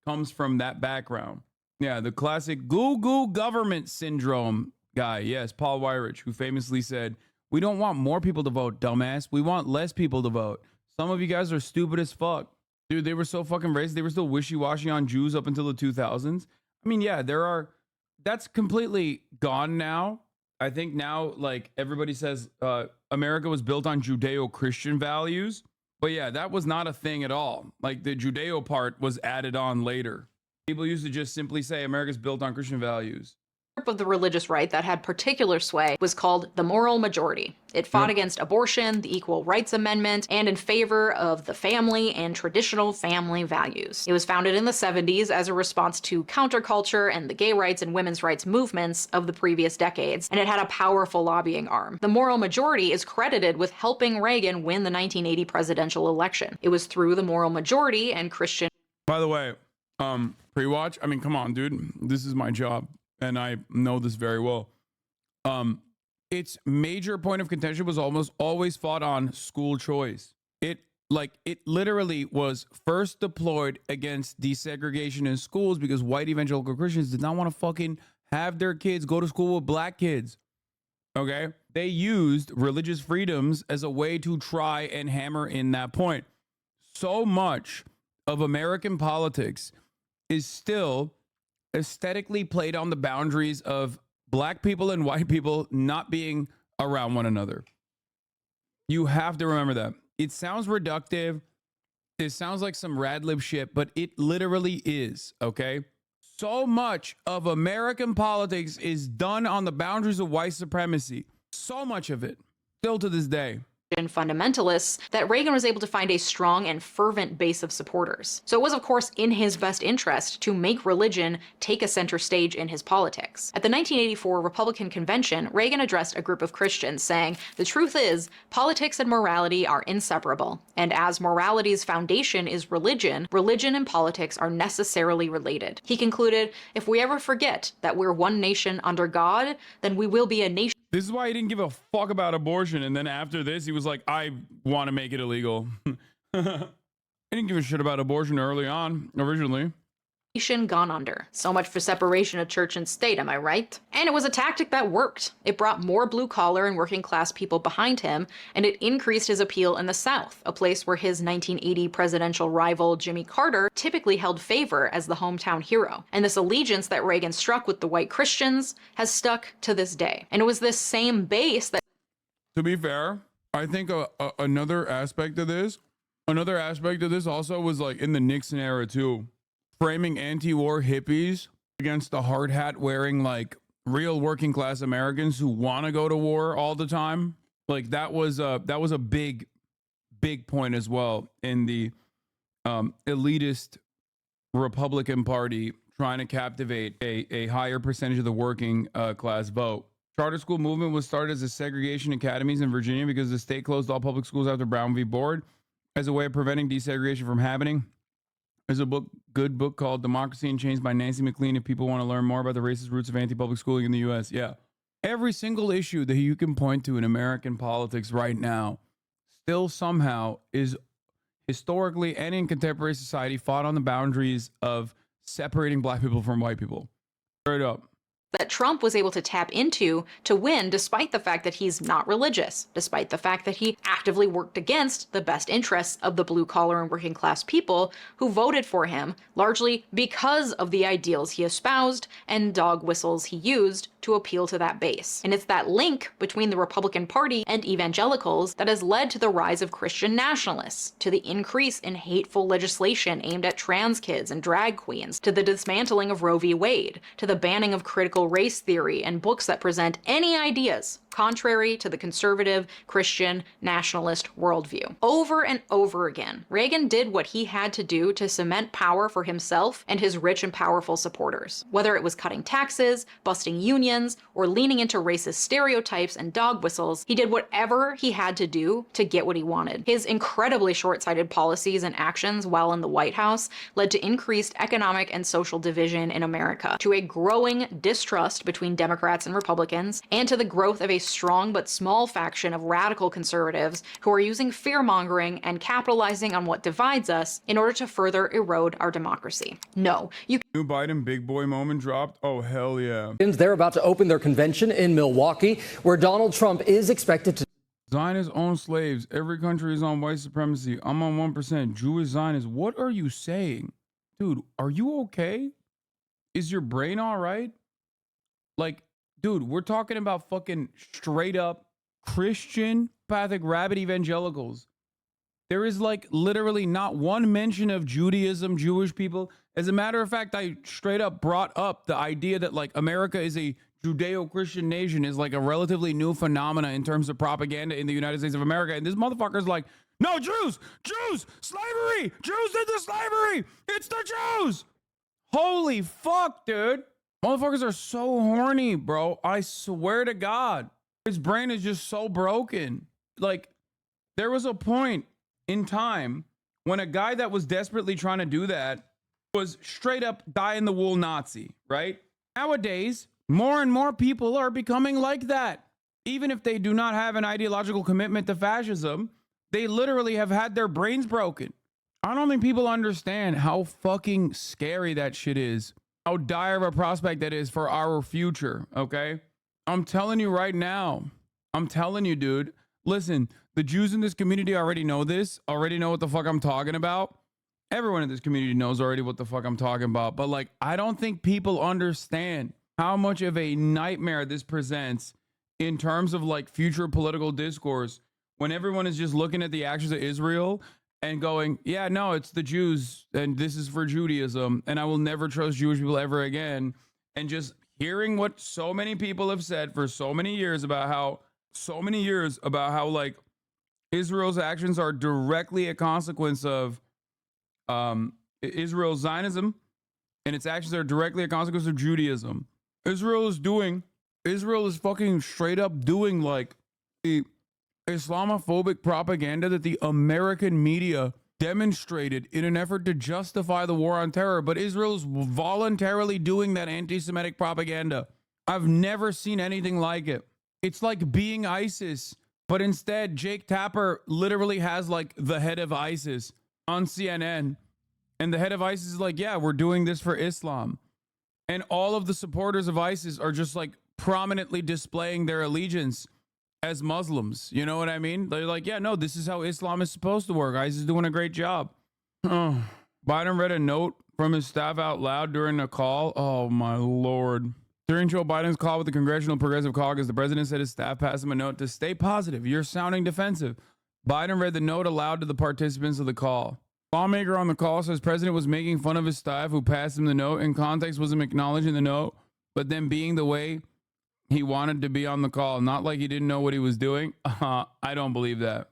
comes from that background. Yeah, the classic goo government syndrome guy. Yes, Paul Weyrich, who famously said, "We don't want more people to vote, dumbass. We want less people to vote. Some of you guys are stupid as fuck." Dude, they were so fucking racist. They were still wishy-washy on Jews up until the 2000s. I mean, yeah, that's completely gone now. I think now, like, everybody says America was built on Judeo-Christian values. But yeah, that was not a thing at all. Like, the Judeo part was added on later. People used to just simply say America's built on Christian values. Of the religious right that had particular sway was called the moral majority. It fought against abortion, the Equal Rights Amendment, and in favor of the family and traditional family values. It was founded in the 70s as a response to counterculture and the gay rights and women's rights movements of the previous decades, and it had a powerful lobbying arm. The moral majority is credited with helping Reagan win the 1980 presidential election. It was through the moral majority and Christian. By the way, pre-watch, I mean, come on, dude. This is my job. And I know this very well. Its major point of contention was almost always fought on school choice. It literally was first deployed against desegregation in schools because white evangelical Christians did not want to fucking have their kids go to school with black kids. Okay? They used religious freedoms as a way to try and hammer in that point. So much of American politics is still aesthetically played on the boundaries of black people and white people not being around one another. You have to remember that. It sounds reductive. It sounds like some rad lib shit, but it literally is, okay? So much of American politics is done on the boundaries of white supremacy. So much of it, still to this day. Fundamentalists that Reagan was able to find a strong and fervent base of supporters. So it was, of course, in his best interest to make religion take a center stage in his politics. At the 1984 Republican convention, Reagan addressed a group of Christians saying, "The truth is, politics and morality are inseparable. And as morality's foundation is religion, religion and politics are necessarily related." He concluded, "If we ever forget that we're one nation under God, then we will be a nation." This is why he didn't give a fuck about abortion. And then after this, he was like, I want to make it illegal. He didn't give a shit about abortion early on, originally. Gone under. So much for separation of church and state, am I right? And it was a tactic that worked. It brought more blue-collar and working-class people behind him, and it increased his appeal in the South, a place where his 1980 presidential rival Jimmy Carter typically held favor as the hometown hero. And this allegiance that Reagan struck with the white Christians has stuck to this day. And it was this same base that... To be fair, I think another aspect of this also was like in the Nixon era too. Framing anti-war hippies against the hard hat wearing like real working class Americans who want to go to war all the time. Like that was a big point as well in the elitist Republican Party trying to captivate a higher percentage of the working class vote. Charter school movement was started as a segregation academies in Virginia because the state closed all public schools after Brown v. Board as a way of preventing desegregation from happening. There's a good book called Democracy and Change by Nancy McLean if people want to learn more about the racist roots of anti-public schooling in the U.S. Yeah. Every single issue that you can point to in American politics right now still somehow is historically and in contemporary society fought on the boundaries of separating black people from white people. Straight up. That Trump was able to tap into to win despite the fact that he's not religious, despite the fact that he actively worked against the best interests of the blue-collar and working-class people who voted for him, largely because of the ideals he espoused and dog whistles he used to appeal to that base. And it's that link between the Republican Party and evangelicals that has led to the rise of Christian nationalists, to the increase in hateful legislation aimed at trans kids and drag queens, to the dismantling of Roe v. Wade, to the banning of critical race theory and books that present any ideas contrary to the conservative, Christian, nationalist worldview. Over and over again, Reagan did what he had to do to cement power for himself and his rich and powerful supporters. Whether it was cutting taxes, busting unions, or leaning into racist stereotypes and dog whistles, he did whatever he had to do to get what he wanted. His incredibly short-sighted policies and actions while in the White House led to increased economic and social division in America, to a growing distrust between Democrats and Republicans, and to the growth of a strong but small faction of radical conservatives who are using fear-mongering and capitalizing on what divides us in order to further erode our democracy. No, you New Biden big boy moment dropped. Oh, hell yeah. They're about to open their convention in Milwaukee, where Donald Trump is expected to. Zionists own slaves. Every country is on white supremacy. I'm on 1%. Jewish Zionists. What are you saying? Dude, are you okay? Is your brain all right? Like, dude, we're talking about fucking straight up Christian, pathic, rabid evangelicals. There is like literally not one mention of Judaism, Jewish people. As a matter of fact, I straight up brought up the idea that like America is a Judeo-Christian nation is like a relatively new phenomena in terms of propaganda in the United States of America. And this motherfucker's like, no, Jews, slavery, Jews did the slavery. It's the Jews. Holy fuck, dude. Motherfuckers are so horny, bro. I swear to God. His brain is just so broken. Like, there was a point in time when a guy that was desperately trying to do that was straight up die-in-the-wool Nazi, right? Nowadays, more and more people are becoming like that. Even if they do not have an ideological commitment to fascism, they literally have had their brains broken. I don't think people understand how fucking scary that shit is. How dire of a prospect that is for our future, okay? I'm telling you right now. I'm telling you, dude. Listen, the Jews in this community already know this, already know what the fuck I'm talking about. Everyone in this community knows already what the fuck I'm talking about. But like, I don't think people understand how much of a nightmare this presents in terms of like future political discourse when everyone is just looking at the actions of Israel and going, yeah, no, it's the Jews and this is for Judaism and I will never trust Jewish people ever again. And just hearing what so many people have said for so many years about how like Israel's actions are directly a consequence of Israel's Zionism and its actions are directly a consequence of Judaism. Israel is fucking straight up doing like the Islamophobic propaganda that the American media demonstrated in an effort to justify the war on terror. But Israel's voluntarily doing that anti-Semitic propaganda. I've never seen anything like it. It's like being ISIS, but instead Jake Tapper literally has like the head of ISIS on CNN. And the head of ISIS is like, yeah, we're doing this for Islam. And all of the supporters of ISIS are just like prominently displaying their allegiance as Muslims. You know what I mean? They're like, yeah, no, this is how Islam is supposed to work. ISIS is doing a great job. Oh, Biden read a note from his staff out loud during a call. Oh, my Lord. During Joe Biden's call with the Congressional Progressive Caucus, the president said his staff passed him a note to stay positive. You're sounding defensive. Biden read the note aloud to the participants of the call. Lawmaker on the call says president was making fun of his staff who passed him the note. In context, wasn't acknowledging the note, but then being the way he wanted to be on the call, not like he didn't know what he was doing. I don't believe that.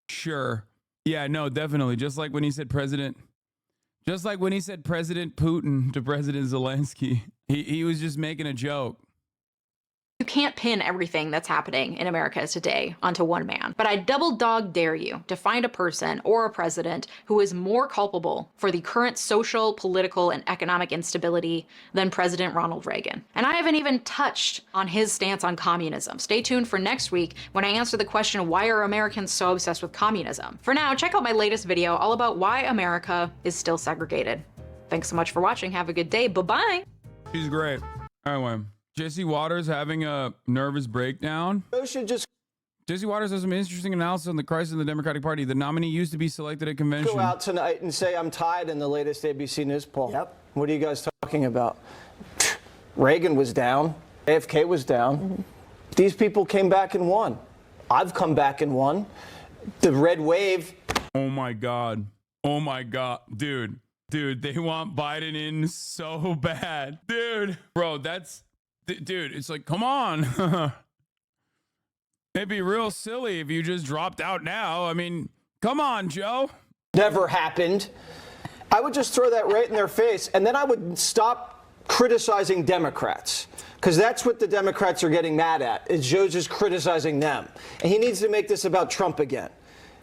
Sure. Yeah, no, definitely. Just like when he said President Putin to President Zelensky, he was just making a joke. You can't pin everything that's happening in America today onto one man, but I double dog dare you to find a person or a president who is more culpable for the current social, political, and economic instability than President Ronald Reagan. And I haven't even touched on his stance on communism. Stay tuned for next week when I answer the question, why are Americans so obsessed with communism? For now, check out my latest video all about why America is still segregated. Thanks so much for watching. Have a good day. Bye-bye. She's great. Anyway. Jesse Waters having a nervous breakdown. Jesse Waters has some interesting analysis on the crisis in the Democratic Party. The nominee used to be selected at convention. Go out tonight and say I'm tied in the latest ABC News poll. Yep. What are you guys talking about? Reagan was down. AFK was down. Mm-hmm. These people came back and won. I've come back and won. The red wave. Oh my God. Oh my God. Dude, they want Biden in so bad. Dude, bro, dude, it's like, come on. It'd be real silly if you just dropped out now. I mean, come on, Joe. Never happened. I would just throw that right in their face, and then I would stop criticizing Democrats, because that's what the Democrats are getting mad at, is Joe's just criticizing them. And he needs to make this about Trump again.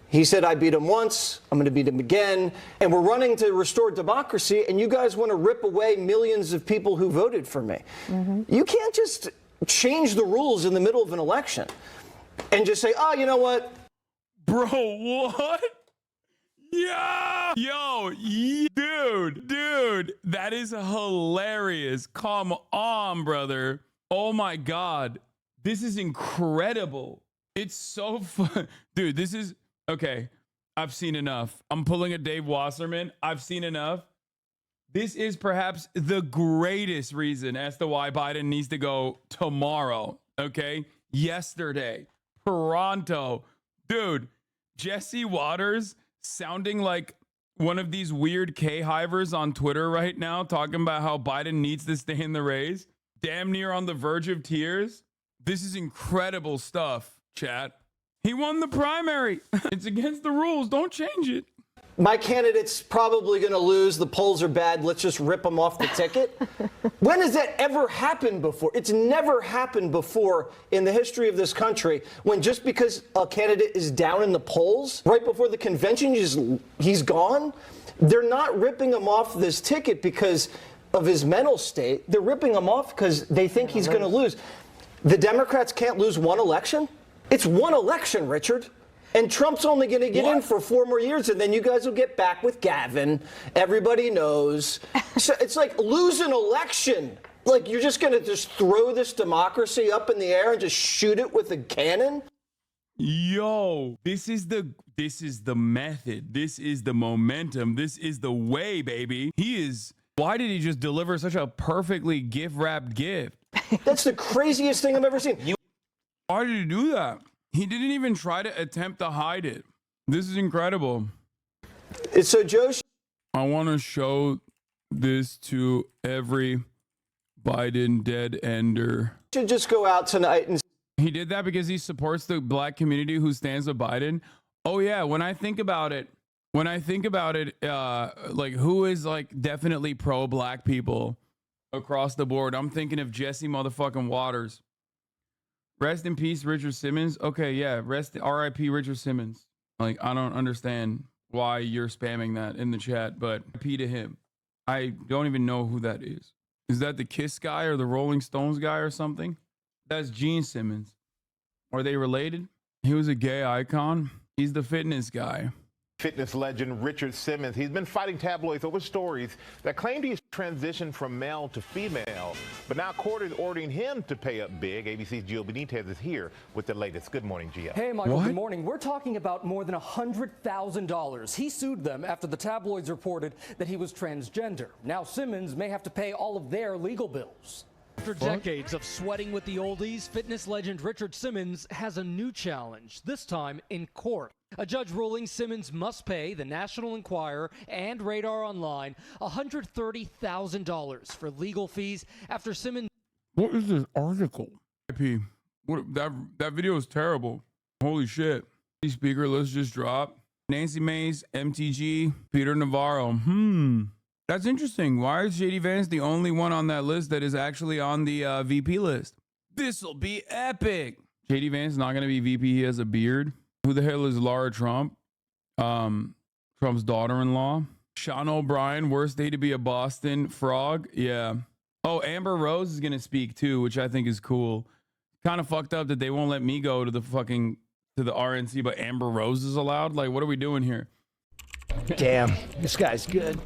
He said, I beat him once, I'm going to beat him again, and we're running to restore democracy, and you guys want to rip away millions of people who voted for me. Mm-hmm. You can't just change the rules in the middle of an election and just say, oh, you know what? Bro, what? Dude, that is hilarious. Come on, brother. Oh my God. This is incredible. It's so fun. Dude, this is, okay. I've seen enough. I'm pulling a Dave Wasserman. I've seen enough. This is perhaps the greatest reason as to why Biden needs to go tomorrow. Okay. Yesterday, Toronto. Dude, Jesse Waters sounding like one of these weird K-hivers on Twitter right now, talking about how Biden needs to stay in the race. Damn near on the verge of tears. This is incredible stuff, chat. He won the primary. It's against the rules. Don't change it. My candidate's probably going to lose. The polls are bad. Let's just rip them off the ticket. When has that ever happened before? It's never happened before in the history of this country when just because a candidate is down in the polls right before the convention, he's gone. They're not ripping him off this ticket because of his mental state. They're ripping him off because they think he's going to lose. The Democrats can't lose one election? It's one election, Richard. And Trump's only going to get in for 4 more years, and then you guys will get back with Gavin. Everybody knows. So it's like lose an election. Like you're just going to just throw this democracy up in the air and just shoot it with a cannon? Yo, this is the method. This is the momentum. This is the way, baby. Why did he just deliver such a perfectly gift-wrapped gift? That's the craziest thing I've ever seen. Why did he do that? He didn't even try to attempt to hide it. This is incredible. So, Joe, I want to show this to every Biden dead ender. Should just go out tonight and. He did that because he supports the black community who stands with Biden. Oh yeah, when I think about it, like who is like definitely pro black people across the board, I'm thinking of Jesse motherfucking Waters. Rest in peace, Richard Simmons. Okay, yeah, R.I.P. Richard Simmons. Like, I don't understand why you're spamming that in the chat, but P to him. I don't even know who that is. Is that the Kiss guy or the Rolling Stones guy or something? That's Gene Simmons. Are they related? He was a gay icon. He's the fitness guy. Fitness legend Richard Simmons. He's been fighting tabloids over stories that claimed he's transitioned from male to female, but now court is ordering him to pay up big. ABC's Gio Benitez is here with the latest. Good morning, Gio. Hey, Michael, good morning. We're talking about more than $100,000. He sued them after the tabloids reported that he was transgender. Now Simmons may have to pay all of their legal bills. After decades of sweating with the oldies, fitness legend Richard Simmons has a new challenge, this time in court. A judge ruling Simmons must pay the National Enquirer and Radar Online $130,000 for legal fees after Simmons. What is this article? That video is terrible. Holy shit. Speaker list just dropped. Nancy Mace, MTG, Peter Navarro. That's interesting. Why is JD Vance the only one on that list that is actually on the VP list? This'll be epic. JD Vance is not going to be VP. He has a beard. Who the hell is Laura Trump? Trump's daughter-in-law. Sean O'Brien, worst day to be a Boston frog. Yeah. Oh, Amber Rose is going to speak too, which I think is cool. Kind of fucked up that they won't let me go to the RNC, but Amber Rose is allowed. Like, what are we doing here? Damn, this guy's good.